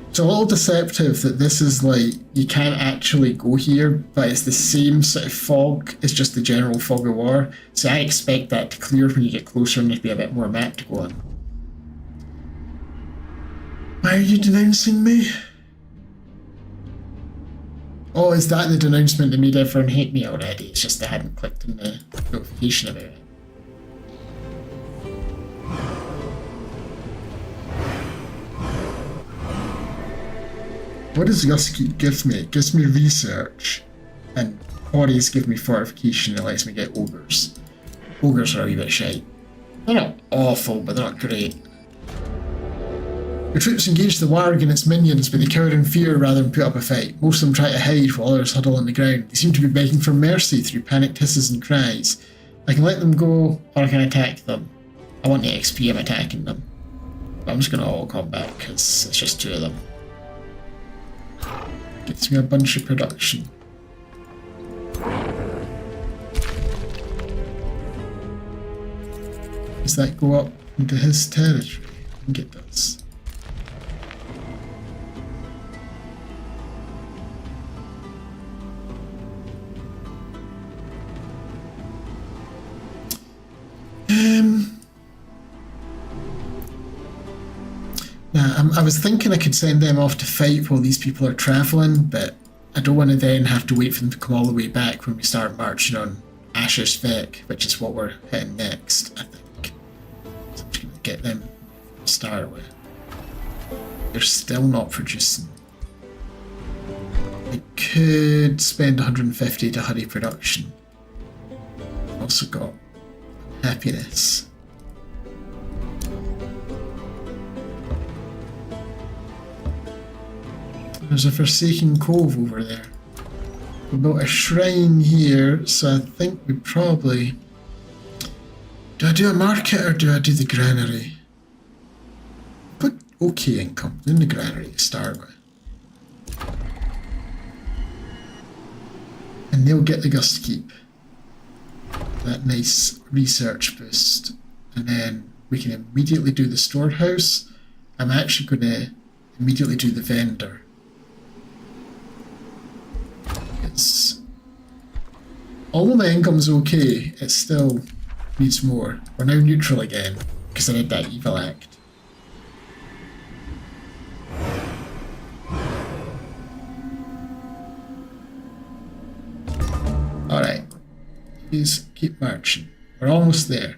It's a little deceptive that this is like, you can't actually go here, but it's the same sort of fog, it's just the general fog of war. So I expect that to clear when you get closer and there'd be a bit more map to go on. Why are you denouncing me? Oh, is that the denouncement that made everyone hate me already? It's just I hadn't clicked on the notification about it. What does Yuski give me? It gives me research, and quarries give me fortification and it lets me get ogres. Ogres are a wee bit shite. They're not awful, but they're not great. The troops engage the warg and its minions, but they cower in fear rather than put up a fight. Most of them try to hide while others huddle on the ground. They seem to be begging for mercy through panicked hisses and cries. I can let them go, or I can attack them. I want the XP I'm attacking them. But I'm just going to auto combat because it's just 2 of them. Gets me a bunch of production. Does that go up into his territory? I think it does. Now, I was thinking I could send them off to fight while these people are travelling, but I don't want to then have to wait for them to come all the way back when we start marching on Asher's Vec, which is what we're hitting next, I think. So I'm just going to get them to start with. They're still not producing. I could spend 150 to hurry production. Also got happiness. There's a Forsaken Cove over there. We built a shrine here, so I think we probably... Do I do a market or do I do the granary? Put okay income in the granary to start with. And they'll get the Gust Keep. That nice research boost. And then we can immediately do the storehouse. I'm actually going to immediately do the vendor. Although my income's okay, it still needs more. We're now neutral again, because I did that evil act. Alright. Please keep marching. We're almost there.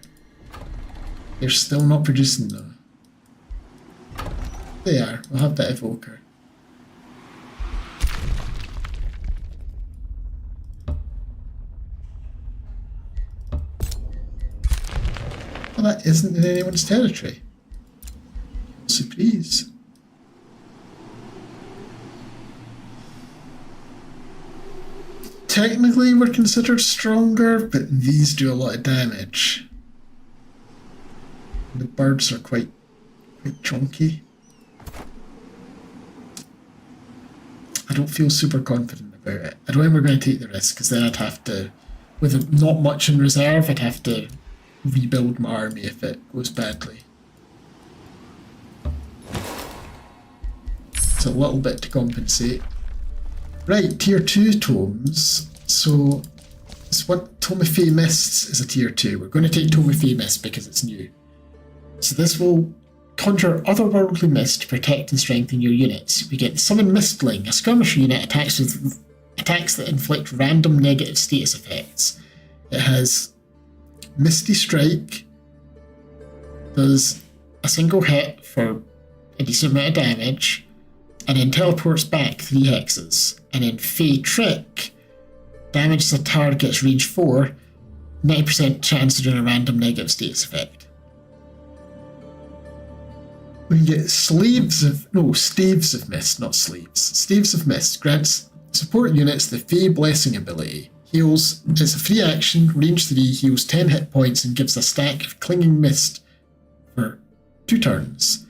They're still not producing though. They are. We'll have that evoker. Well, that isn't in anyone's territory. Surprise. Technically, we're considered stronger, but these do a lot of damage. The birds are quite chunky. I don't feel super confident about it. I don't think we're going to take the risk, because then I'd have to, with not much in reserve, I'd have to rebuild my army if it goes badly. It's a little bit to compensate. Right, tier 2 tomes. So this one, Tome of Fey Mists is a tier 2. We're going to take Tome of Fey Mist because it's new. So this will conjure otherworldly mist to protect and strengthen your units. We get the Summon Mistling, a skirmisher unit attacks that inflict random negative status effects. It has Misty Strike, does a single hit for a decent amount of damage, and then teleports back 3 hexes. And then Fey Trick damages a target's range 4, 90% chance of doing a random negative status effect. We can get Staves of Mist, not Sleeves. Staves of Mist grants support units the Fey Blessing ability. Heals, it's a free action, range 3, heals 10 hit points and gives a stack of Clinging Mist for 2 turns,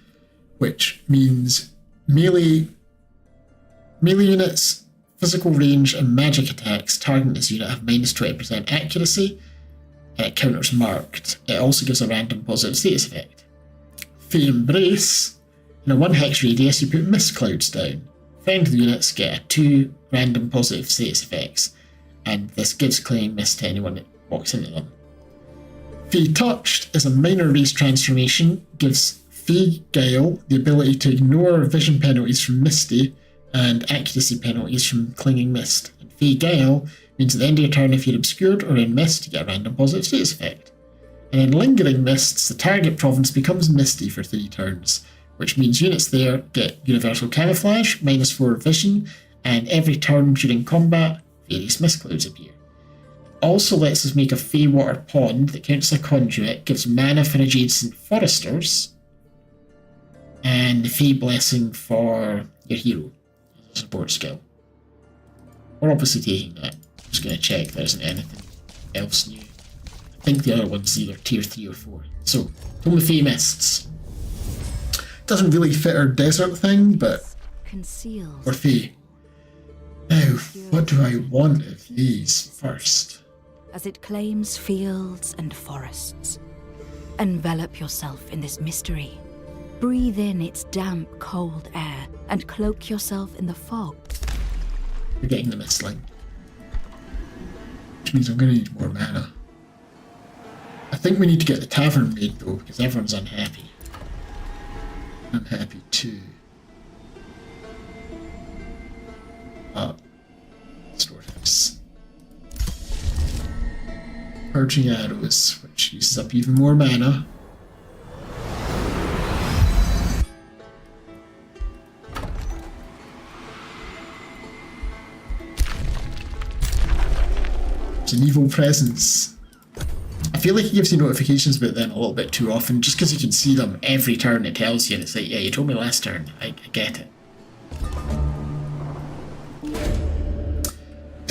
which means melee units, physical range, and magic attacks targeting this unit have minus 20% accuracy, and it counters marked. It also gives a random positive status effect. Fey Embrace, in a 1 hex radius, you put mist clouds down. Friendly units get 2 random positive status effects, and this gives Clinging Mist to anyone that walks into them. Fey Touched is a minor race transformation, gives Fey Guile the ability to ignore vision penalties from Misty and accuracy penalties from Clinging Mist. And Fey Guile means at the end of your turn, if you're obscured or in mist, you get a random positive status effect. And in Lingering Mists, the target province becomes misty for 3 turns, which means units there get universal camouflage, minus 4 vision, and every turn during combat, various mist clouds appear. It also lets us make a Fey Water Pond that counts as a conduit, gives mana for adjacent foresters, and the Fey Blessing for your hero as a support skill. We're obviously taking that. I'm just going to check there isn't anything else new. I think the other one's either tier 3 or 4. So, Tome of Fey Mists. Doesn't really fit our desert thing, but Concealed. for Fey. Now, what do I want of these first? As it claims fields and forests. Envelop yourself in this mystery. Breathe in its damp, cold air and cloak yourself in the fog. You're getting the Mistling. Which means I'm going to need more mana. I think we need to get the tavern made though, Because everyone's unhappy. I'm happy too. Storehouse. Purging Arrows, which uses up even more mana. It's an evil presence. I feel like it gives you notifications about them a little bit too often, just because you can see them every turn it tells you, and it's like, yeah, you told me last turn, I get it.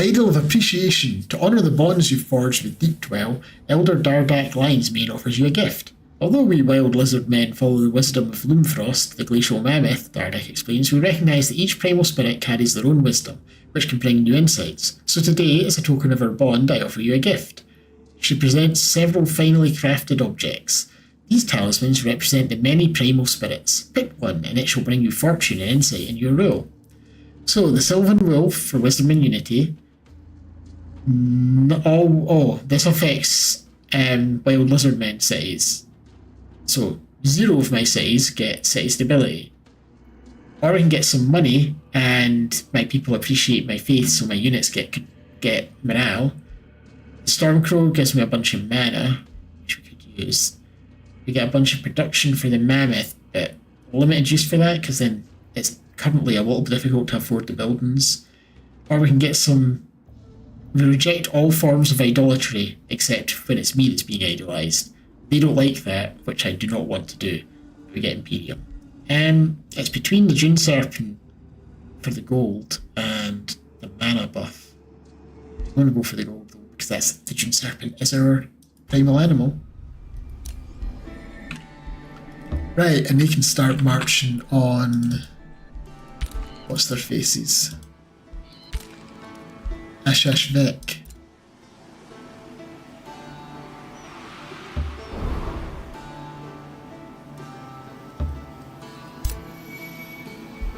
Idol of Appreciation. To honour the bonds you've forged with Deep Dwell, Elder Dardak Lion's Mane offers you a gift. Although we wild lizard men follow the wisdom of Loomfrost, the glacial mammoth, Dardak explains, we recognise that each primal spirit carries their own wisdom, which can bring new insights. So today, as a token of our bond, I offer you a gift. She presents several finely crafted objects. These talismans represent the many primal spirits. Pick one, and it shall bring you fortune and insight in your role. So, the Sylvan Wolf for Wisdom and Unity. This affects wild lizard men cities. So, 0 of my cities get city stability. Or I can get some money, and my people appreciate my faith, so my units get morale. Stormcrow gives me a bunch of mana, which we could use. We get a bunch of production for the Mammoth, but limited use for that, because then it's currently a little difficult to afford the buildings. Or we can get some... We reject all forms of idolatry, except when it's me that's being idolised. They don't like that, which I do not want to do. We get Imperium. It's between the June Serpent for the gold and the mana buff. I'm going to go for the gold though, because that's the June Serpent is our primal animal. Right, and they can start marching on... What's their faces? Ashash Vek.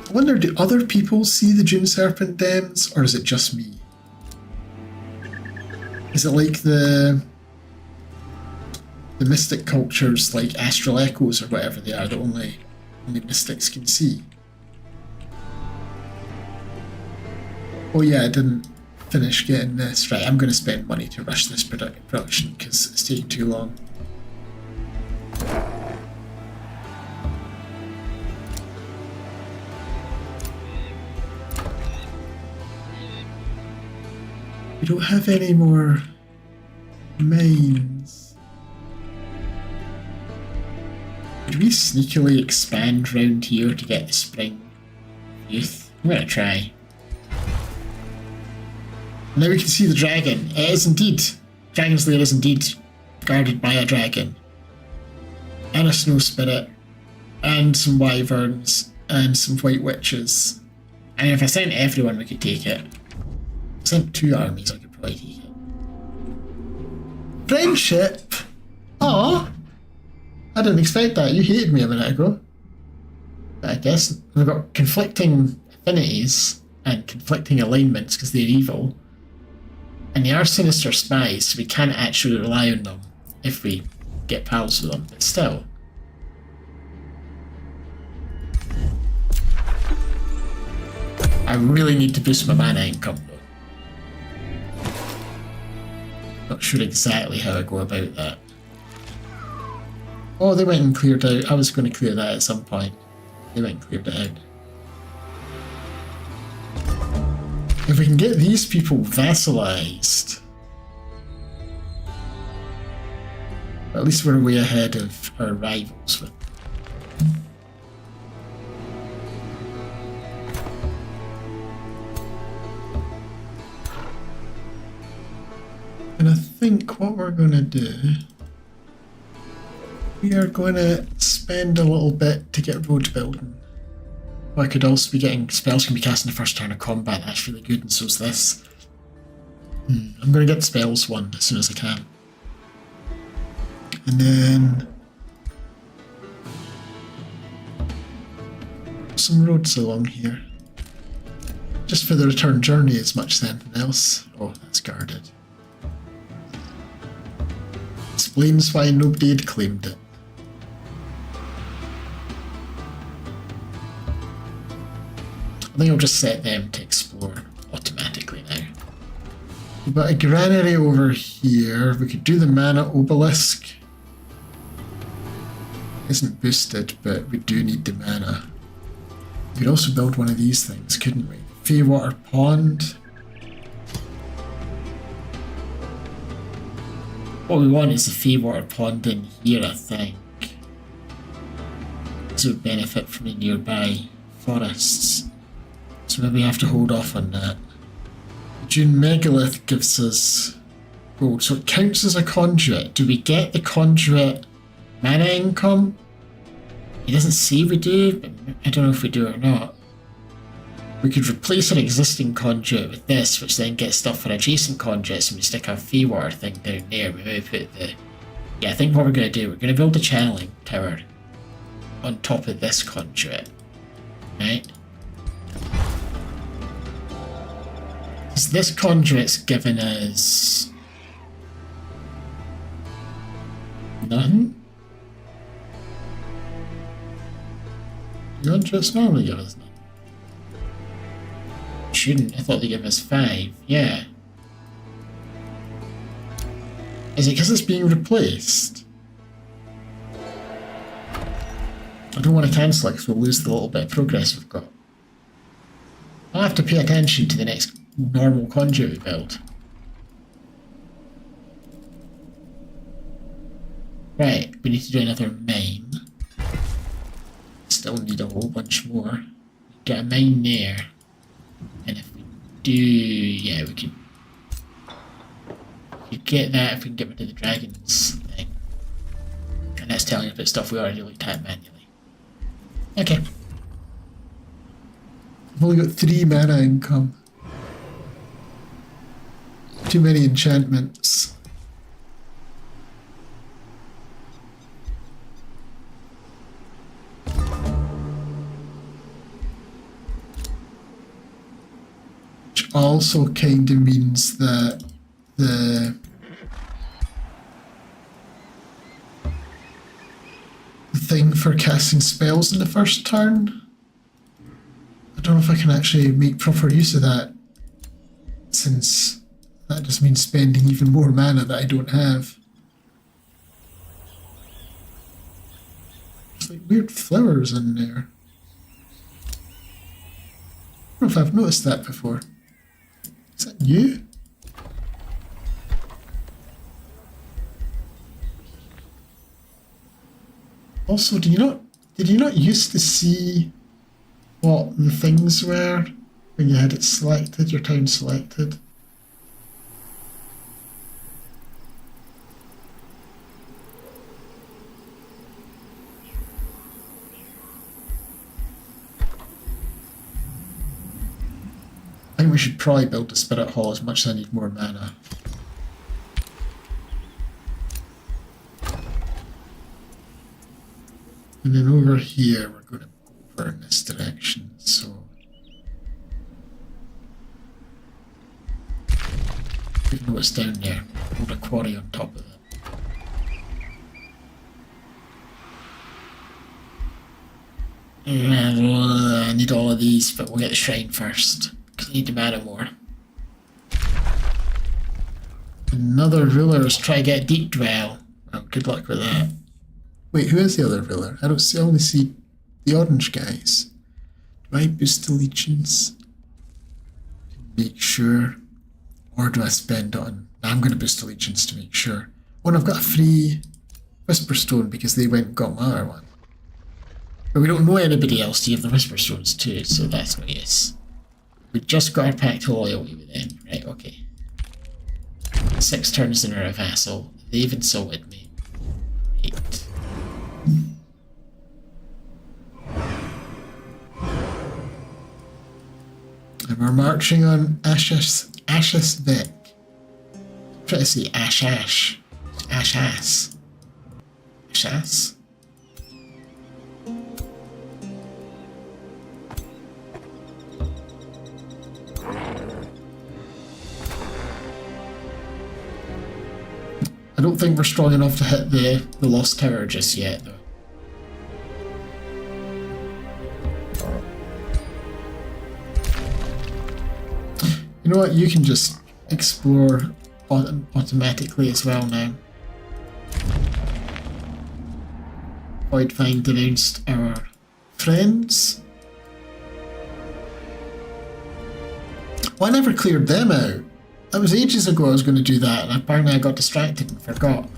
I wonder, do other people see the June Serpent Dems, or is it just me? Is it like the mystic cultures, like Astral Echoes or whatever they are, that only mystics can see? Oh yeah, I didn't finish getting this. Right, I'm going to spend money to rush this production because it's taking too long. We don't have any more mines. Could we sneakily expand round here to get the spring youth? I'm going to try. Now we can see the dragon. It is indeed. Dragon's Lair is indeed guarded by a dragon. And a snow spirit. And some wyverns. And some white witches. I mean, if I sent everyone, we could take it. If I sent 2 armies, I could probably take it. Friendship? Aw! I didn't expect that. You hated me a minute ago. But I guess we've got conflicting affinities and conflicting alignments because they're evil. And they are sinister spies, so we can't actually rely on them if we get pals with them, but still. I really need to boost my mana income though. Not sure exactly how I go about that. Oh, they went and cleared out. I was going to clear that at some point. They went and cleared it out. If we can get these people vassalized, at least we're way ahead of our rivals with. think what we're going to do, we are going to spend a little bit to get road building. I could also be getting spells can be cast in the first turn of combat. That's really good, and so's this. I'm going to get the spells one as soon as I can. And then some roads along here. Just for the return journey as much as anything else. Oh, that's guarded. Explains why nobody had claimed it. I think I'll just set them to explore automatically now. We've got a granary over here. We could do the mana obelisk. Isn't boosted, but we do need the mana. We could also build one of these things, couldn't we? Feywater Pond. What we want is a Feywater Pond in here, I think. This would benefit from the nearby forests. So maybe we have to hold off on that. June Megalith gives us gold, so it counts as a conduit. Do we get the conduit mana income? He doesn't say we do, but I don't know if we do or not. We could replace an existing conduit with this, which then gets stuff for adjacent conduits, and we stick our Feywater thing down there. We maybe put the... Yeah, I think what we're going to do, we're going to build a channeling tower on top of this conduit. Right? Because this conduit's given us... nothing? The conduits normally give us nothing. Shouldn't. I thought they give us 5. Yeah. Is it because it's being replaced? I don't want to cancel it because we'll lose the little bit of progress we've got. I'll have to pay attention to the next normal conduit we build. Right, we need to do another mine. Still need a whole bunch more. Get a mine there. And if we do, yeah, we could get that if we can get rid of the dragons thing. And that's telling us about stuff we already looked at manually. Okay. I've only got 3 mana income. Too many enchantments. Also kind of means that the thing for casting spells in the first turn, I don't know if I can actually make proper use of that, since that just means spending even more mana that I don't have. There's like weird flowers in there. I don't know if I've noticed that before. Is that you? Also, did you not used to see what the things were when you had it selected, your town selected? I think we should probably build the Spirit Hall as much as I need more mana. And then over here, we're going to go over in this direction, so... Even though it's down there, build a quarry on top of it. I need all of these, but we'll get the shrine first. I need the mana more. Another ruler is trying to get Deep Dwell. Well, good luck with that. Wait, who is the other ruler? I only see the orange guys. Do I boost allegiance? Make sure. Or do I spend on... I'm going to boost allegiance to make sure. Oh, and I've got a free Whisper Stone because they went and got my other one. But we don't know anybody else to give the Whisper Stones to, so that's no use. We just got our pact to loyalty with them. Right, okay. 6 turns and are a vassal. They've insulted me. 8. And we're marching on Ashas Vic. I'm trying to say Ashas. Ashas. Ashas? I don't think we're strong enough to hit the Lost Tower just yet, though. You know what? You can just explore automatically as well now. Voidfind denounced our friends. Well, I never cleared them out. That was ages ago I was going to do that, and apparently I got distracted and forgot.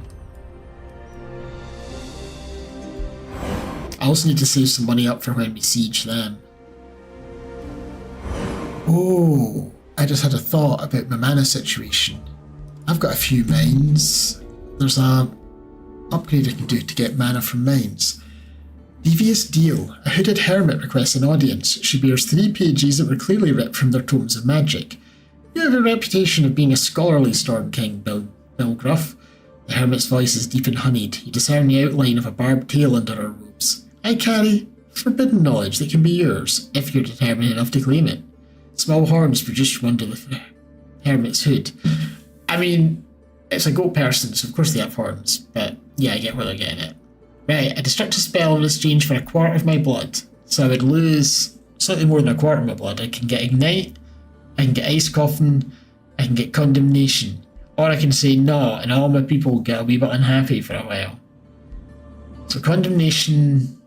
I also need to save some money up for when we siege them. Oh, I just had a thought about my mana situation. I've got a few mines. There's a upgrade I can do to get mana from mines. Devious Deal. A hooded hermit requests an audience. She bears 3 pages that were clearly ripped from their tomes of magic. You have a reputation of being a scholarly Storm King, Bill Gruff. The hermit's voice is deep and honeyed. You discern the outline of a barbed tail under her robes. I carry forbidden knowledge that can be yours, if you're determined enough to claim it. Small horns produced from under the hermit's hood. I mean, it's a goat person, so of course they have horns, but yeah, I get where they're getting it. Right, I destruct a spell in exchange for a quarter of my blood, so I would lose slightly more than a quarter of my blood. I can get Ignite, I can get Ice Coffin, I can get Condemnation, or I can say no, and all my people get a wee bit unhappy for a while. So Condemnation,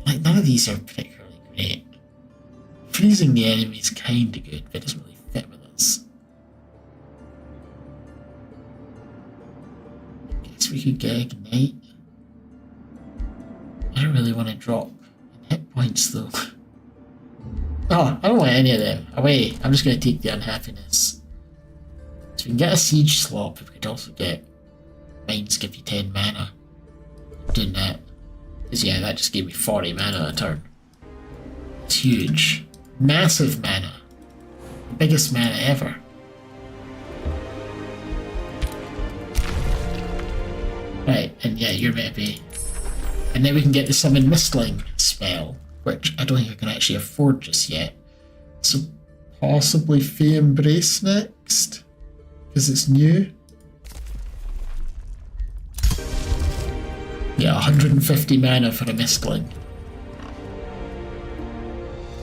like none of these are particularly great. Freezing the enemy is kinda good, but it doesn't really fit with us. I guess we could get Ignite. I don't really want to drop hit points though. Oh, I don't want any of them. Away. I'm just going to take the unhappiness. So we can get a siege slot, but we could also get mines give you 10 mana. I'm doing that. Because yeah, that just gave me 40 mana a turn. It's huge. Massive mana. The biggest mana ever. Right, and yeah, you're meant to be. And then we can get the Summon Mistling spell, which I don't think I can actually afford just yet. So possibly Fey Embrace next, because it's new. Yeah, 150 mana for a Mistling.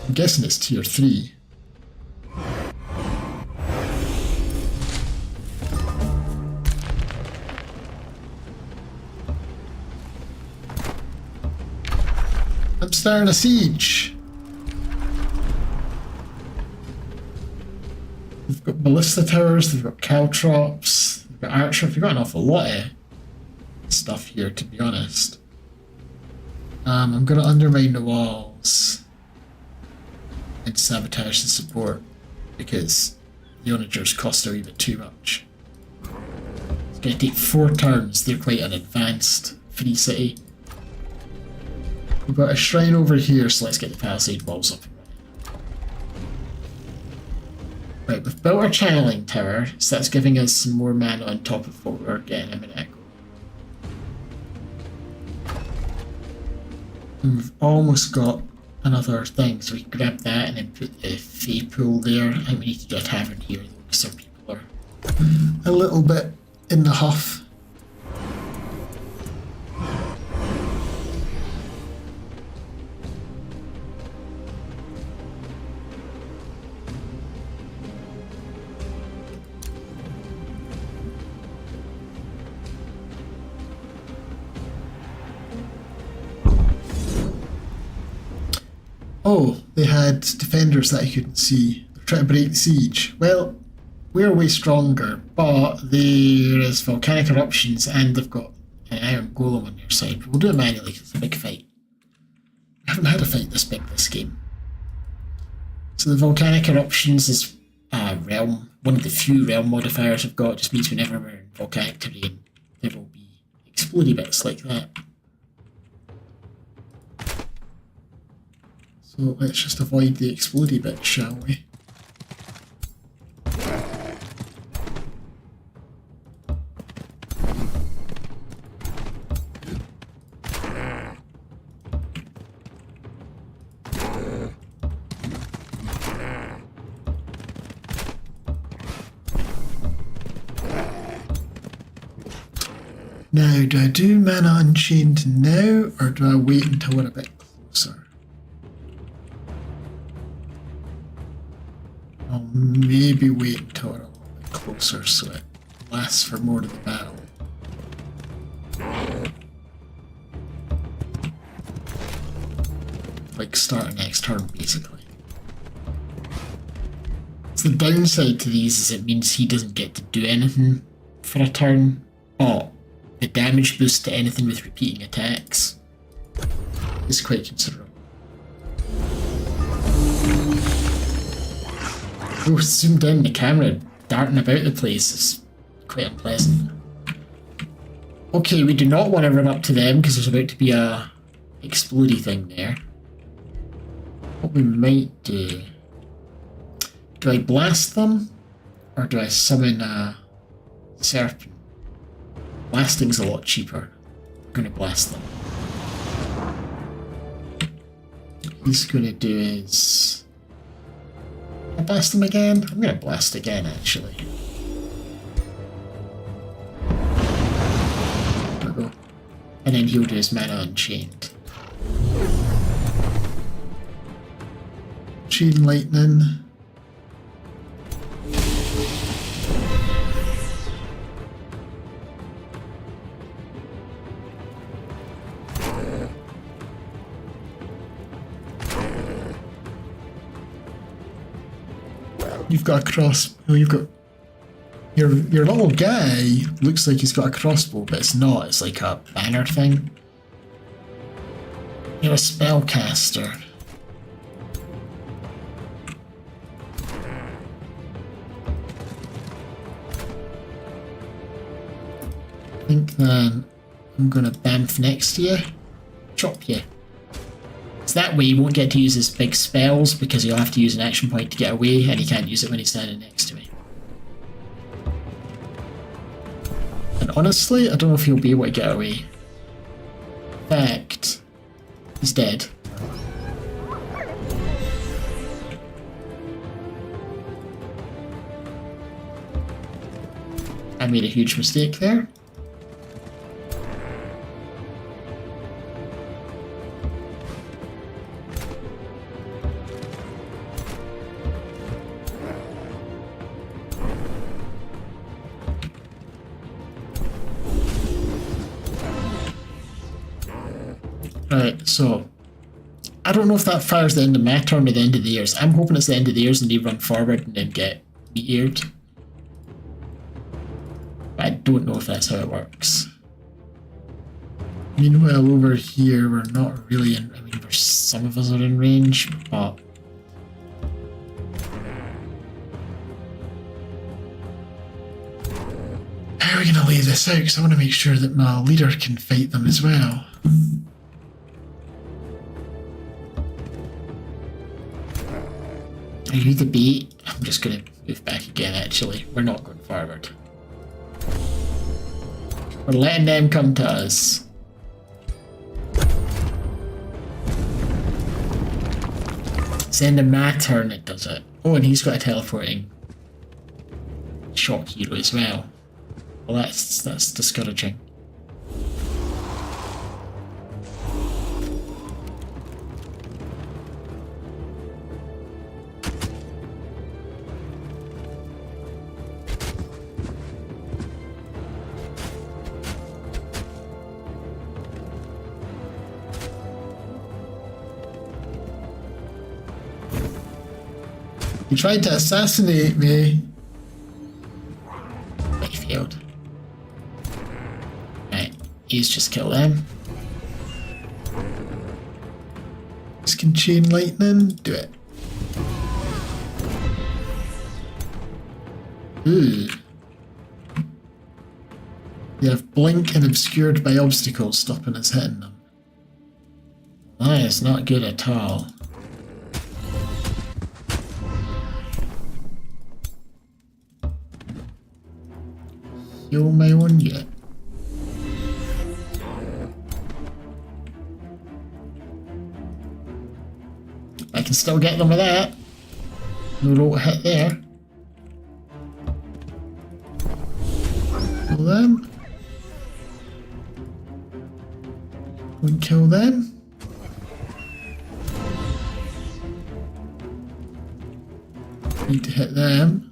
I'm guessing it's tier 3. I'm starting a siege. We've got ballista towers, we've got caltrops, we've got archer. We've got an awful lot of stuff here, to be honest. I'm going to undermine the walls and sabotage the support because the onagers cost a wee bit too much. It's going to take 4 turns. They're quite an advanced free city. We've got a shrine over here, so let's get the palisade walls up and running. Right, we've built our channeling tower, so that's giving us some more mana on top of what we're getting a minute ago. And we've almost got another thing, so we can grab that and then put the Fey pool there. I think we need to do a tavern here, though, because some people are a little bit in the huff. Oh, they had defenders that I couldn't see. They're trying to break the siege. Well, we're way stronger, but there is volcanic eruptions and they've got an iron golem on their side. But we'll do it manually because it's a big fight. I haven't had a fight this big this game. So the volcanic eruptions is realm. One of the few realm modifiers I've got just means whenever we're in volcanic terrain, there will be explodey bits like that. So let's just avoid the explodey bit, shall we? Now, do I do Mana Unchained now, or do I wait until we're a bit closer? I'll maybe wait until we're a little bit closer so it lasts for more of the battle. Like start next turn, basically. So the downside to these is it means he doesn't get to do anything for a turn, but the damage boost to anything with repeating attacks is quite considerable. Oh, zoomed in, the camera darting about the place is quite unpleasant. Okay, we do not want to run up to them because there's about to be a explodey thing there. What we might do... Do I blast them? Or do I summon a serpent? Blasting's a lot cheaper. I'm gonna blast them. What he's gonna do is... I'll blast them again? I'm gonna blast again, actually. There we go. And then he'll do his Mana Unchained. Chain Lightning. You've got a cross. Oh, you've got your little guy. Looks like he's got a crossbow, but it's not. It's like a banner thing. You're a spellcaster. I think then I'm gonna bamf next to you, chop you. So that way he won't get to use his big spells because he'll have to use an action point to get away and he can't use it when he's standing next to me. And honestly, I don't know if he'll be able to get away. In fact, he's dead. I made a huge mistake there. Right, so I don't know if that fires the end of my turn or the end of theirs. I'm hoping it's the end of theirs and they run forward and then get meteored. But I don't know if that's how it works. Meanwhile, over here, we're not really in... I mean, some of us are in range, but... How are we going to lay this out? Because I want to make sure that my leader can fight them as well. Are you the bait? I'm just going to move back again, actually. We're not going forward. We're letting them come to us. It's the end of my turn it does it. Oh, and he's got a teleporting shock hero as well. Well, that's discouraging. He tried to assassinate me. But he failed. Right, he's just killed them. This can chain lightning. Do it. Ooh. They have blink and obscured by obstacles, stopping us hitting them. That is not good at all. Heal my one yet. I can still get them with that. No roll hit there. Kill them. Go and kill them. Need to hit them.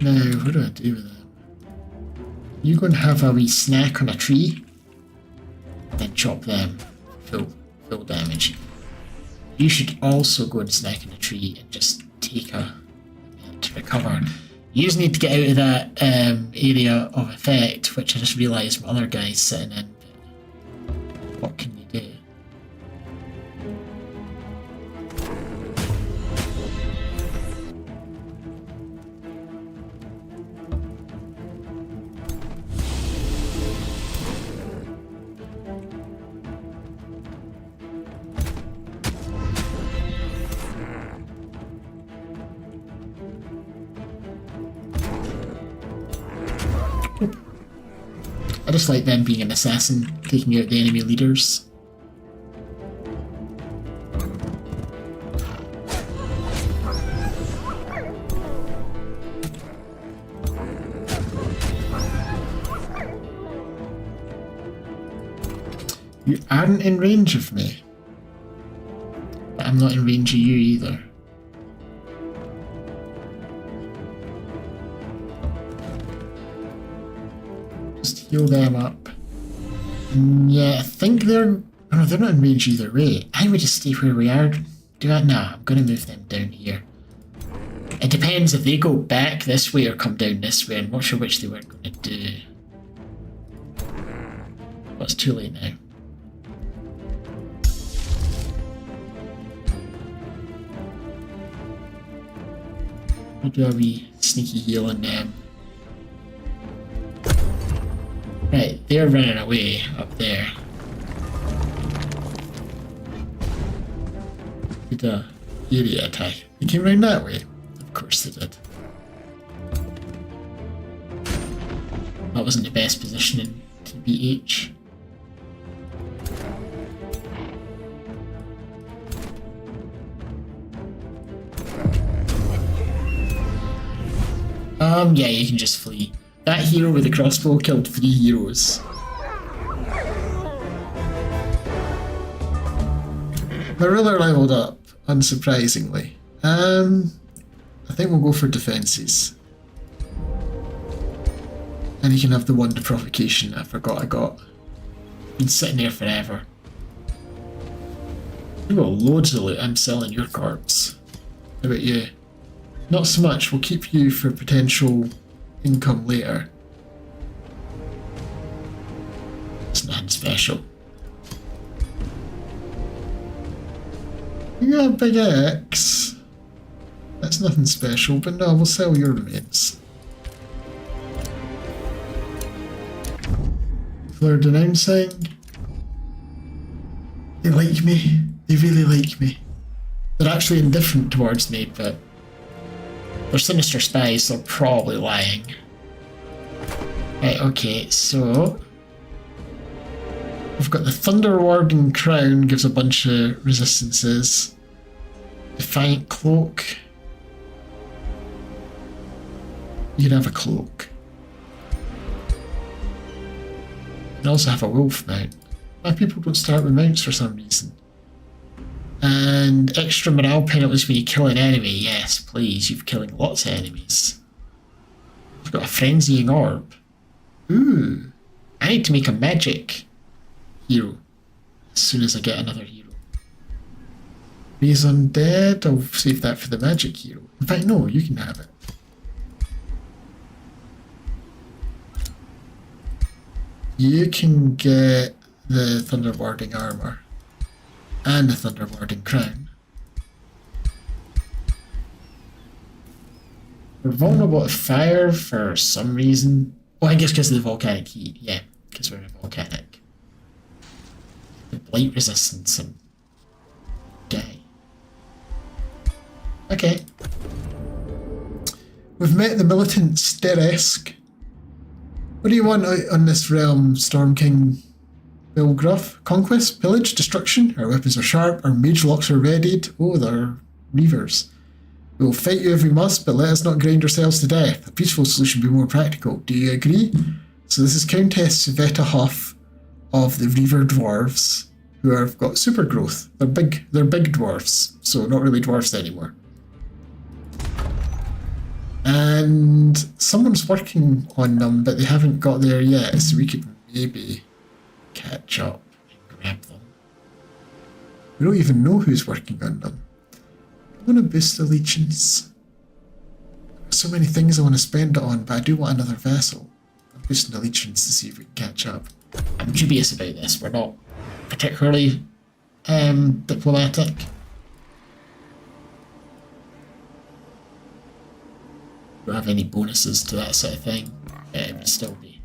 Now, what do I do with them? You go and have a wee snack on a tree, then chop them. Full damage. You should also go and snack on a tree and just take a minute to recover. You just need to get out of that area of effect, which I just realised my other guy's sitting in. But what can you do? I just like them being an assassin, taking out the enemy leaders. You aren't in range of me. But I'm not in range of you either. Heal them up. Yeah, I think they're... Oh, no, they're not in range either way. I would just stay where we are. Do that? Nah, I'm going to move them down here. It depends if they go back this way or come down this way. I'm not sure which they were going to do. But it's too late now. I'll do a wee sneaky heal on them. Right, they're running away up there. Did a area attack. They came round that way. Of course they did. That wasn't the best position in TBH. Yeah, you can just flee. That hero with the crossbow killed 3 heroes. My ruler leveled up, unsurprisingly. I think we'll go for defences. And he can have the wonder provocation I forgot I got. Been sitting there forever. You got loads of loot. I'm selling your corpse. How about you? Not so much. We'll keep you for potential income later. It's nothing special. You got a big axe. That's nothing special, but no, we'll sell your remains. People are denouncing. They like me. They really like me. They're actually indifferent towards me, but they're sinister spies, so they're probably lying. Right, okay, so we've got the Thunder Warden Crown, gives a bunch of resistances. Defiant Cloak. You can have a cloak. You can also have a wolf mount. Why people don't start with mounts for some reason. And extra morale penalties when you kill an enemy. Yes, please, you're killing lots of enemies. I've got a frenzying orb. Ooh, I need to make a magic hero as soon as I get another hero. Raise Undead, I'll save that for the magic hero. In fact, no, you can have it. You can get the Thunder Warding armor and the Thunder Warding crown. We're vulnerable to fire for some reason. Oh, I guess because of the volcanic heat. Yeah, because we're a volcanic. The blight resistance and die. Okay. We've met the militant Steresk. What do you want on this realm, Storm King Bill Gruff? Conquest, pillage, destruction? Our weapons are sharp, our mage locks are readied. Oh, they're reavers. We will fight you if we must, but let us not grind ourselves to death. A peaceful solution would be more practical. Do you agree? So this is Countess Sveta Huff of the Reaver Dwarves, who have got super growth. They're big dwarfs, so not really dwarfs anymore. And someone's working on them, but they haven't got there yet, so we could maybe catch up and grab them. We don't even know who's working on them. I'm going to boost allegiance. So many things I want to spend it on, but I do want another vessel. I'm boosting allegiance to see if we can catch up. I'm dubious about this. We're not particularly diplomatic. Don't have any bonuses to that sort of thing. It would still be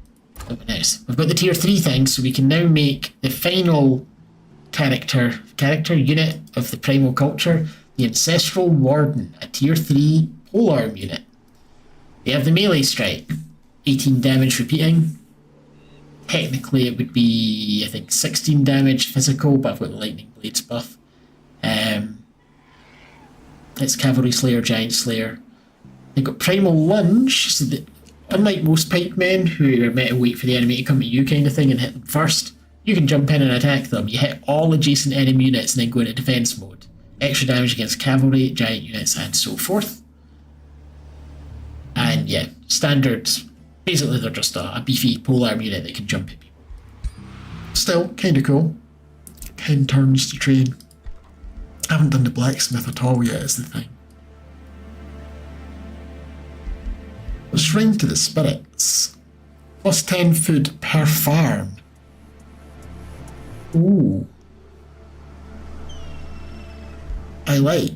nice. We've got the tier 3 thing, so we can now make the final character unit of the primal culture, the Ancestral Warden, a tier 3 polearm unit. They have the melee strike, 18 damage repeating. Technically it would be, I think, 16 damage physical, but I've got the Lightning Blades buff. It's Cavalry Slayer, Giant Slayer. They've got Primal Lunge, so that unlike most pikemen who are meant to wait for the enemy to come to you kind of thing and hit them first, you can jump in and attack them. You hit all adjacent enemy units and then go into defense mode. Extra damage against cavalry, giant units, and so forth. And yeah, standards. Basically, they're just a beefy polearm unit that can jump at people. Still, kind of cool. 10 turns to train. I haven't done the blacksmith at all yet, is the thing. Shrine to the Spirits. Plus 10 food per farm. Ooh. I like.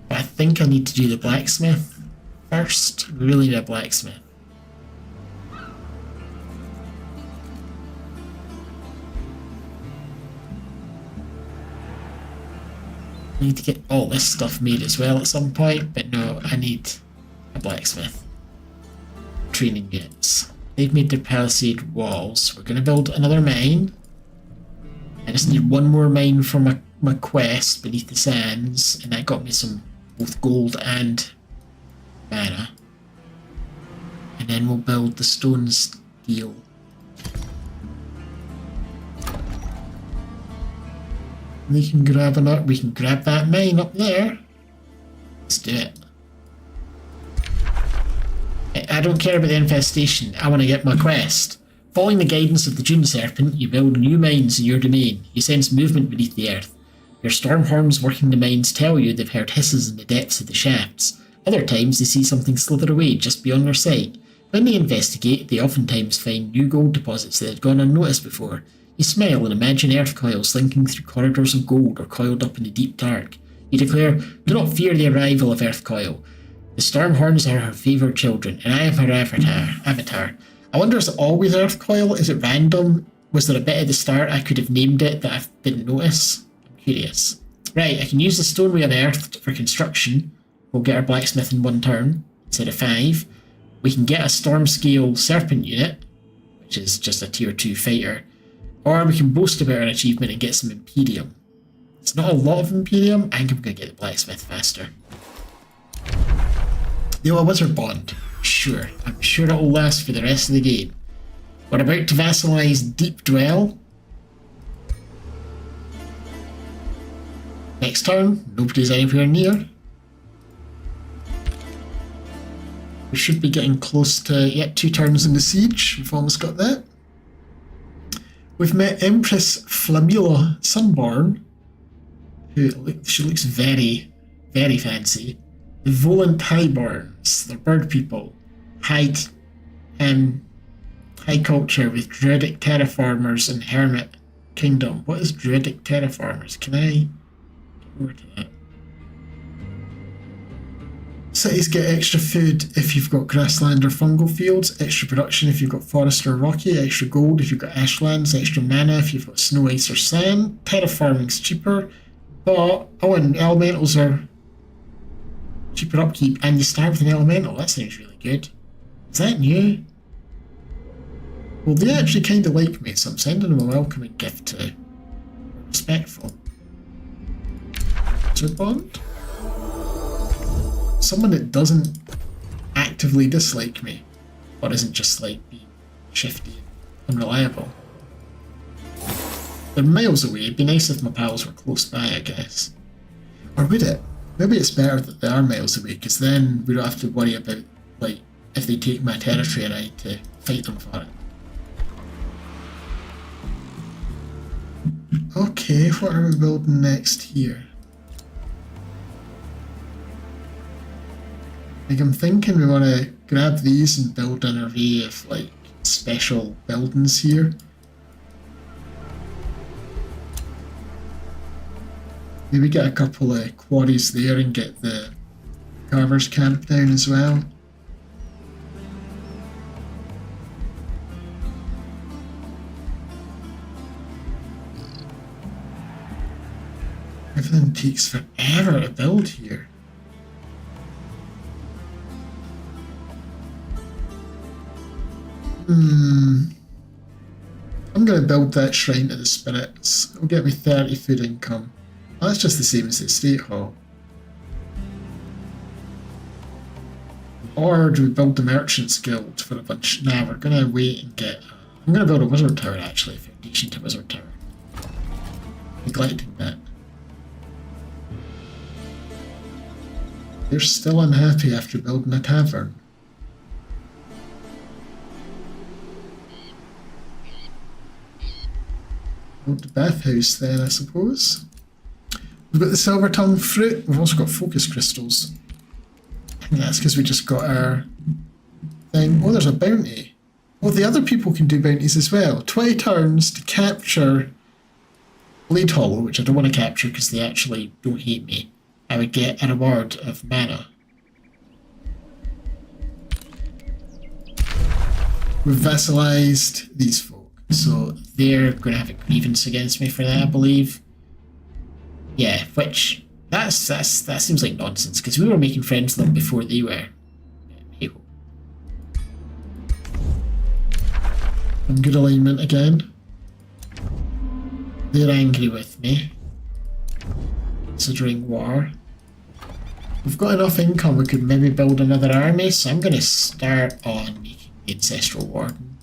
But I think I need to do the blacksmith first. We really need a blacksmith. I need to get all this stuff made as well at some point, but no, I need a blacksmith. Training units. They've made their palisade walls. We're going to build another mine. I just need one more mine for my quest beneath the sands, and that got me some both gold and mana. And then we'll build the stone steel. We can grab that mine up there. Let's do it. I don't care about the infestation, I want to get my quest. Following the guidance of the Dune Serpent, you build new mines in your domain. You sense movement beneath the earth. Your stormhorns working the mines tell you they've heard hisses in the depths of the shafts. Other times they see something slither away just beyond their sight. When they investigate, they oftentimes find new gold deposits that had gone unnoticed before. You smile and imagine earth coils slinking through corridors of gold or coiled up in the deep dark. You declare, do not fear the arrival of earth coil. The Stormhorns are her favoured children, and I am her avatar. I wonder, is it always Earth Coil? Is it random? Was there a bit at the start I could have named it that I didn't notice? I'm curious. Right, I can use the stone we unearthed for construction. We'll get our blacksmith in 1 turn, instead of 5. We can get a Storm Scale Serpent unit, which is just a tier 2 fighter. Or we can boast about our achievement and get some Imperium. It's not a lot of Imperium. I think I'm going to get the blacksmith faster. A wizard bond. Sure. I'm sure it'll last for the rest of the game. We're about to vassalize Deep Dwell. Next turn, nobody's anywhere near. We should be getting close to, 2 turns in the siege. We've almost got that. We've met Empress Flamila Sunborn, she looks very, very fancy. The Volant Highborns, they're bird people. High culture with Druidic Terraformers and Hermit Kingdom. What is Druidic Terraformers? Can I get over to that? Cities get extra food if you've got grassland or fungal fields, extra production if you've got forest or rocky, extra gold if you've got ashlands, extra mana if you've got snow, ice or sand. Terraforming's cheaper, but and elementals are cheaper upkeep, and you start with an elemental. That sounds really good. Is that new? Well, they actually kind of like me, so I'm sending them a welcoming gift to respectful. Wizard Bond? Someone that doesn't actively dislike me, or isn't just like being shifty and unreliable. They're miles away. It'd be nice if my pals were close by, I guess. Or would it? Maybe it's better that they are miles away, because then we don't have to worry about, like, if they take my territory and I need to fight them for it. Okay, what are we building next here? Like, I'm thinking we want to grab these and build an array of, like, special buildings here. Maybe get a couple of quarries there and get the carver's camp down as well. Everything takes forever to build here. I'm going to build that shrine to the spirits. It'll get me 30 food income. Well, that's just the same as the estate hall. Or do we build the merchants guild for a bunch? Nah, we're going to wait and get... I'm going to build a wizard tower actually, a foundation to wizard tower. Neglecting that. They're still unhappy after building a tavern. Build the bathhouse then, I suppose. We've got the silver tongue fruit. We've also got focus crystals. I think that's because we just got our thing. Oh, there's a bounty. Oh, the other people can do bounties as well. 20 turns to capture Blade Hollow, which I don't want to capture because they actually don't hate me. I would get a reward of mana. We've vassalized these folk. So they're going to have a grievance against me for that, I believe. Yeah, which that seems like nonsense because we were making friends with them before they were. Hey-ho. In good alignment again. They're angry with me, considering war. We've got enough income, we could maybe build another army, so I'm going to start on making the Ancestral Warden.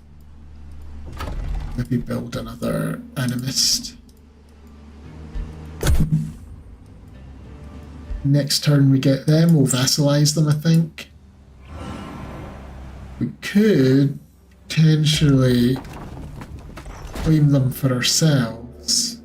Maybe build another Animist. Next turn we get them, we'll vassalize them, I think. We could potentially claim them for ourselves.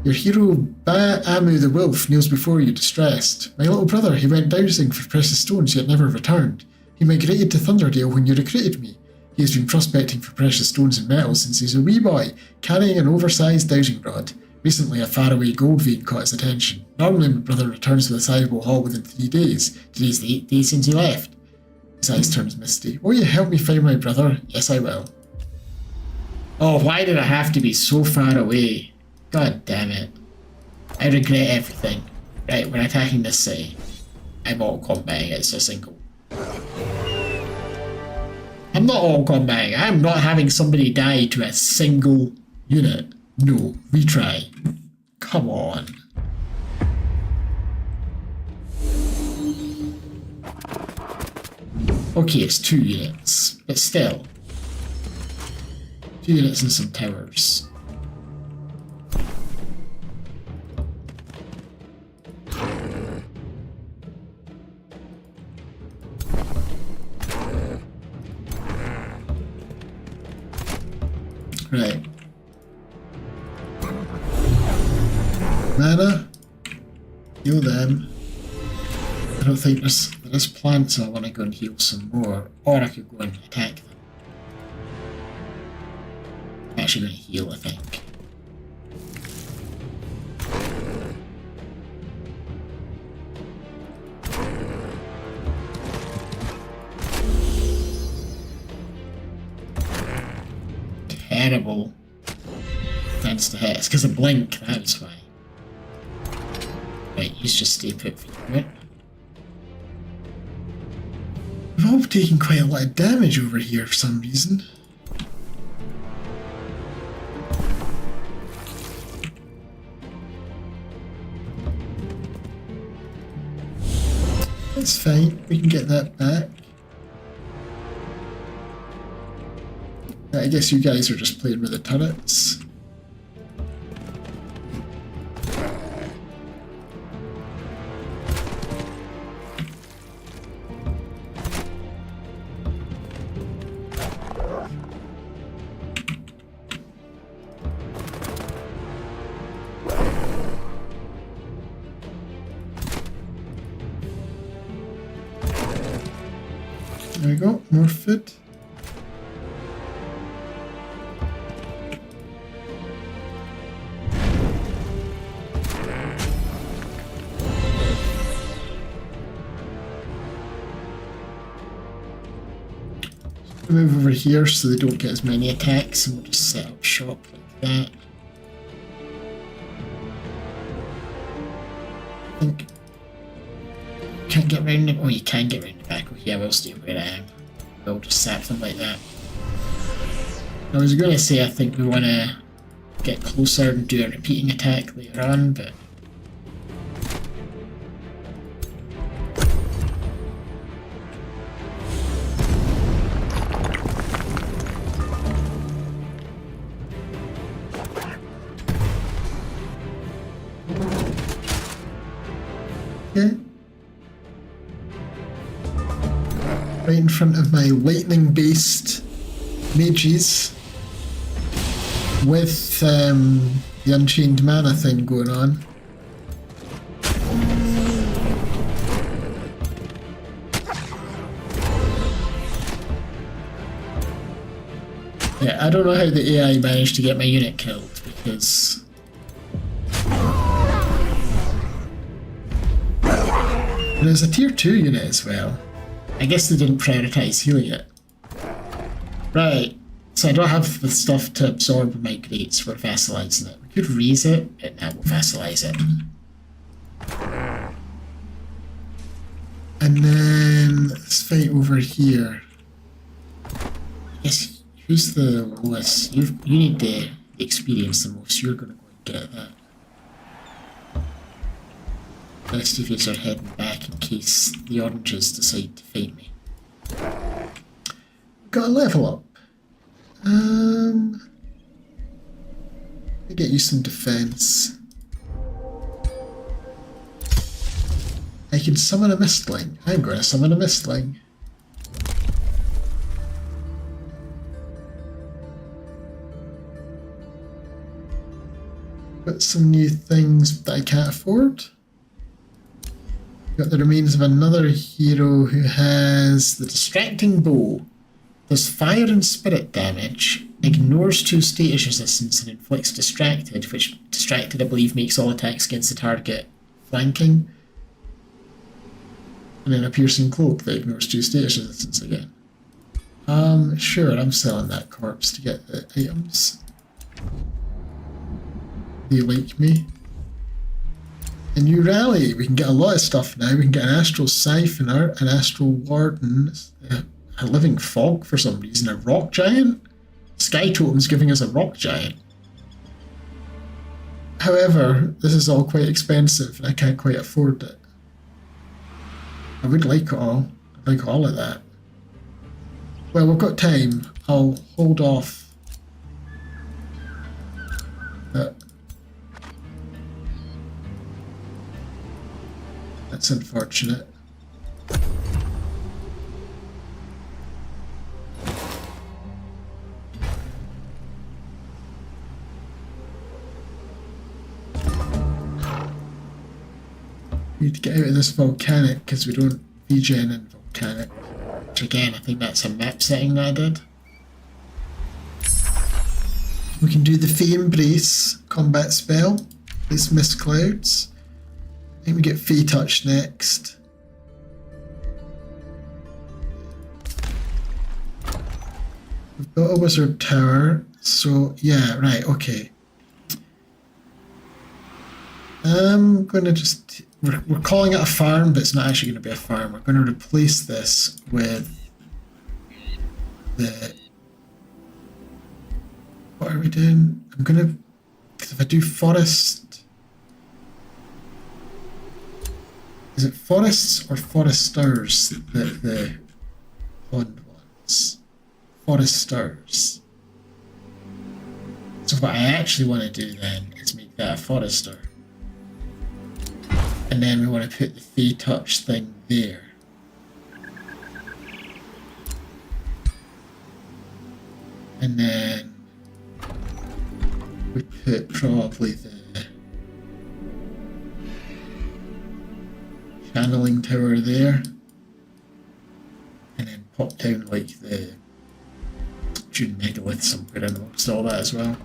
Your hero Amu the Wolf kneels before you, distressed. My little brother, he went dowsing for precious stones yet never returned. He migrated to Thunderdale when you recruited me. He has been prospecting for precious stones and metals since he's a wee boy, carrying an oversized dowsing rod. Recently, a faraway gold vein caught his attention. Normally, my brother returns with a sizable haul within 3 days. Today's the 8th day since he left. His eyes turns misty. Will you help me find my brother? Yes, I will. Oh, why did I have to be so far away? God damn it. I regret everything. Right, we're attacking this city. I'm all combating, it's a single. I'm not all combating. I'm not having somebody die to a single unit. No, retry. Come on. Okay, it's 2 units, but still. 2 units and some towers. Right. Mana. Heal them. I don't think there's plants, so I want to go and heal some more. Or I could go and attack them. I'm actually going to heal, I think. terrible defense to hit. It's because of blink, that's why. Right, you just stay put for you, right? We've all taken quite a lot of damage over here for some reason. That's fine, we can get that back. I guess you guys are just playing with the turrets. There we go, more food. Move over here so they don't get as many attacks, and we'll just set up shop like that. I think can't get round them. Oh, you can get round the back. Okay, I will stay where I am. We'll just sap them like that. I was going to say I think we want to get closer and do a repeating attack later on, but okay. Right in front of my lightning-based mages with the Unchained Mana thing going on. Yeah, I don't know how the AI managed to get my unit killed, because there's a tier 2 unit as well. I guess they didn't prioritise healing it. Right, so I don't have the stuff to absorb my greats. We're vassalising it. We could raise it, and now we'll vassalise it. And then let's fight over here. Yes, who's the lowest? You need the experience the most. You're going to go and get that. Rest of you are heading back in case the oranges decide to fight me. Got a level up. I get you some defense. I can summon a mistling. I'm going to summon a mistling. Got some new things that I can't afford. Got the remains of another hero who has the Distracting Bow. Does fire and spirit damage, ignores 2 status resistance, and inflicts Distracted, which Distracted I believe makes all attacks against the target flanking. And then a Piercing Cloak that ignores 2 status resistance again. Sure, I'm selling that corpse to get the items. They like me. A new rally. We can get a lot of stuff now. We can get an Astral Siphoner, an Astral Warden, a Living Fog for some reason, a Rock Giant. Sky Totem's giving us a Rock Giant. However, this is all quite expensive and I can't quite afford it. I would like it all. I'd like all of that. Well, we've got time. I'll hold off. That's unfortunate. We need to get out of this volcanic because we don't regen in volcanic. Which again, I think that's a map setting that I did. We can do the Fey Embrace combat spell. Place Mist Clouds. I think we get Fey Touch next. We've got a Wizard Tower, So, yeah, right, okay. I'm going to just... We're calling it a farm, but it's not actually going to be a farm. We're going to replace this with the... What are we doing? I'm going to... Because if I do forest... Is it forests or foresters? The pond ones? Foresters. So what I actually want to do then is make that a forester. And then we want to put the Fey Touch thing there. And then we put probably the channeling tower there. And then pop down like the June megalith somewhere in amongst all that as well.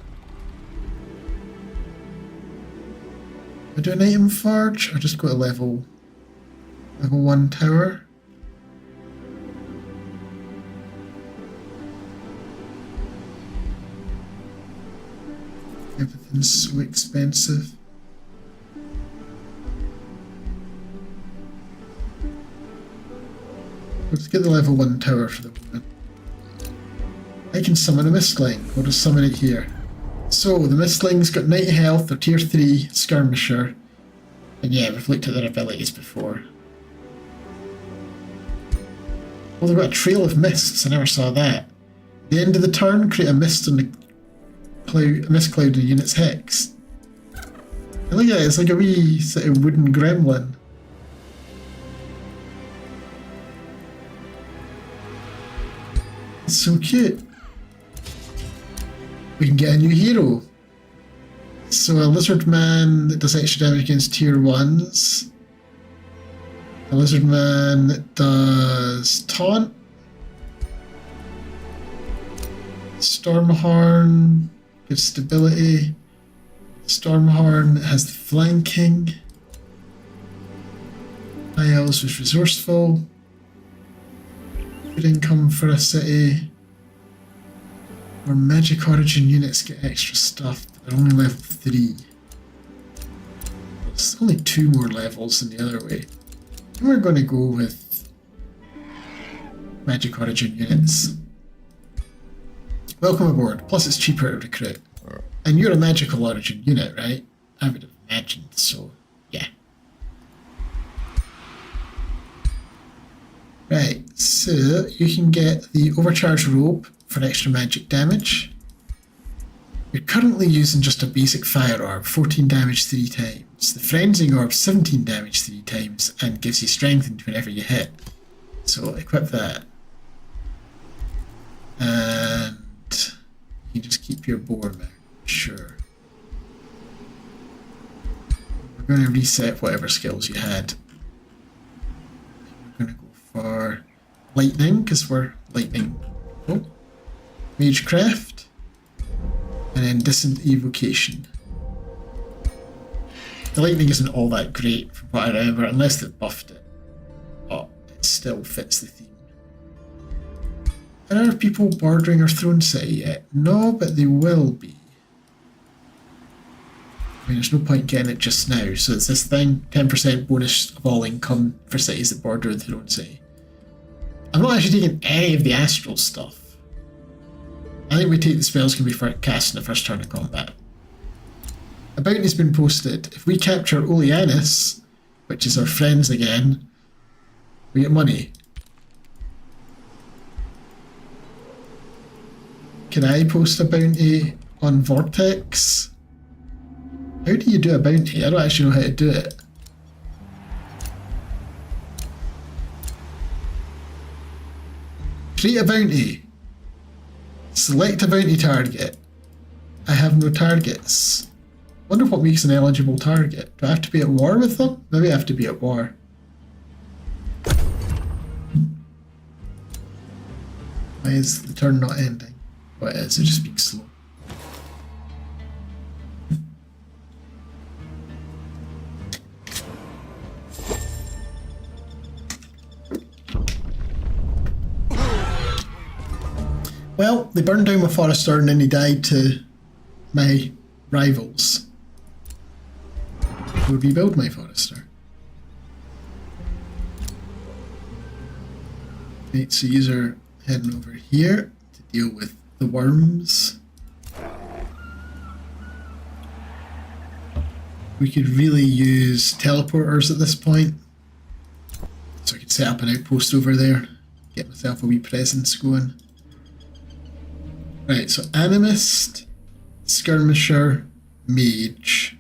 I do an item forge or just go to level 1 tower? Everything's so expensive. Let's get the level 1 tower for the moment. I can summon a Mistling. We'll just summon it here. So, the Mistling's got 90 health, they're tier 3 skirmisher. And yeah, we've looked at their abilities before. Well, they've got a trail of mists, I never saw that. At the end of the turn, create a mist on the cloud, a mist cloud in the unit's hex. And look at it, it's like a wee sort of wooden gremlin. It's so cute. We can get a new hero. So a lizard man that does extra damage against tier 1s. A lizard man that does taunt. Stormhorn gives stability. Stormhorn has the flanking. High Elves was resourceful. Good income for a city. Our magic origin units get extra stuff, but they're only level 3. It's only 2 more levels than the other way. And we're going to go with magic origin units. Welcome aboard, plus it's cheaper to recruit. And you're a magical origin unit, right? I would have imagined, so yeah. Right, so you can get the overcharge robe for extra magic damage. You're currently using just a basic fire orb, 14 damage 3 times. The frenzying orb, 17 damage 3 times, and gives you strengthened whenever you hit. So equip that. And you can just keep your boar mount, sure. We're going to reset whatever skills you had. We're going to go for lightning, because we're lightning. Oh. Magecraft, and then Distant Evocation. The lightning isn't all that great from what I remember, unless they've buffed it. But it still fits the theme. Are people bordering our throne city yet? No, but they will be. I mean, there's no point getting it just now, so it's this thing, 10% bonus of all income for cities that border the throne city. I'm not actually taking any of the astral stuff. I think we take the spells can be cast in the first turn of combat. A bounty's been posted. If we capture Oleanis, which is our friends again, we get money. Can I post a bounty on Vortex? How do you do a bounty? I don't actually know how to do it. Create a bounty. Select a bounty target. I have no targets. Wonder what makes an eligible target. Do I have to be at war with them? Maybe I have to be at war. Why is the turn not ending? What is it? Just being slow. Well, they burned down my Forester and then he died to my rivals. We'll rebuild my Forester. Right, so user heading over here to deal with the worms. We could really use teleporters at this point. So I could set up an outpost over there, get myself a wee presence going. Right, so Animist, Skirmisher, Mage.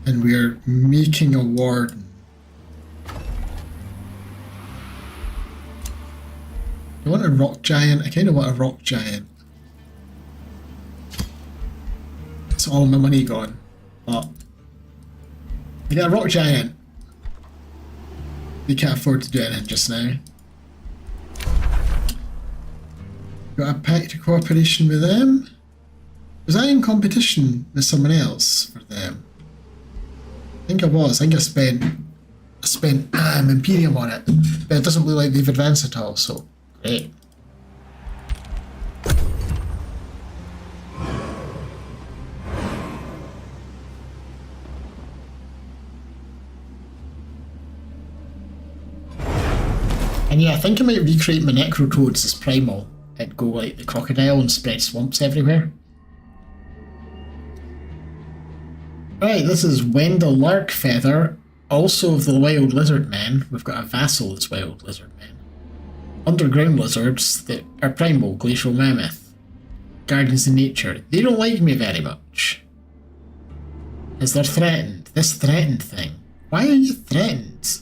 And we're making a Warden. I want a Rock Giant. I kind of want a Rock Giant. It's all my money gone. But I got a Rock Giant. We can't afford to do anything just now. Got a pact of cooperation with them. Was I in competition with someone else for them? I think I was. I think I spent Imperium on it. But it doesn't look like they've advanced at all, so great. And yeah, I think I might recreate my Necrotoads as Primal and go like the crocodile and spread swamps everywhere. Right, this is Wendell Larkfeather, also of the Wild Lizard Men. We've got a vassal that's Wild Lizard Men. Underground lizards that are Primal, Glacial Mammoth. Guardians of Nature. They don't like me very much. As they're threatened. This threatened thing. Why are you threatened?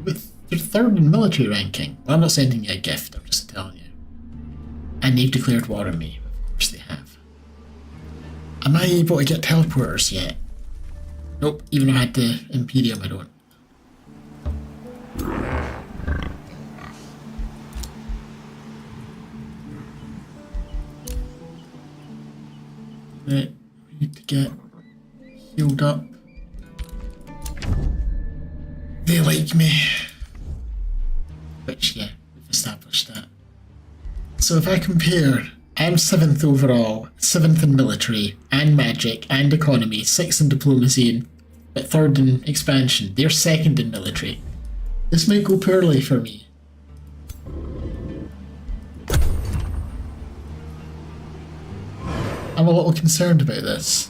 You're third in military ranking. Well, I'm not sending you a gift, I'm just telling you. And they've declared war on me. Of course they have. Am I able to get teleporters yet? Nope, even though I had the Imperium, I don't. Right, we need to get healed up. They like me. Which, yeah, we've established that. So if I compare, I'm 7th overall, 7th in military, and magic, and economy, 6th in diplomacy, but 3rd in expansion. They're 2nd in military. This might go poorly for me. I'm a little concerned about this.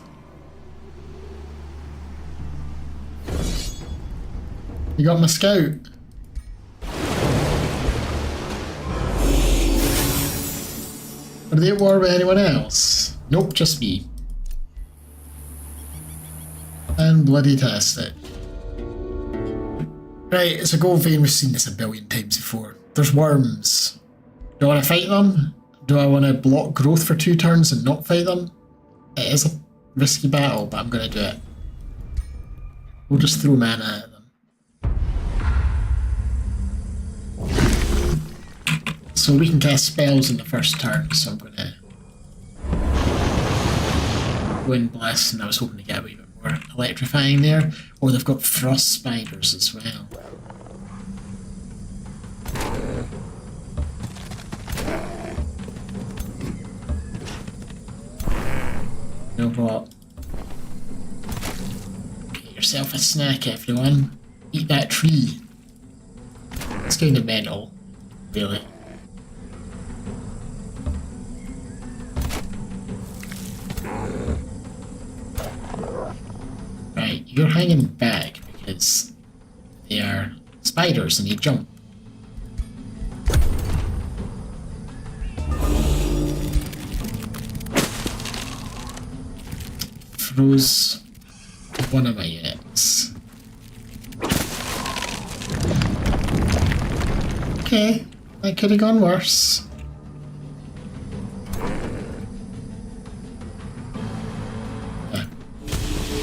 You got my scout. Are they at war with anyone else? Nope, just me. And bloody tastic. Right, it's a gold vein. We've seen this a billion times before. There's worms. Do I want to fight them? Do I want to block growth for 2 turns and not fight them? It is a risky battle, but I'm going to do it. We'll just throw mana at them. So we can cast spells in the first turn, so I'm going to Wind Blast, and I was hoping to get a wee bit more electrifying there. Or they've got Frost Spiders as well. You know what? Get yourself a snack, everyone. Eat that tree. It's kind of mental, really. Right, you're hanging back because they are spiders and you jump. Froze one of my units. Okay, that could have gone worse.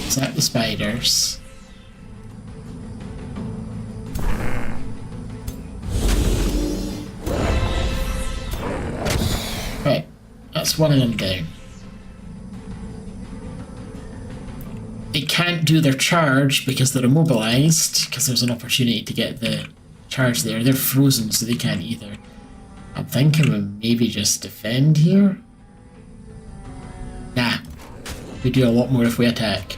Is that the spiders? Right, that's one of them down. They can't do their charge because they're immobilized, because there's an opportunity to get the charge there. They're frozen, so they can't either. I'm thinking we maybe just defend here. Nah, we do a lot more if we attack.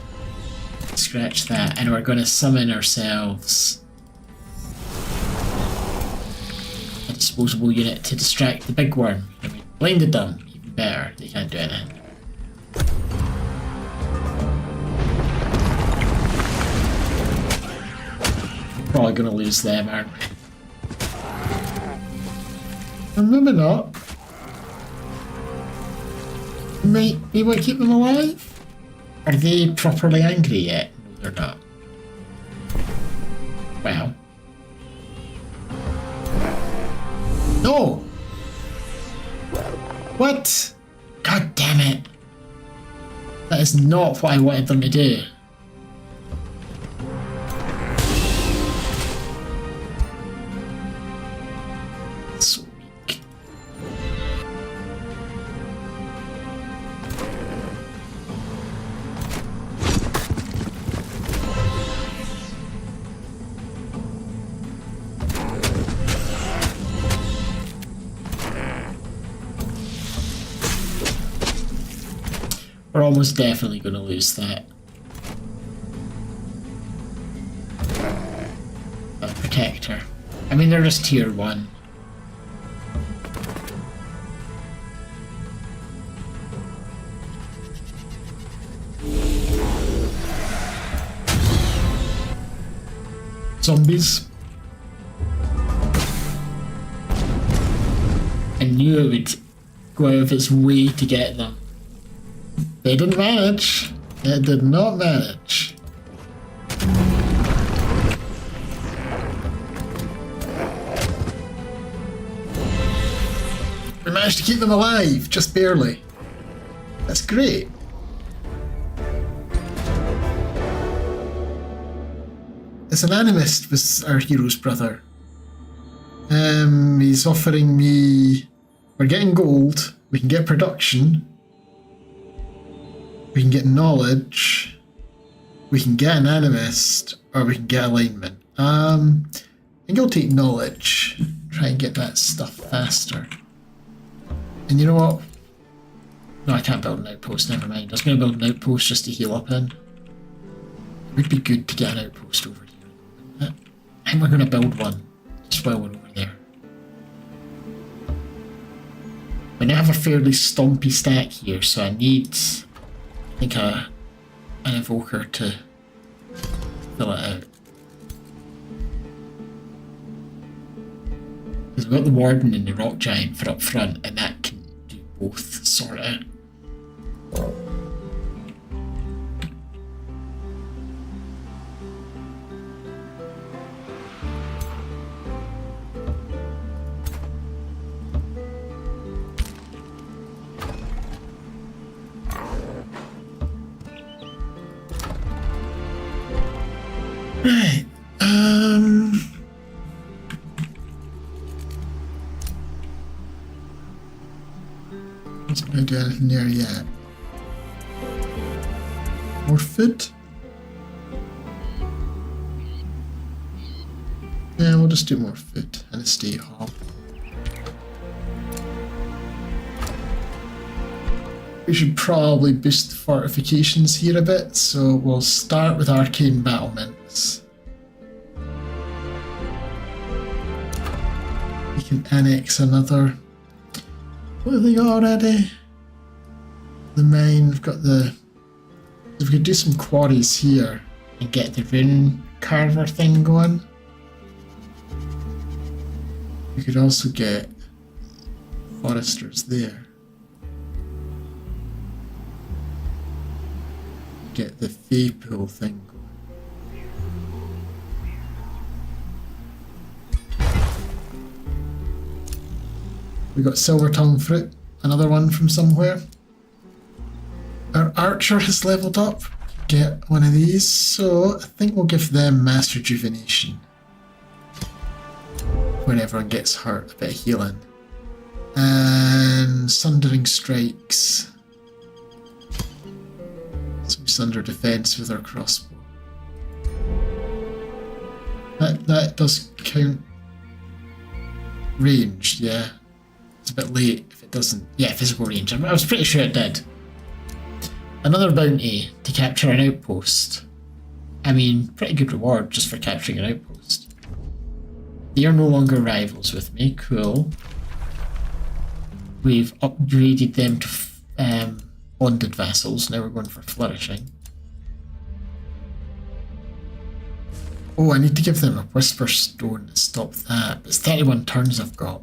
Scratch that, and we're going to summon ourselves a disposable unit to distract the big worm. And we blinded them, even better, they can't do anything. Probably going to lose them, aren't we? Or maybe not. We might keep them alive? Are they properly angry yet? No, they're not. Well. No! What? God damn it. That is not what I wanted them to do. So weak. We're almost definitely going to lose that. That protector. I mean, they're just tier 1. Zombies. I knew it would go out of its way to get them. They didn't manage. It did not manage. We managed to keep them alive, just barely. That's great. It's an animist was our hero's brother. He's offering me... We're getting gold. We can get production. We can get knowledge. We can get an animist. Or we can get alignment. I think I'll take knowledge. Try and get that stuff faster. And you know what? No, I can't build an outpost, never mind. I was going to build an outpost just to heal up in. It would be good to get an outpost over here. I think we're going to build one, just while we're over there. We now have a fairly stompy stack here, so I need, I think, an evoker to fill it out. Because we've got the warden and the rock giant for up front, and that can do both, sort of. Right, It's not going to do anything there yet. More food? Yeah, we'll just do more food and a state hall. We should probably boost the fortifications here a bit, so we'll start with arcane battlements. We can annex another. What have they got already? The mine, we've got the... We could do some quarries here and get the rune carver thing going. We could also get foresters there. Get the Fey pool thing going. We got silver tongue fruit, another one from somewhere. Our archer has leveled up. Get one of these, so I think we'll give them mass rejuvenation. When everyone gets hurt, a bit of healing. And sundering strikes. So we sunder defense with our crossbow. That does count ranged, yeah. It's a bit late if it doesn't. Yeah, physical range. I was pretty sure it did. Another bounty to capture an outpost. I mean, pretty good reward just for capturing an outpost. They are no longer rivals with me. Cool. We've upgraded them to bonded vassals. Now we're going for flourishing. Oh, I need to give them a Whisper Stone to stop that. It's 31 turns I've got.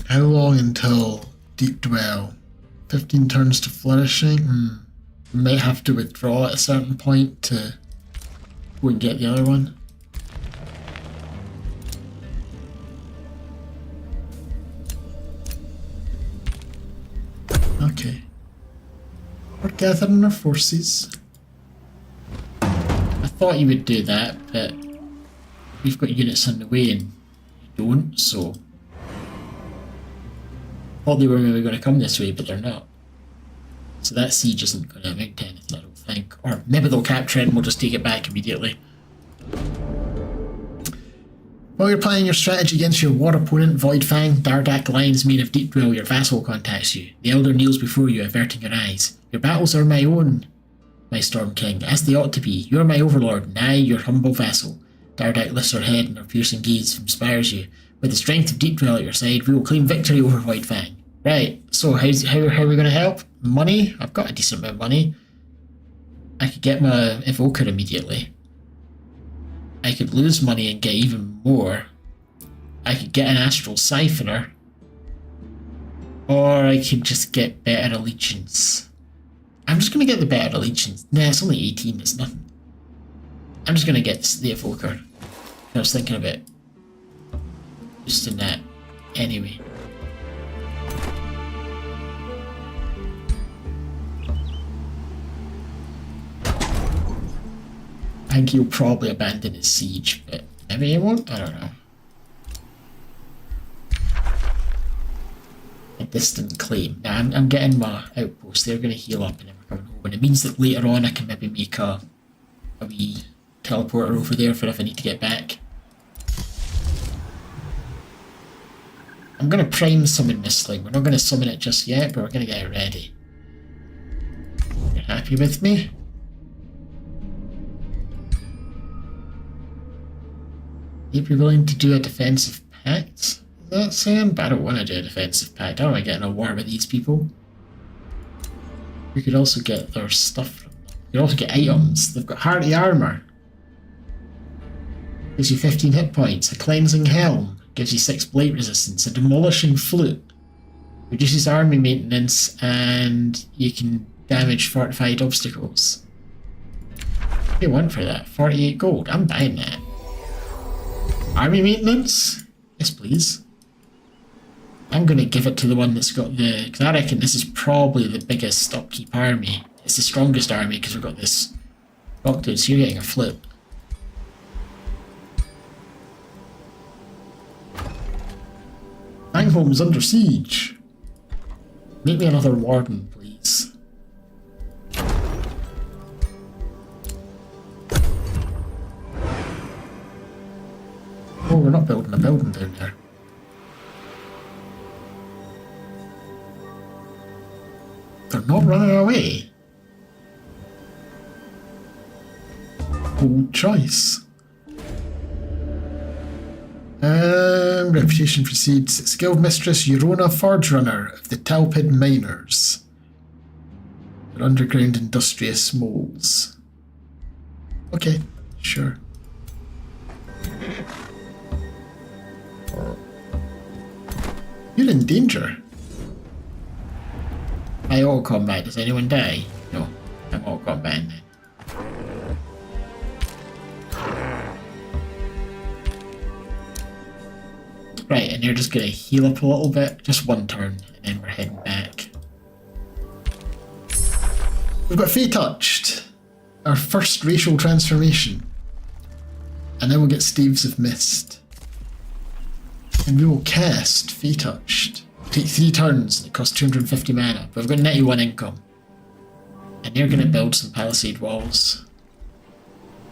How long until Deep Dwell? 15 turns to Flourishing? Might have to withdraw at a certain point to go and get the other one. Okay. We're gathering our forces. I thought you would do that, but we've got units on the way and you don't, so... Thought they were maybe going to come this way, but they're not. So that siege isn't going to amount to anything, I don't think. Or maybe they'll capture it and we'll just take it back immediately. While you're planning your strategy against your war opponent, Voidfang, Dardak, Lion's Mane of Deep Dwell, your vassal contacts you. The Elder kneels before you, averting your eyes. Your battles are my own, my Storm King, as they ought to be. You are my overlord, and I, your humble vassal. Dardak lifts her head and her piercing gaze inspires you. With the strength of Deep Dwell at your side, we will claim victory over Voidfang. Right, so how are we going to help? Money? I've got a decent amount of money. I could get my Evoker immediately. I could lose money and get even more. I could get an Astral Siphoner. Or I could just get better allegiance. I'm just going to get the better allegiance. Nah, it's only 18, it's nothing. I'm just going to get the Evoker. I was thinking about just in that anyway. I think he'll probably abandon his siege, but maybe he won't? I don't know. A distant claim. Now I'm getting my outpost. They're going to heal up and then we're coming home. And it means that later on I can maybe make a wee teleporter over there for if I need to get back. I'm going to prime summon this thing. We're not going to summon it just yet, but we're going to get it ready. You're happy with me? You'd be willing to do a defensive pact? Is that saying? But I don't want to do a defensive pact. I don't want to get in a war with these people. We could also get their stuff from them. We could also get items. They've got hearty armor. Gives you 15 hit points. A cleansing helm. Gives you 6 blade resistance. A demolishing flute. Reduces army maintenance and you can damage fortified obstacles. What do you want for that? 48 gold. I'm buying that. Army maintenance? Yes, please. I'm going to give it to the one that's got the... Because I reckon this is probably the biggest upkeep army. It's the strongest army because we've got this rock dude, so you're getting a flip. Langholm's under siege. Make me another warden, please. Oh, we're not building a building down there. They're not running away. Bold choice. Reputation proceeds. Skilled Mistress Eurona Forge Runner of the Talpid Miners. For underground industrious moles. Okay, sure. You're in danger. My auto combat, does anyone die? No, I'm auto combat then. Right, and you're just going to heal up a little bit, just one turn, and then we're heading back. We've got Fey Touched, our first racial transformation. And then we'll get Staves of Mist. And we will cast Fey Touched. Take 3 turns, and it costs 250 mana, but we've got 91 income. And they're going to build some palisade walls.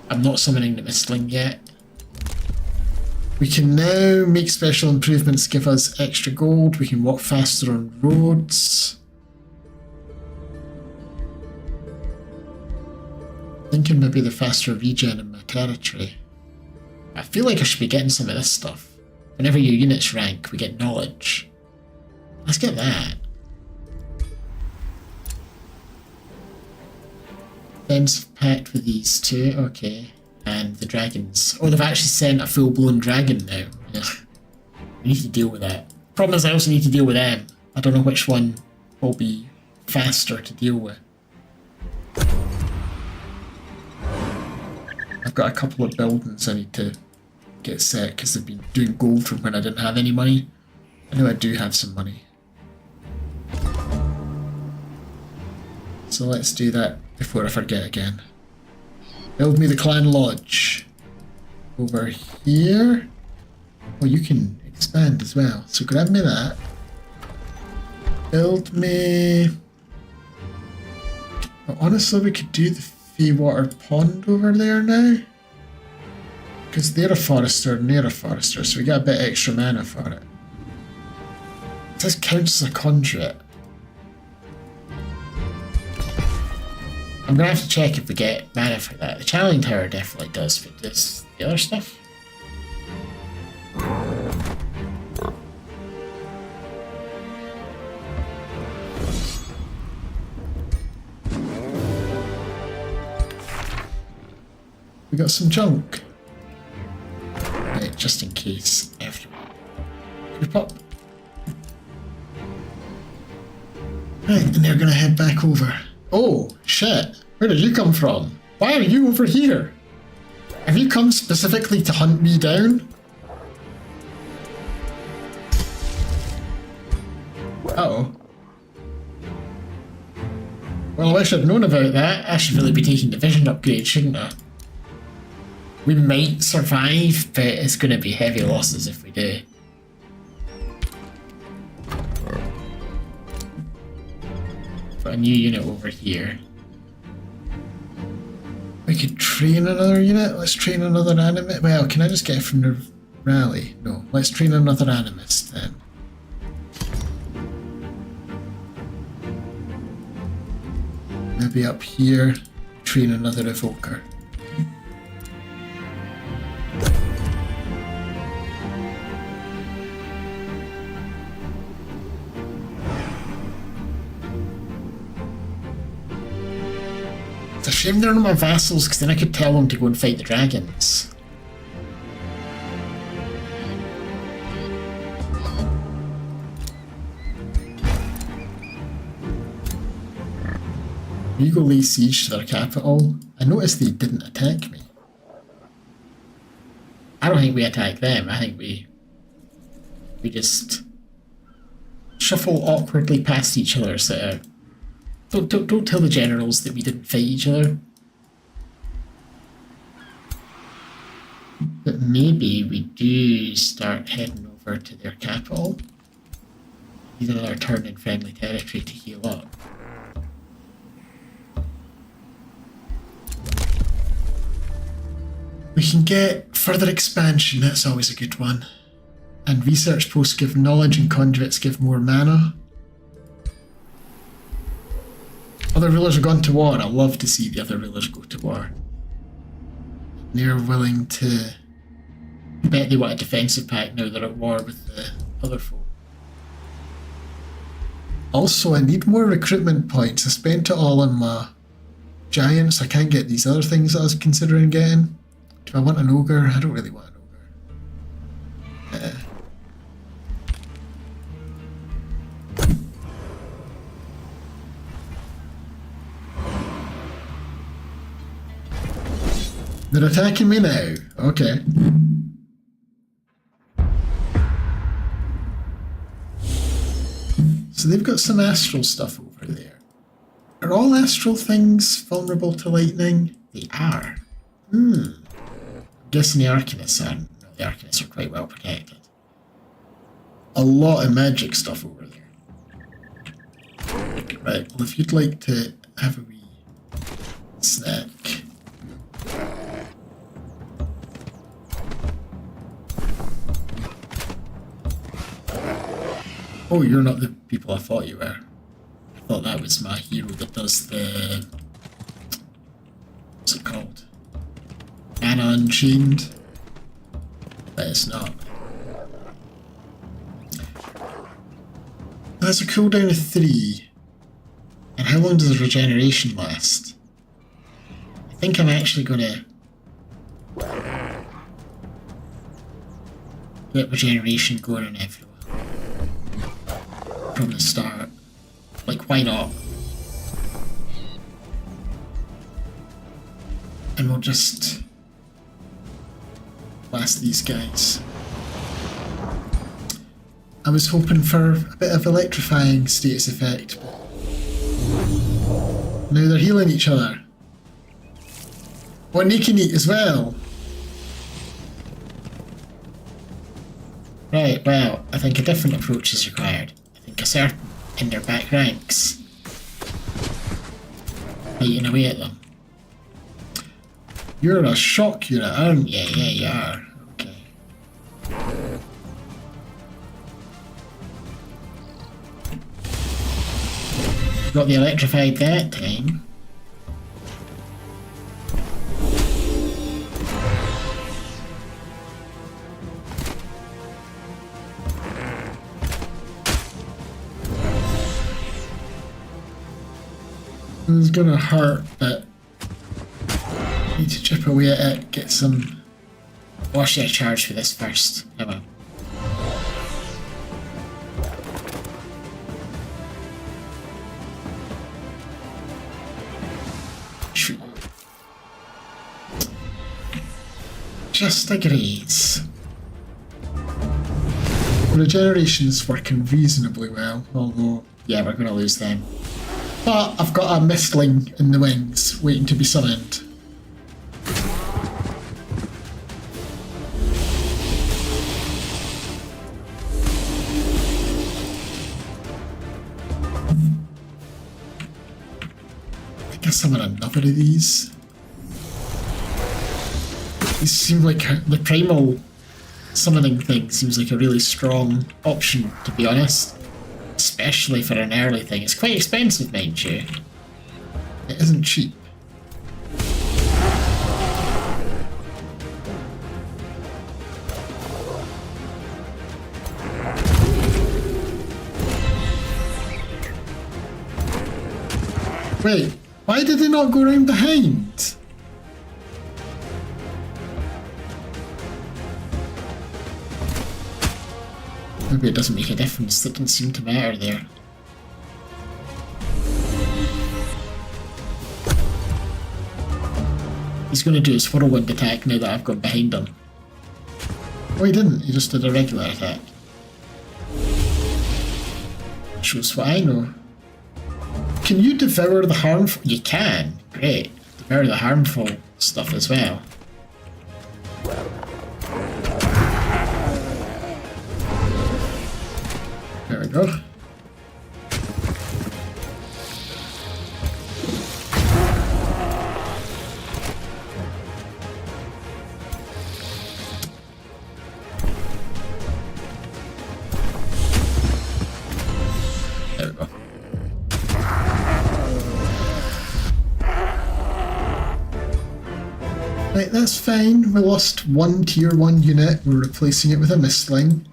I'm not summoning the Mistling yet. We can now make special improvements, give us extra gold. We can walk faster on roads. Thinking maybe the faster regen in my territory. I feel like I should be getting some of this stuff. Whenever your units rank, we get knowledge. Let's get that. Fence packed with these two, okay. And the dragons. Oh, they've actually sent a full-blown dragon now. Yeah. We need to deal with that. Problem is I also need to deal with them. I don't know which one will be faster to deal with. I've got a couple of buildings I need to get set because they've been doing gold from when I didn't have any money. I know I do have some money. So let's do that before I forget again. Build me the clan lodge. Over here. Oh, you can expand as well. So grab me that. Build me... Well, honestly, we could do the Feewater Pond over there now. Because they're a forester and they're a forester, so we get a bit extra mana for it. This counts as a conduit. I'm gonna have to check if we get mana for that. The channeling tower definitely does, but does the other stuff? We got some junk. Right, just in case. After. Group up. Right, and they're gonna head back over. Oh, shit. Where did you come from? Why are you over here? Have you come specifically to hunt me down? Uh-oh. Well, I wish I'd known about that. I should really be taking the vision upgrade, shouldn't I? We might survive, but it's going to be heavy losses if we do. Got a new unit over here. We could train another unit. Let's train another animist. Well, can I just get it from the rally? No. Let's train another animist then. Maybe up here, train another evoker. It's a shame they're not my vassals, because then I could tell them to go and fight the dragons. You go lay siege to their capital. I noticed they didn't attack me. I don't think we attack them. I think we just shuffle awkwardly past each other. So don't tell the generals that we didn't fight each other. But maybe we do start heading over to their capital. Need another turn in friendly territory to heal up. We can get further expansion, that's always a good one. And research posts give knowledge and conduits give more mana. Other rulers are gone to war. I love to see the other rulers go to war. They're willing to... I bet they want a defensive pact now they're at war with the other folk. Also, I need more recruitment points. I spent it all on my giants. I can't get these other things that I was considering getting. Do I want an ogre? I don't really want an ogre. They're attacking me now. Okay. So they've got some astral stuff over there. Are all astral things vulnerable to lightning? They are. I'm guessing the Arcanists aren't. No, the Arcanists are quite well protected. A lot of magic stuff over there. Right, well if you'd like to have a wee snack. Oh, you're not the people I thought you were. I thought that was my hero that does the... What's it called? Anna Unchained. But it's not. That's a cooldown of 3. And how long does the regeneration last? I think I'm actually gonna get regeneration going on everyone from the start. Like, why not? And we'll just blast these guys. I was hoping for a bit of electrifying status effect, but now they're healing each other. Oh, and they can eat as well. Right, well, I think a different approach is required. I think a certain in their back ranks eating away at them. You're a shock unit, aren't you? Yeah, you are. Okay. Got the electrified that time. It's gonna hurt, but I need to chip away at it, get some... Oh, should I charge for this first? Come on. Shoot. Just a graze. Regeneration's working reasonably well, although... Yeah, we're gonna lose them. But I've got a mistling in the wings, waiting to be summoned. I can summon another of these. These seem like the primal summoning thing seems like a really strong option, to be honest. Especially for an early thing. It's quite expensive, mind you. It isn't cheap. Wait, why did they not go around behind? Maybe it doesn't make a difference. That didn't seem to matter there. He's going to do his whirlwind attack now that I've got behind him. Oh, he didn't. He just did a regular attack. Shows what I know. Can you devour the harmful? You can. Great. Devour the harmful stuff as well. There we go. There we go. Right, that's fine. We lost one tier 1 unit. We're replacing it with a mistling.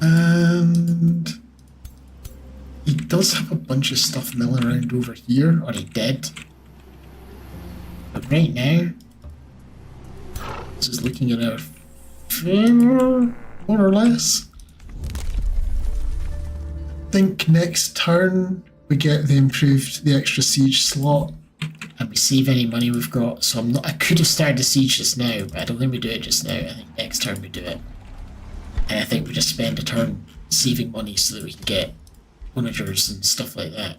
And he does have a bunch of stuff milling around over here, or he did. But right now, this is looking at our favor, more or less. I think next turn we get the extra siege slot, and we save any money we've got. So I could have started the siege just now, but I don't think we do it just now. I think next turn we do it. And I think we just spend a turn saving money so that we can get onagers and stuff like that.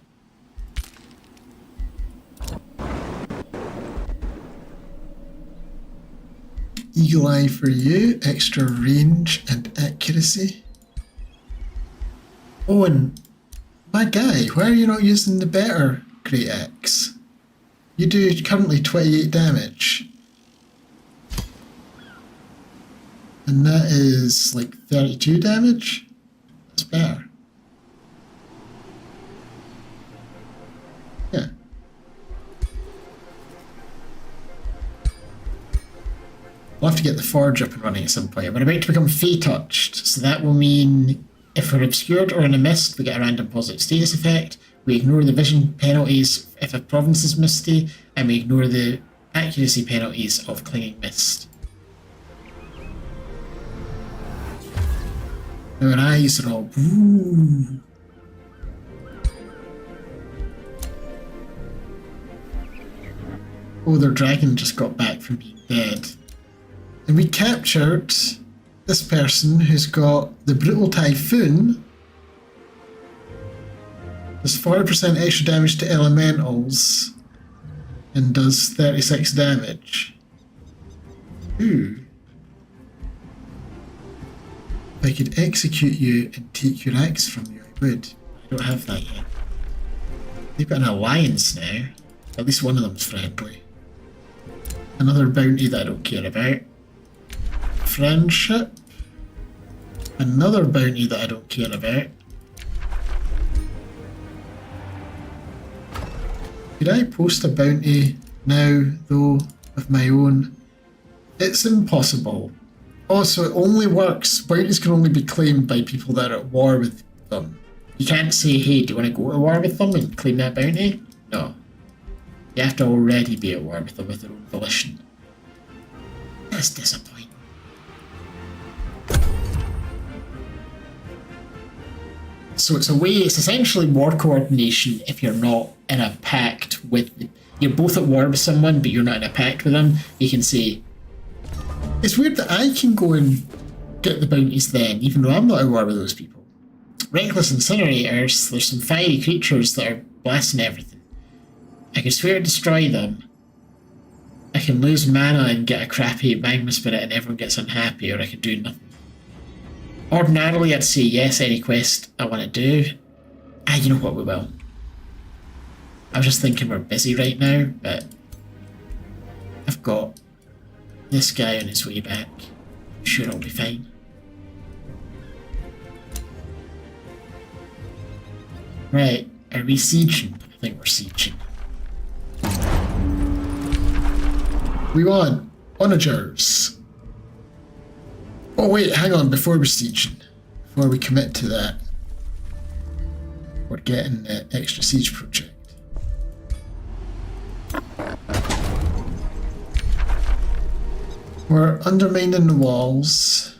Eagle Eye for you, extra range and accuracy. Oh, and my guy, why are you not using the better Great Axe? You do currently 28 damage. And that is like 32 damage? That's better. Yeah. We'll have to get the forge up and running at some point. We're about to become Fey touched, so that will mean if we're obscured or in a mist, we get a random positive status effect. We ignore the vision penalties if a province is misty, and we ignore the accuracy penalties of clinging mist. Now our eyes are all blue. Oh, their dragon just got back from being dead. And we captured this person who's got the Brutal Typhoon. Does 40% extra damage to elementals and does 36 damage. Ooh. If I could execute you and take your axe from you, I would. I don't have that yet. They've got an alliance now. At least one of them's friendly. Another bounty that I don't care about. Friendship. Another bounty that I don't care about. Could I post a bounty now, though, of my own? It's impossible. Also, it only works. Bounties can only be claimed by people that are at war with them. You can't say, hey, do you want to go to war with them and claim that bounty? No. You have to already be at war with them with their own volition. That's disappointing. So it's essentially war coordination if you're not in a pact with, you're both at war with someone, but you're not in a pact with them. You can say, it's weird that I can go and get the bounties then, even though I'm not at war with those people. Reckless Incinerators, there's some fiery creatures that are blasting everything. I can swear to destroy them. I can lose mana and get a crappy magma spirit and everyone gets unhappy, or I can do nothing. Ordinarily, I'd say yes, any quest I want to do. You know what, we will. I was just thinking we're busy right now, but I've got this guy on his way back. I'm sure I'll be fine. Right, are we sieging? I think we're sieging. We want onagers. Oh wait, hang on, before we're sieging, before we commit to that, we're getting the extra siege project. We're undermining the walls.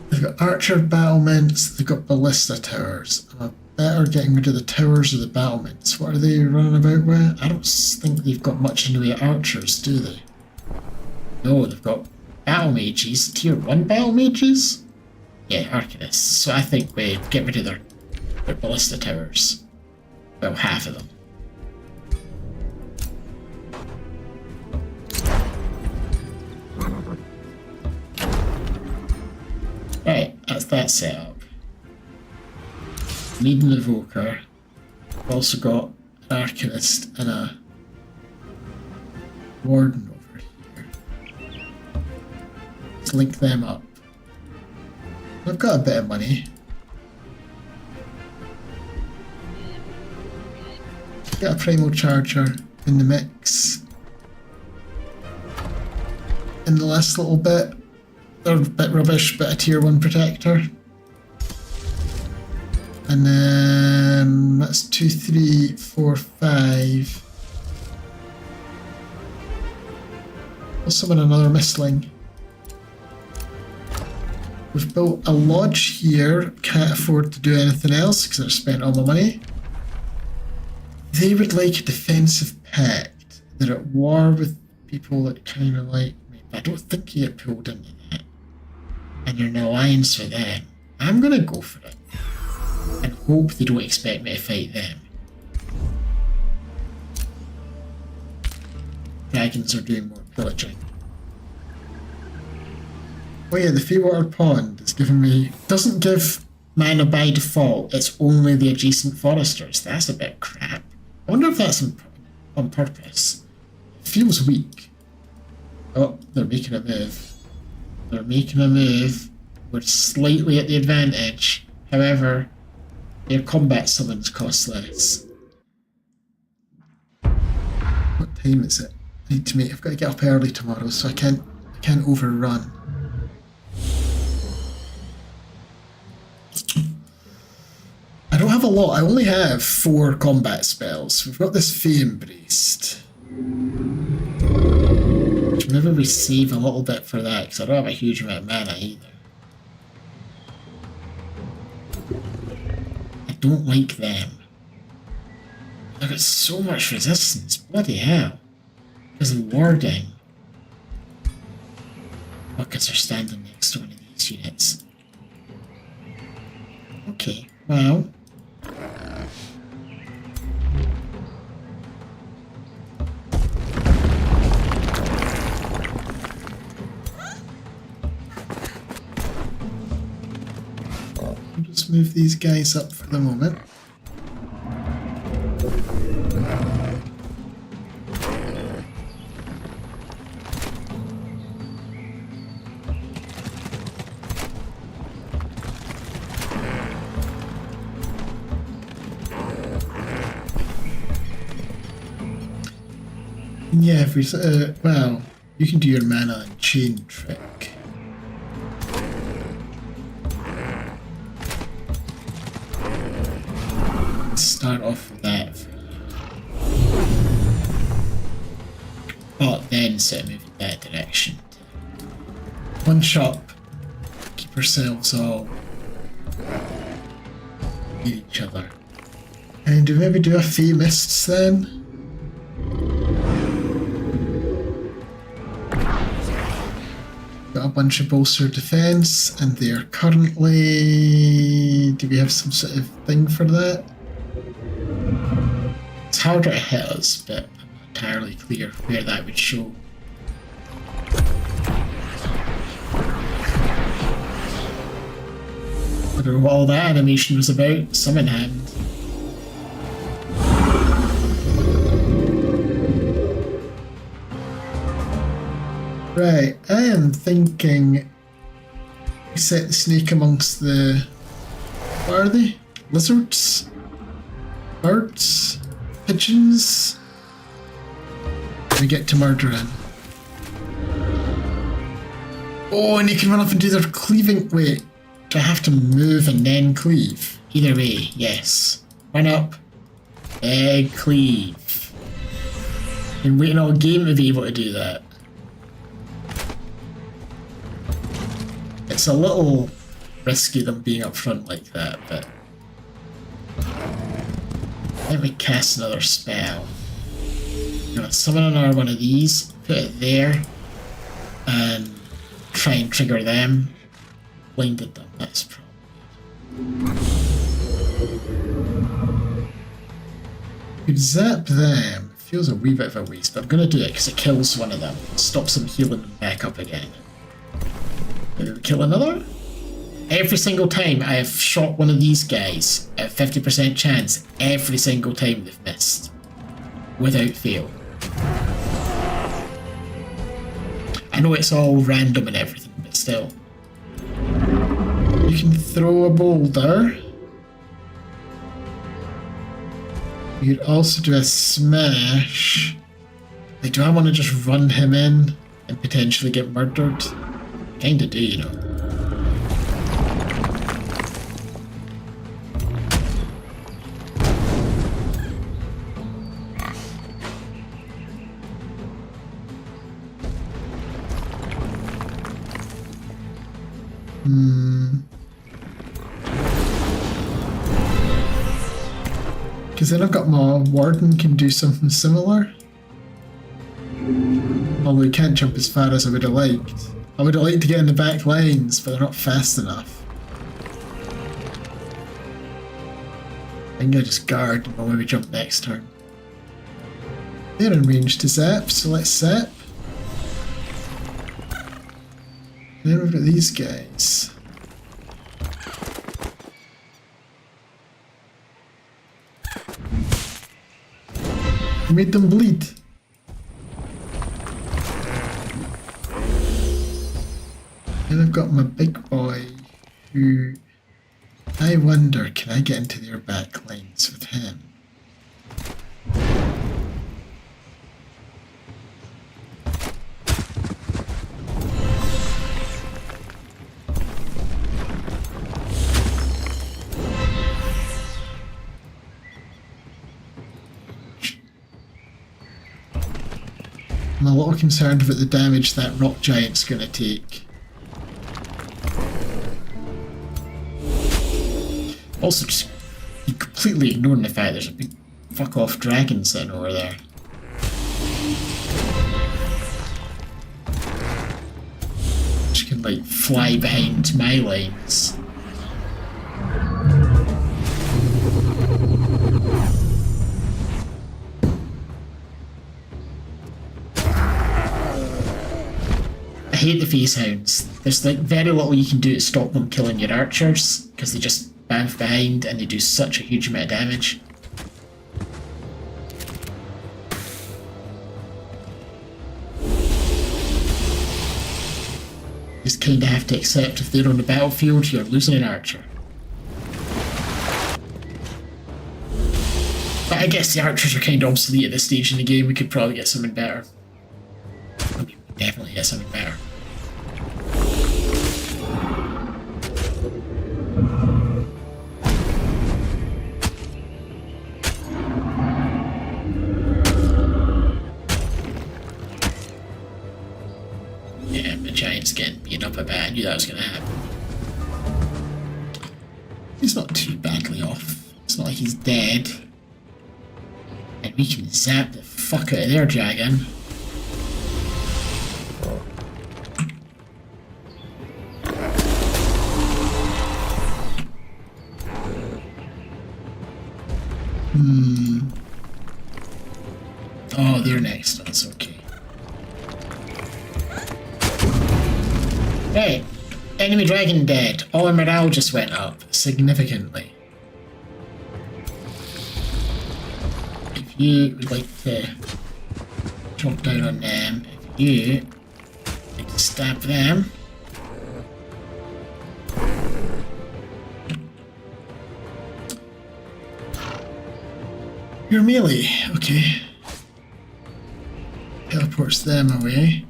They've got archer battlements, they've got ballista towers. I'm better getting rid of the towers or the battlements. What are they running about with? I don't think they've got much in the way of archers, do they? No, they've got battle mages, tier 1 battle mages? Yeah, arcanists. So I think we get rid of their ballista towers. Well, half of them. Right, that's that set up. Need an evoker. We've also got an arcanist and a warden over here. Let's link them up. I've got a bit of money. Got a primal charger in the mix. In the last little bit. They're a bit rubbish, but a tier 1 protector. And then that's 2, 3, 4, 5. We'll summon another mistling. We've built a lodge here, can't afford to do anything else because I've spent all my money. They would like a defensive pact. They're at war with people that kind of like me, but I don't think you get pulled into that. And you're in an alliance with them. I'm gonna go for it. And hope they don't expect me to fight them. Dragons are doing more pillaging. Oh yeah, the Feywater Pond is giving me... doesn't give mana by default, it's only the adjacent foresters. That's a bit crap. I wonder if that's on purpose. It feels weak. Oh, they're making a move. They're making a move. We're slightly at the advantage. However, their combat summons cost less. What time is it? I need to make. I've got to get up early tomorrow, so I can't overrun. I don't have a lot. I only have 4 combat spells. We've got this Fey Embraced. Maybe we save a little bit for that, because I don't have a huge amount of mana either. I don't like them. They've got so much resistance. Bloody hell. Because of warding. Buckets are standing next to one of these units. Okay, well. I'll just move these guys up for the moment. Yeah, if we well, you can do your mana and chain trick. Let's start off with that. But then sort of move in that direction. One shot. Keep ourselves all near each other. And do we maybe do a Fey Mists then? Got a bunch of bolstered defense, and they are currently. Do we have some sort of thing for that? It's harder to hit us, but I'm not entirely clear where that would show. I don't know what all that animation was about. Some in hand. Right, I am thinking we set the snake amongst the... what are they? Lizards? Birds? Pigeons? We get to murdering. Oh, and you can run up and do their cleaving... Wait, do I have to move and then cleave? Either way, yes. Run up. Cleave. Been waiting all game to be able to do that. It's a little risky them being up front like that, but let me cast another spell. I'm gonna summon another one of these, put it there, and try and trigger them. Blinded them, that's probably. Could zap them. Feels a wee bit of a waste, but I'm gonna do it because it kills one of them. Stops them healing them back up again. Did we kill another? Every single time I have shot one of these guys at 50% chance, every single time they've missed. Without fail. I know it's all random and everything, but still. You can throw a boulder. You could also do a smash. Like, do I want to just run him in and potentially get murdered? Kinda do, you know. Because then I've got my warden can do something similar. Although he can't jump as far as I would have liked. I would have liked to get in the back lines, but they're not fast enough. I think I just guard and we'll maybe jump next turn. They're in range to zap, so let's zap. And then we've got these guys. Made them bleed. And I've got my big boy, who I wonder, can I get into their back lines with him? I'm a little concerned about the damage that rock giant's going to take. Also, just you completely ignoring the fact there's a big fuck off dragon sitting over there. She can like fly behind my lines. I hate the face hounds. There's like very little you can do to stop them killing your archers because they just bamf behind and they do such a huge amount of damage. You just kinda have to accept if they're on the battlefield, you're losing an archer. But I guess the archers are kinda obsolete at this stage in the game, we could probably get something better. I mean, we definitely get something better. Yeah, the giant's getting beaten up a bit. I knew that was going to happen. He's not too badly off. It's not like he's dead. And we can zap the fuck out of their dragon. Oh, they're next. That's okay. Right. Enemy dragon dead. All our morale just went up significantly. If you would like to jump down on them, if you like to stab them, You're melee, okay. Teleports them away.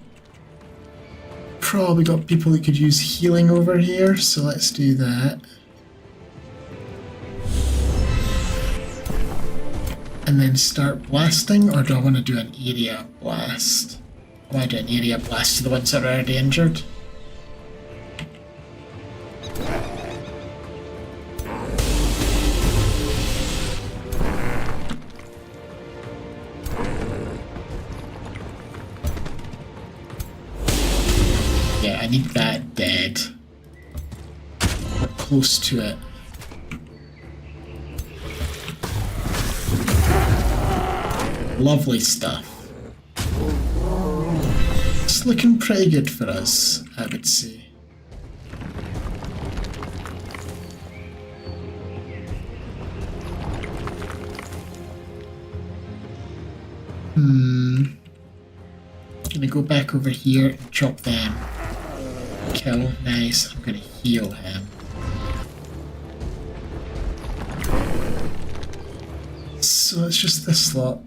Probably got people who could use healing over here, so let's do that. And then start blasting, or do I want to do an area blast? I want to do an area blast to the ones that are already injured. Yeah, I need that dead. We're close to it. Lovely stuff. It's looking pretty good for us, I would say. Gonna go back over here and chop them. Kill, nice. I'm gonna heal him. So it's just this lot.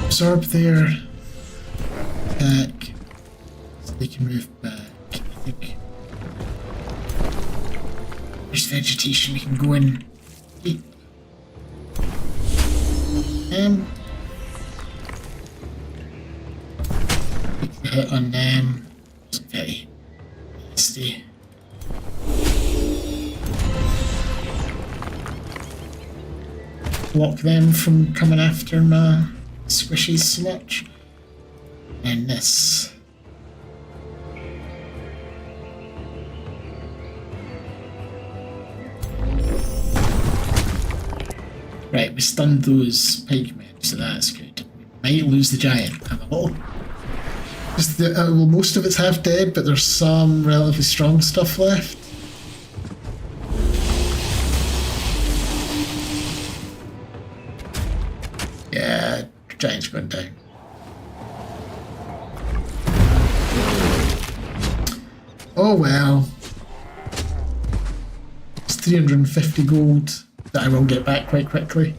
Absorb their attack so they can move back. I think there's vegetation we can go and eat. Take the hit on them. It's very nasty. Block them from coming after my squishies so much. And this. Right, we stunned those pikemen, so that's good. We might lose the giant. I'm a little... Just the, well, most of it's half dead, but there's some relatively strong stuff left. Yeah, giant's going down. Oh well. It's 350 gold that I will get back quite quickly.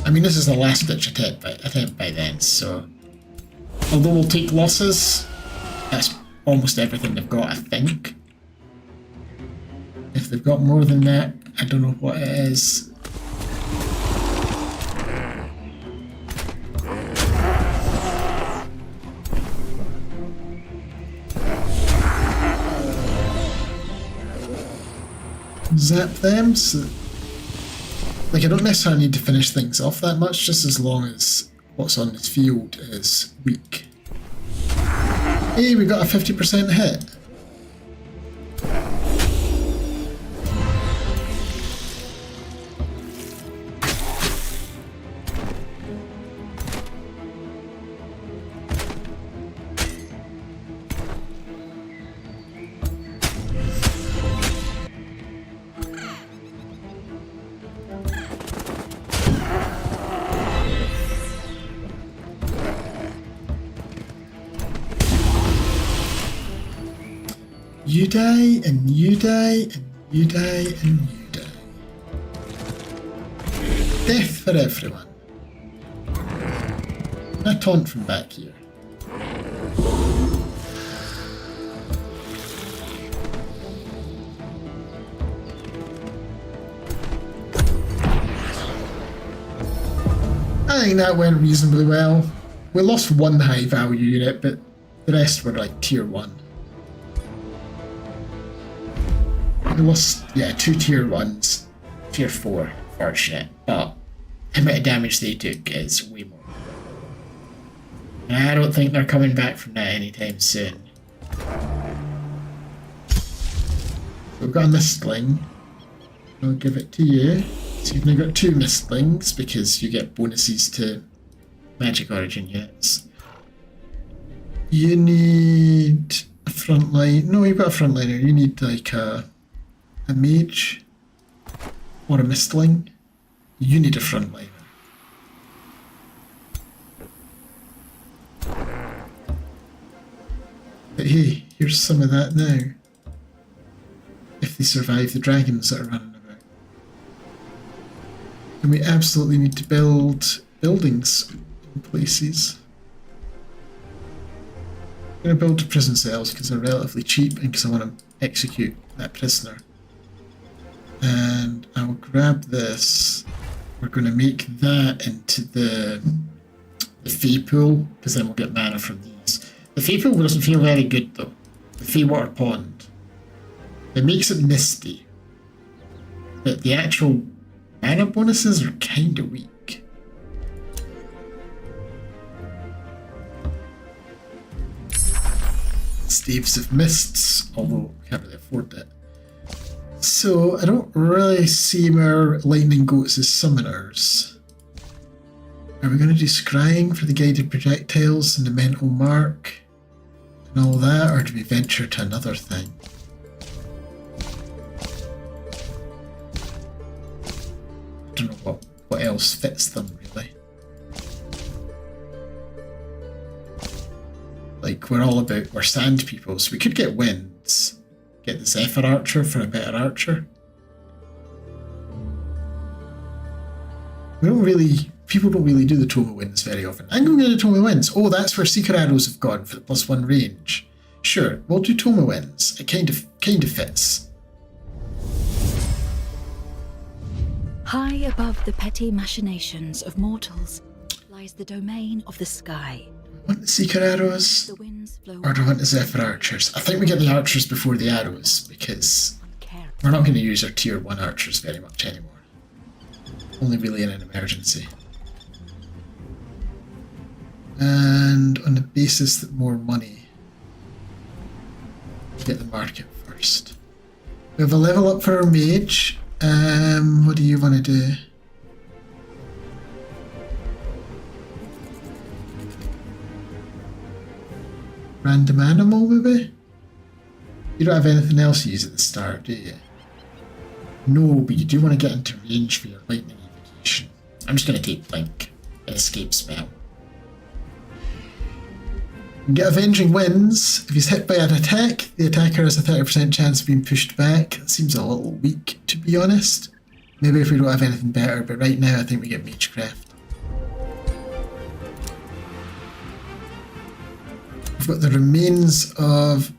I mean, this is the last ditch attempt by then, so although we'll take losses, that's almost everything they've got, I think. If they've got more than that, I don't know what it is. Zap them, so like I don't necessarily need to finish things off that much, just as long as what's on this field is weak. Hey, we got a 50% hit. You die, and you die, and you die, and you die. Death for everyone. A taunt from back here. I think that went reasonably well. We lost one high value unit, but the rest were like tier 1. We lost, yeah, 2 tier 1s, tier 4, fortunate, but the amount of damage they took is way more. And I don't think they're coming back from that anytime soon. We've got a Mistling. I'll give it to you. So you've now got 2 Mistlings because you get bonuses to Magic Origin units. You need a frontline. No, you've got a frontliner. You need like a mage or a Mistling. You need a frontliner. But hey, here's some of that now. If they survive the dragons that are running about. And we absolutely need to build buildings in places. I'm going to build the prison cells because they're relatively cheap and because I want to execute that prisoner. And I'll grab this. We're going to make that into the Fey pool because then we'll get mana from these. The Fey pool doesn't feel very good though. The Fey water pond. It makes it misty. But the actual mana bonuses are kind of weak. Staves of Mists, although we can't really afford it. So, I don't really see our lightning goats as summoners. Are we going to do scrying for the guided projectiles and the mental mark and all that, or do we venture to another thing? I don't know what else fits them, really. Like, we're sand people, so we could get winds. Get the Zephyr Archer for a better archer. People don't really do the Toma Winds very often. I'm going to do the Toma Winds. Oh, that's where Secret Arrows have gone for the +1 range. Sure, we'll do Toma Winds. It kind of fits. High above the petty machinations of mortals lies the domain of the sky. Want the Secret Arrows? The winds flow Or do I want the Zephyr Archers? I think we get the Archers before the Arrows because we're not going to use our tier 1 Archers very much anymore. Only really in an emergency. And on the basis that more money, get the market first. We have a level up for our mage. What do you want to do? random animal, maybe? You don't have anything else to use at the start, do you? No, but you do want to get into range for your lightning evocation. I'm just going to take Blink, an escape spell. You get Avenging Winds. If he's hit by an attack, the attacker has a 30% chance of being pushed back. That seems a little weak, to be honest. Maybe if we don't have anything better, but right now I think we get Magecraft. We've got the remains of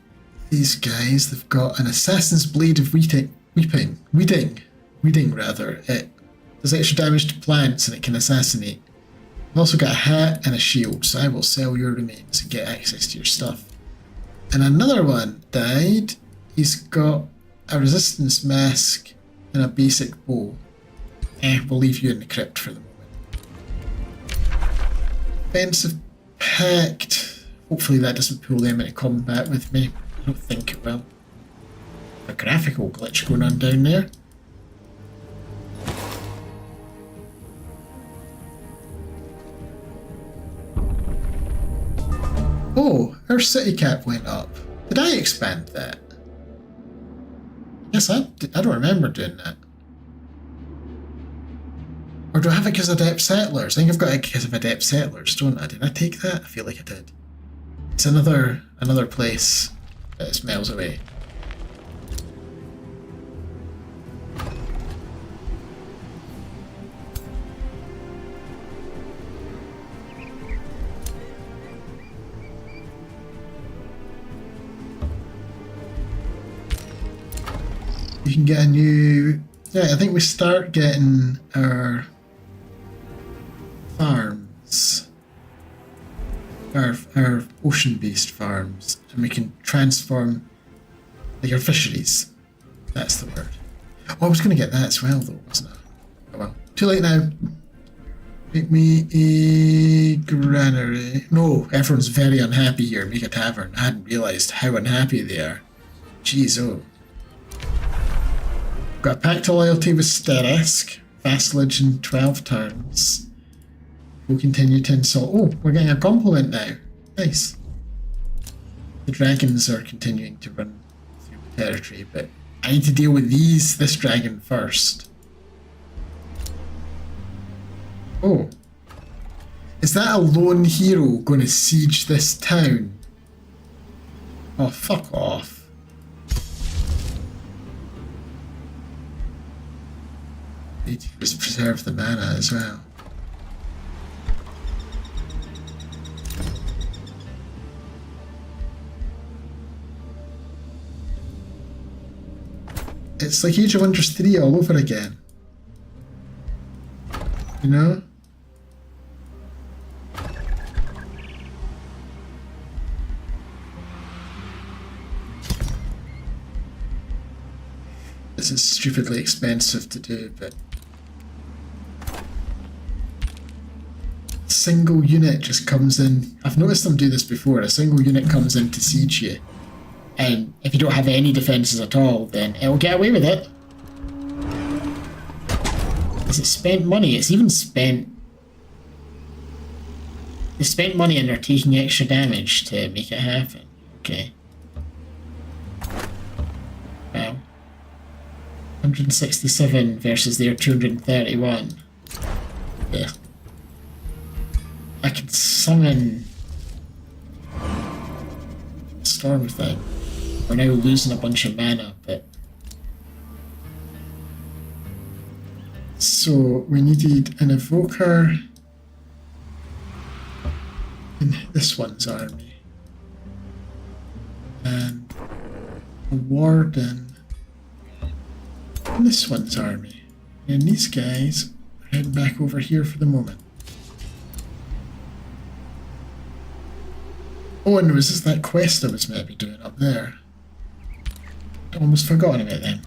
these guys. They've got an Assassin's Blade of Weeding. It does extra damage to plants and it can assassinate. I've also got a hat and a shield, so I will sell your remains and get access to your stuff. And another one died. He's got a resistance mask and a basic bow. We'll leave you in the crypt for the moment. Defensive Pact. Hopefully that doesn't pull them into combat with me. I don't think it will. A graphical glitch going on down there. Oh, our city cap went up. Did I expand that? Yes, I don't remember doing that. Or do I have it because of Adept Settlers? I think I've got it because of Adept Settlers, don't I? Did I take that? I feel like I did. It's another place that is miles away. You can get a new... Yeah, I think we start getting our farms. Our ocean-based farms. And we can transform... like our fisheries. That's the word. Oh, I was going to get that as well, though, wasn't I? Oh well. Too late now. Make me a granary. No, everyone's very unhappy here. Make a tavern. I hadn't realised how unhappy they are. Jeez, oh. Got a pact of loyalty with Steresk, vassalage in 12 turns. We'll continue to insult. Oh, we're getting a compliment now. Nice. The dragons are continuing to run through the territory, but I need to deal with this dragon first. Oh. Is that a lone hero going to siege this town? Oh, fuck off. Need to just preserve the mana as well. It's like Age of Wonders 3 all over again. You know? This is stupidly expensive to do, but single unit just comes in. I've noticed them do this before. A single unit comes in to siege you, and if you don't have any defenses at all, then it'll get away with it. Because it spent money. It's even spent... They spent money and they're taking extra damage to make it happen. Okay. Wow. 167 versus their 231. Yeah. I could summon Storm thing. We're now losing a bunch of mana, but... So, we needed an Evoker in this one's army. And a Warden in this one's army. And these guys are heading back over here for the moment. Oh, and was this that quest I was maybe doing up there? I almost forgotten about them.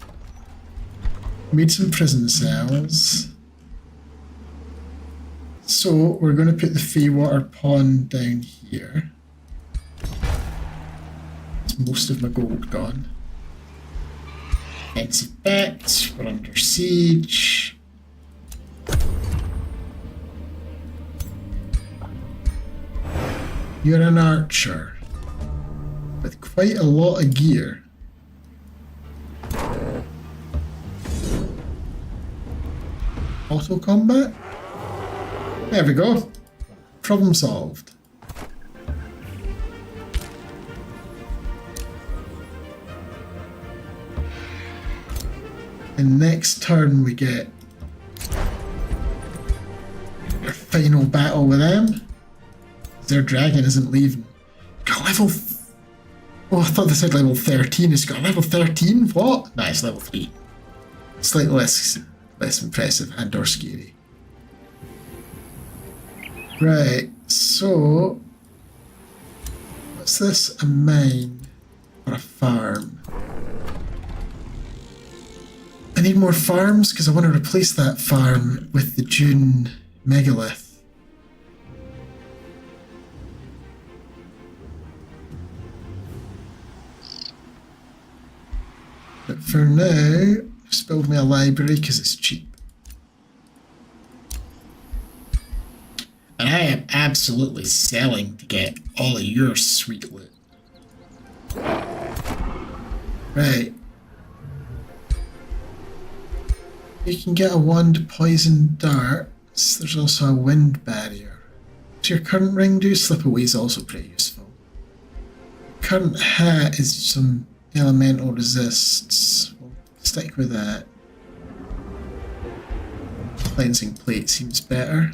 Made some prison cells. So, we're going to put the Feywater Pond down here. That's most of my gold gone. Defensive bats, we're under siege. You're an archer. with quite a lot of gear. Auto combat? There we go. Problem solved. And next turn we get our final battle with them. Their dragon isn't leaving. Got level... Oh, I thought they said level 13. It's got level 13? What? Nah, it's level 3. Slightly less impressive and or scary. Right, so... What's this? A mine or a farm? I need more farms because I want to replace that farm with the Dune megalith. But for now, just build me a library because it's cheap. And I am absolutely selling to get all of your sweet loot. Right. You can get a wand, poison darts. There's also a wind barrier. What's your current ring do? Slip away is also pretty useful. Current hat is some elemental resists. We'll stick with that. Cleansing plate seems better.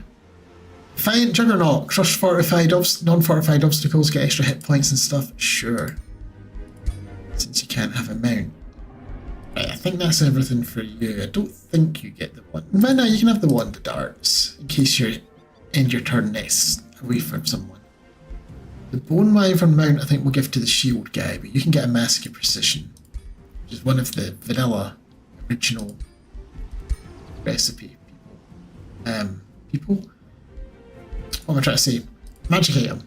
Fine, Juggernaut. Crush fortified non-fortified obstacles, get extra hit points and stuff. Sure. Since you can't have a mount. Right, I think that's everything for you. I don't think you get the one. But no, you can have the wand of darts in case you end your turn next away from someone. The Bone Wyvern mount I think we'll give to the shield guy, but you can get a Mask of Precision, which is one of the vanilla original recipe people. What am I trying to say? Magic item.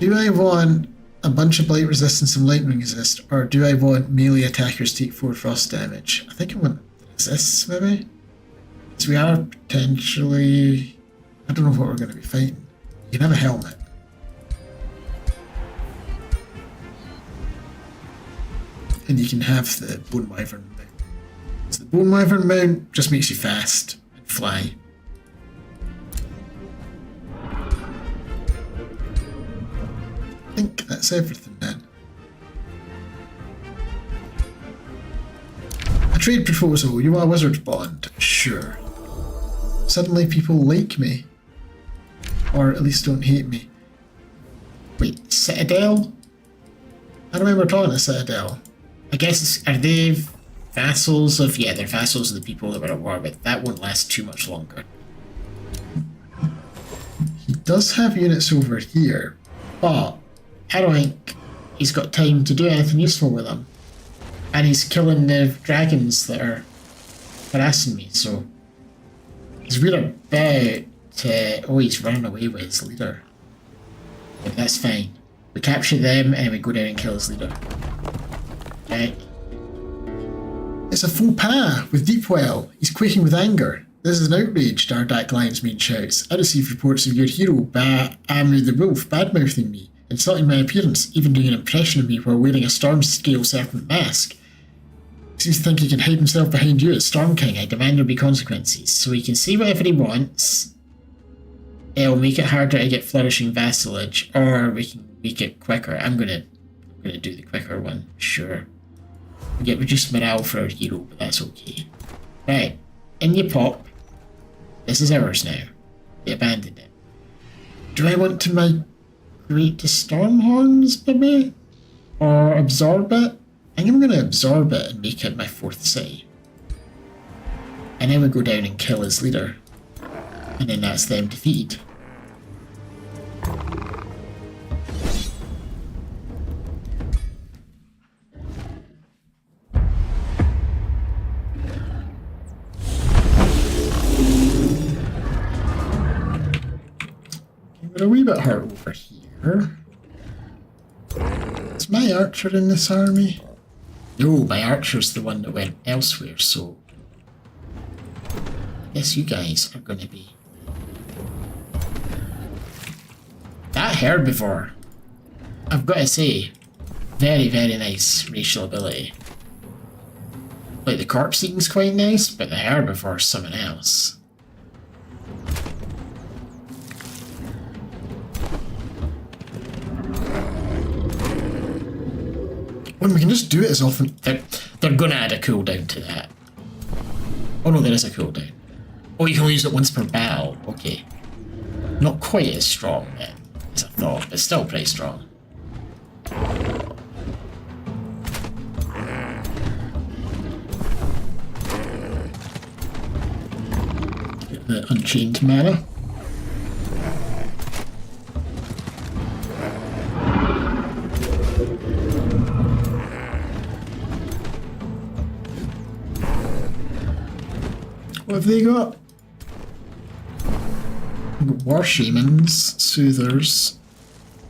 Do I want a bunch of blight resistance and lightning resist, or do I want melee attackers take 4 frost damage? I think I want resists, maybe? So we are potentially... I don't know what we're going to be fighting. You can have a helmet. And you can have the Bone Wyvern mount. So the Bone Wyvern mount just makes you fast and fly. I think that's everything then. A trade proposal. You want a wizard bond? Sure. Suddenly people like me. Or at least don't hate me. Wait, Citadel? I remember talking to Citadel. I guess, are they vassals of... Yeah, they're vassals of the people that we're at war with. That won't last too much longer. He does have units over here, but I don't think he's got time to do anything useful with them. And he's killing the dragons that are harassing me, so... Because we're about to... Oh, he's running away with his leader. But that's fine. We capture them and we go down and kill his leader. Right. It's a faux pas with Deepwell. He's quaking with anger. This is an outrage, Dardak Lion's main shouts. I received reports of your hero, Amru the Wolf, badmouthing me, insulting my appearance, even doing an impression of me while wearing a Stormscale Serpent mask. He seems to think he can hide himself behind you as Storm King. I demand there be consequences. So he can say whatever he wants. It'll make it harder to get flourishing vassalage, or we can make it quicker. I'm gonna do the quicker one, sure. We get reduced morale for our hero, but that's okay. Right, in you pop. This is ours now. They abandoned it. Do I want to migrate to Stormhorns, maybe? Or absorb it? I think I'm going to absorb it and make it my 4th city. And then we go down and kill his leader. And then that's them defeated. We're a wee bit hurt over here. Is my archer in this army? No, my archer's the one that went elsewhere, so... I guess you guys are going to be... herbivore. I've got to say, very, very nice racial ability. Like, the corpse eating's quite nice, but the herbivore's something else. When we can just do it as often. They're gonna add a cooldown to that. Oh no, there is a cooldown. Oh, you can only use it once per battle. Okay. Not quite as strong then, as I thought, but still pretty strong. Get the Unchained mana. What have they got? War Shamans, Soothers,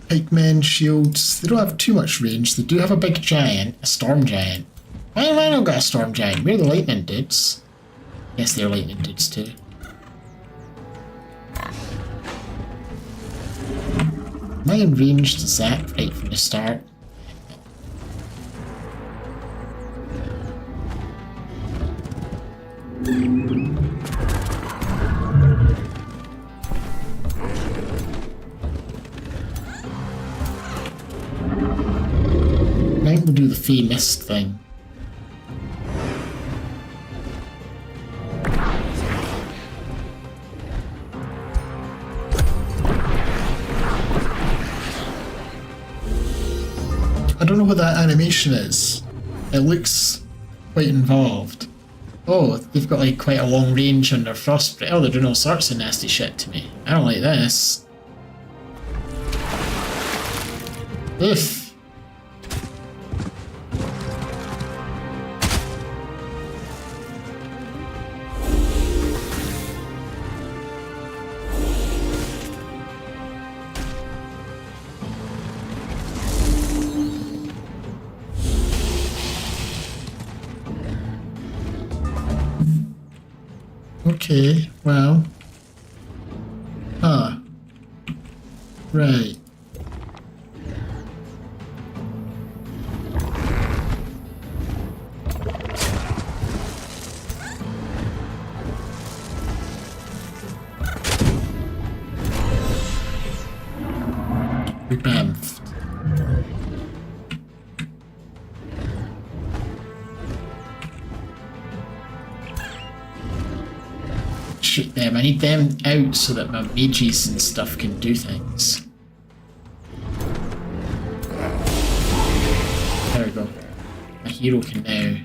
Pikemen, Shields. They don't have too much range. They do have a big giant, a storm giant. Why have I not got a storm giant? We're the lightning dudes. Yes, they're lightning dudes too. Am I in range to zap right from the start? I think we'll do the Fey Mist thing. I don't know what that animation is. It looks quite involved. Oh, they've got like quite a long range on their frostbite. Oh, they're doing all sorts of nasty shit to me. I don't like this. Oof. Okay, well. Ah. Right. We bamfed. Shoot them. I need them out so that my mages and stuff can do things. There we go. My hero can now...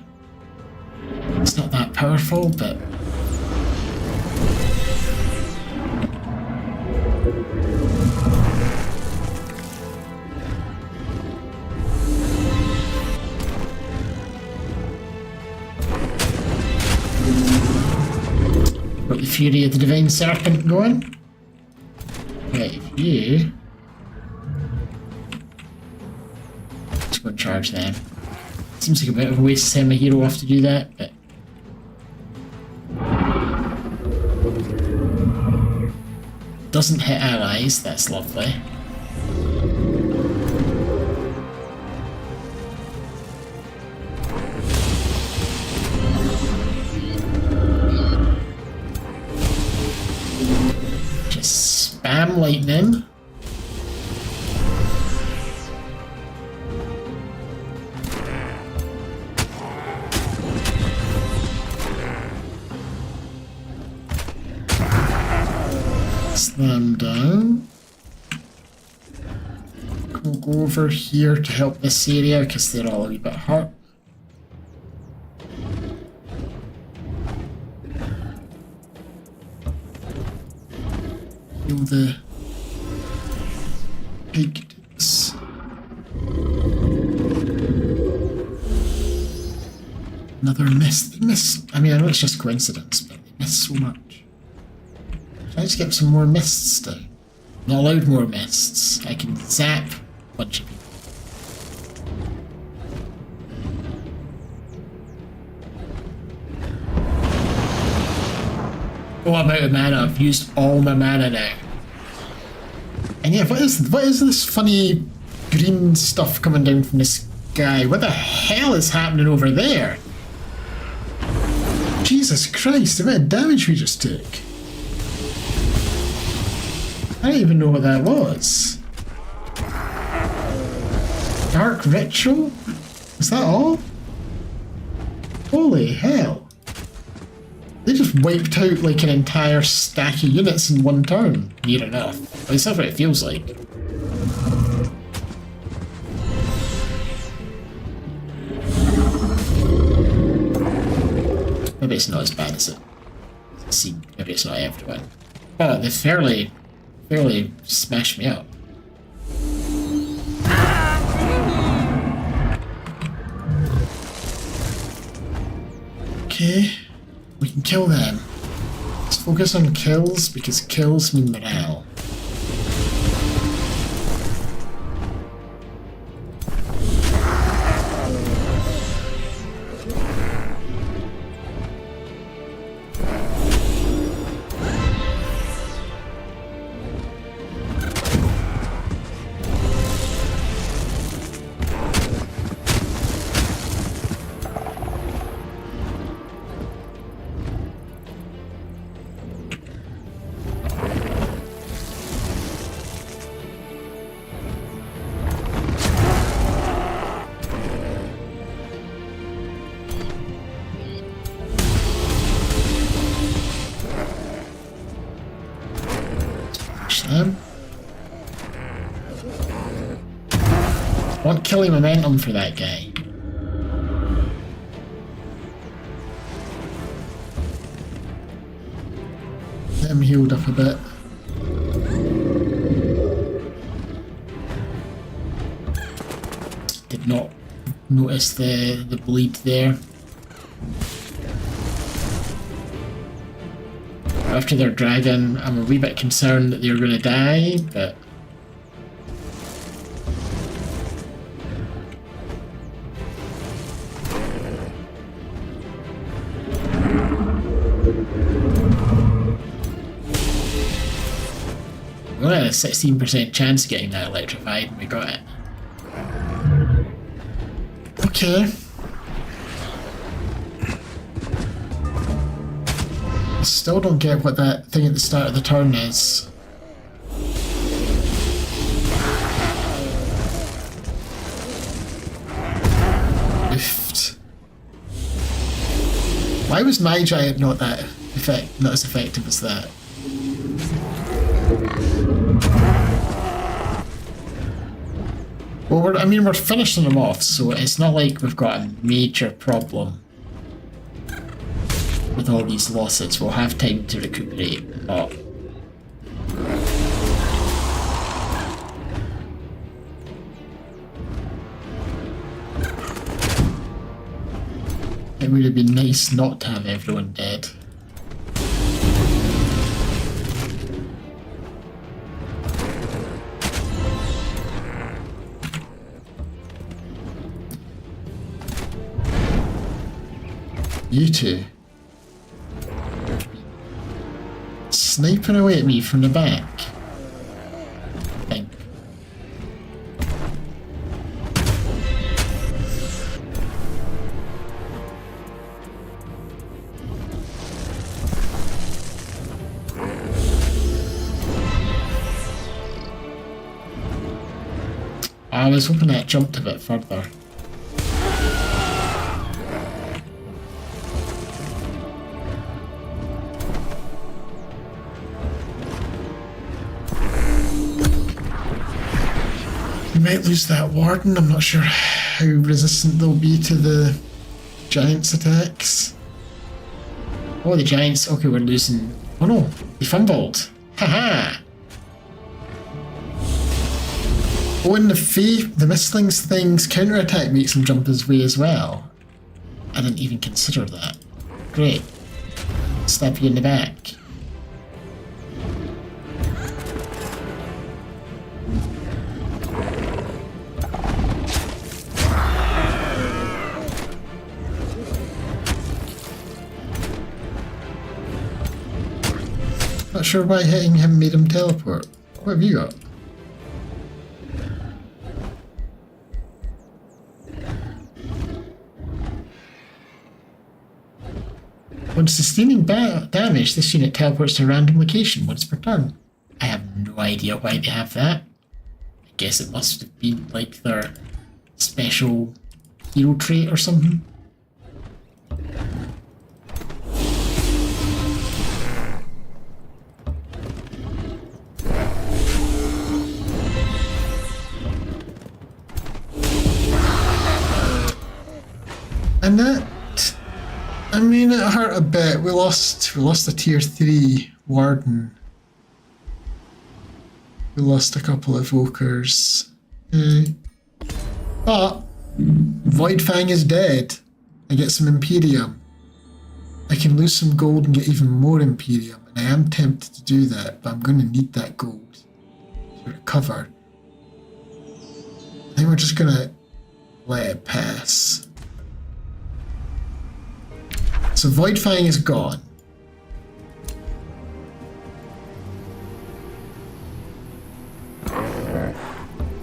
It's not that powerful, but... Got the Fury of the Divine Serpent going. Right, if you... Let's go and charge them. Seems like a bit of a waste to send my hero off to do that, but... Doesn't hit allies, that's lovely. Spam lightning. Slam down. We'll go over here to help this area because they're all a wee bit hurt. The pigs. Another miss. They miss. I mean, I know it's just coincidence, but they miss so much. Should I just get some more mists down? Not allowed more mists. I can zap a bunch of people. Oh, I'm out of mana. I've used all my mana now. And yeah, what is this funny green stuff coming down from the sky? What the hell is happening over there? Jesus Christ, the amount of damage we just took. I don't even know what that was. Dark Ritual? Is that all? Holy hell. They just wiped out like an entire stack of units in one turn. Near enough. At least that's what it feels like. Maybe it's not as bad as it seemed. Maybe it's not everyone. But they fairly smashed me up. Okay, we can kill them. Let's focus on kills because kills mean morale. Them. Want killing momentum for that guy. Get him healed up a bit. Did not notice the bleed there. After their dragon, I'm a wee bit concerned that they're going to die, but... we only had a 16% chance of getting that electrified, and we got it. Okay. Still don't get what that thing at the start of the turn is. Oofed. Why was my giant not as effective as that? Well, we're finishing them off, so it's not like we've got a major problem with all these losses. We'll have time to recuperate, but... it would have been nice not to have everyone dead. You two. Sniping away at me from the back. I think. I was hoping that jumped a bit further. We might lose that warden. I'm not sure how resistant they'll be to the giant's attacks. Oh, the giants. Okay, we're losing. Oh no, they fumbled. Haha! Oh, and the Mistling's thing's counterattack makes him jump his way as well. I didn't even consider that. Great. Stab you in the back. Not sure why hitting him made him teleport. What have you got? When sustaining damage, this unit teleports to a random location once per turn. I have no idea why they have that. I guess it must have been like their special hero trait or something. And that, I mean, it hurt a bit. We lost a tier 3 warden. We lost a couple of evokers. But Voidfang is dead. I get some Imperium. I can lose some gold and get even more Imperium. And I am tempted to do that, but I'm going to need that gold to recover. I think we're just going to let it pass. So Voidfang is gone.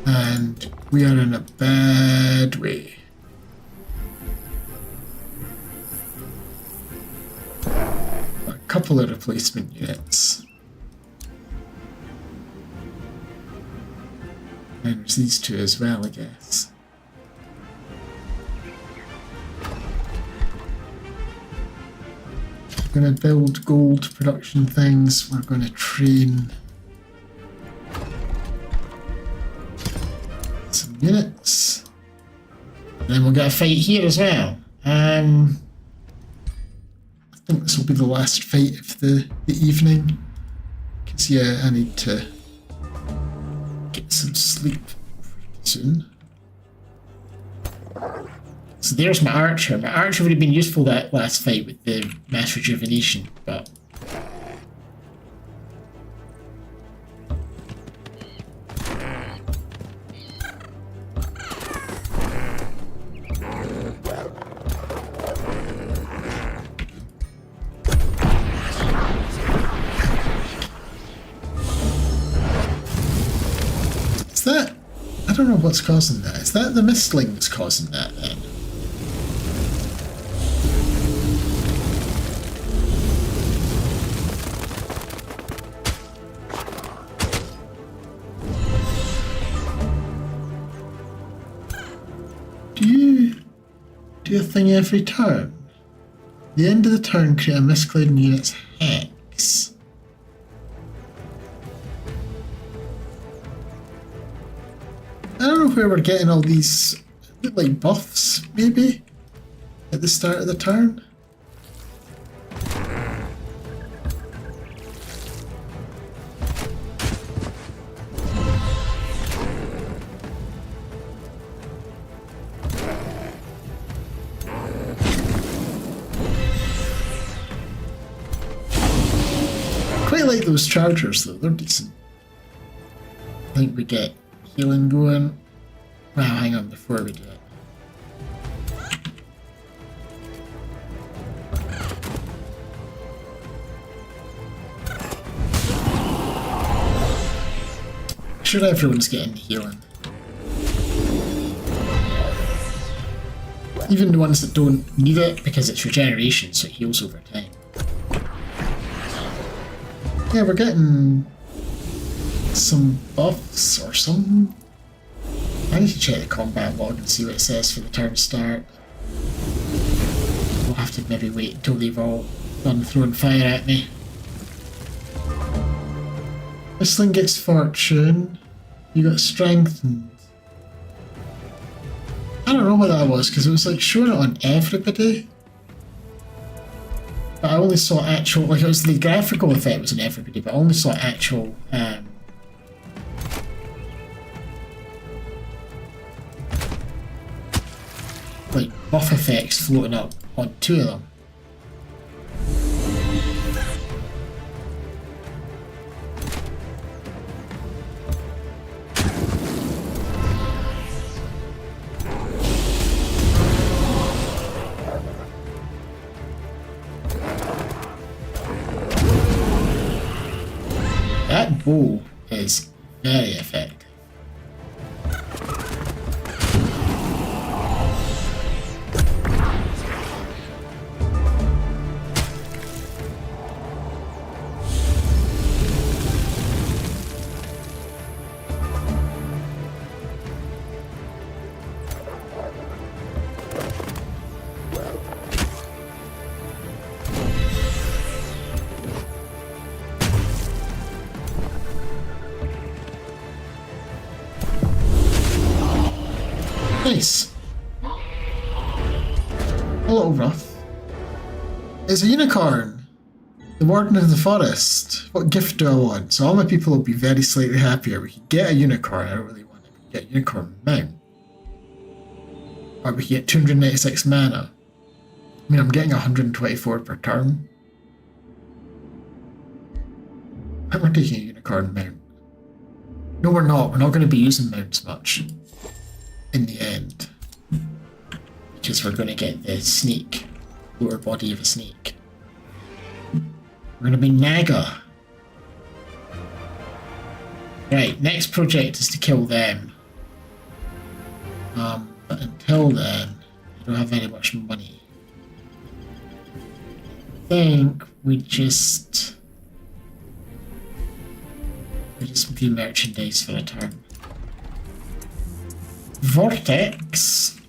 And we are in a bad way. A couple of replacement units. And there's these two as well, I guess. We're going to build gold production things. We're going to train some units. And then we'll get a fight here as well. I think this will be the last fight of the evening. Because, yeah, I need to get some sleep soon. So there's my archer. My archer would have been useful that last fight with the mass rejuvenation, but... Is that... I don't know what's causing that. Is that the Mistling that's causing that then? Do a thing every turn. The end of the turn, create a miscladding unit's hex. I don't know where we're getting all these, look like buffs, maybe, at the start of the turn. Quite like those chargers though, they're decent. I think we get healing going. Well, hang on before we do it. I'm sure everyone's getting healing. Even the ones that don't need it because it's regeneration, so it heals over time. Yeah, we're getting some buffs or something. I need to check the combat log and see what it says for the turn start. We'll have to maybe wait until they've all done throwing fire at me. This thing gets fortune. You got strengthened. I don't know what that was because it was like showing it on everybody. But I only saw actual, like it was the graphical effect was on everybody, but I only saw actual like buff effects floating up on two of them. That bow is very effective. Nice. A little rough. It's a unicorn. The warden of the forest. What gift do I want? So all my people will be very slightly happier. We can get a unicorn. I don't really want it. We can get a unicorn mount. Or we can get 296 mana. I mean, I'm getting 124 per turn. I think we're taking a unicorn mount. No, we're not. We're not going to be using mounts much in the end. Because we're going to get the snake. Lower body of a snake. We're going to be Naga. Right, next project is to kill them. But until then, I don't have very much money. I think we just do merchandise for a turn. Vortex.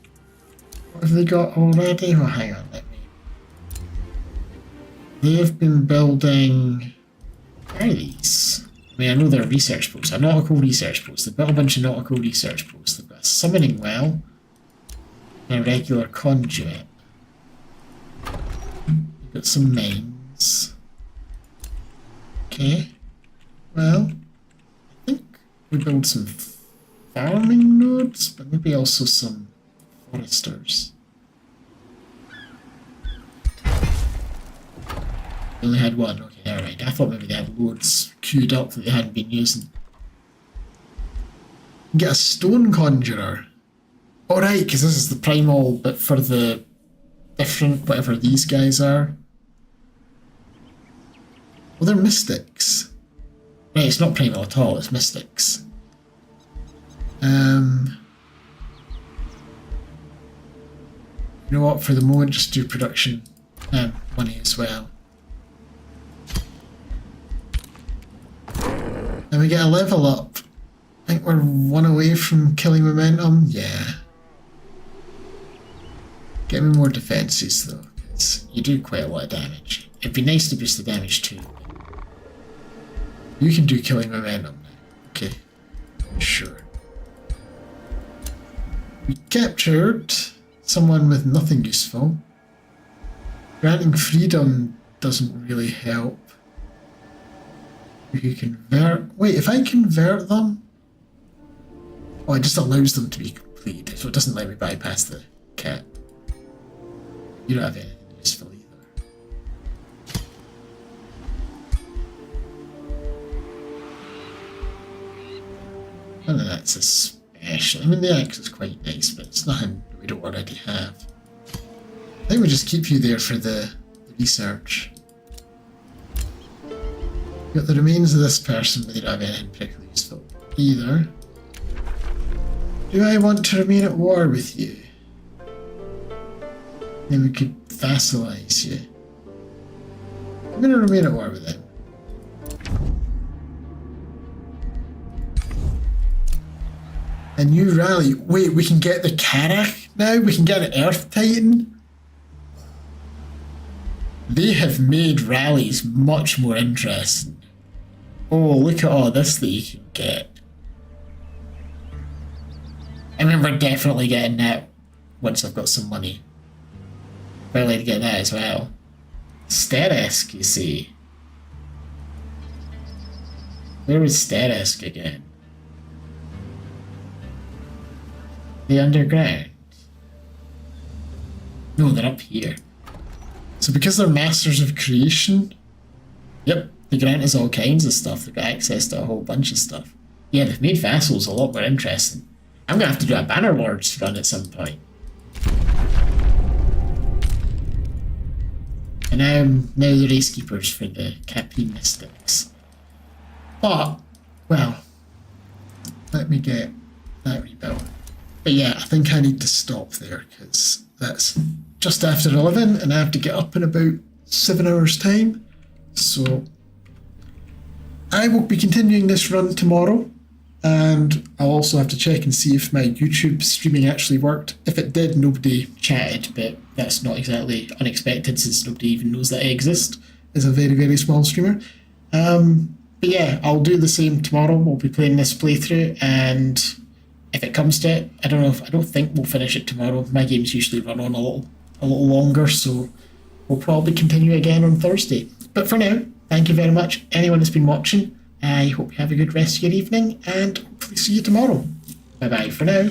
What have they got already? Oh, hang on, let me. They have been building. Where are these? I mean, I know they're research posts. They're nautical research posts. They've built a bunch of nautical research posts. They've got a summoning well and a regular conduit. They've got some mines. Okay. Well, I think we build some farming nodes, but maybe also some foresters. They only had one. Okay, never mind. I thought maybe they had loads queued up that they hadn't been using. Get a stone conjurer. Alright, because this is the primal, but for the different, whatever these guys are. Well, they're mystics. Right, it's not primal at all, it's mystics. You know what, for the moment, just do production money as well. And we get a level up. I think we're one away from killing momentum. Yeah. Get me more defenses though, because you do quite a lot of damage. It'd be nice to boost the damage too. You can do killing momentum now. Okay. Sure. We captured someone with nothing useful. Granting freedom doesn't really help. We can convert. Wait, if I convert them. Oh, it just allows them to be completed, so it doesn't let me bypass the cap. You don't have anything useful either. None of that's especially. I mean, the axe is quite nice, but it's nothing we don't already have. I think we just keep you there for the research. Got the remains of this person, but they don't have anything particularly useful either. Do I want to remain at war with you? Then we could vassalize you. I'm going to remain at war with them. A new rally. Wait, we can get the Karak now? We can get an Earth Titan? They have made rallies much more interesting. Oh, look at all this that you can get. I mean, we're definitely getting that once I've got some money. I'd like to get that as well. Steresk, you see. Where was Steresk again? The underground. No, they're up here. So because they're masters of creation, yep, they grant us all kinds of stuff. They've got access to a whole bunch of stuff. Yeah, they've made vassals a lot more interesting. I'm gonna have to do a Banner Lords run at some point. And I'm now the race keepers for the Capine Mystics. But, well, let me get that rebuilt. But yeah, I think I need to stop there because that's just after 11 and I have to get up in about 7 hours time. So I will be continuing this run tomorrow, and I'll also have to check and see if my YouTube streaming actually worked. If it did, nobody chatted, but that's not exactly unexpected since nobody even knows that I exist as a very, very small streamer. But yeah, I'll do the same tomorrow. We'll be playing this playthrough, and if it comes to it, I don't think we'll finish it tomorrow. My games usually run on a little longer, so we'll probably continue again on Thursday. But for now, thank you very much, anyone who's been watching. I hope you have a good rest of your evening, and hopefully see you tomorrow. Bye bye for now.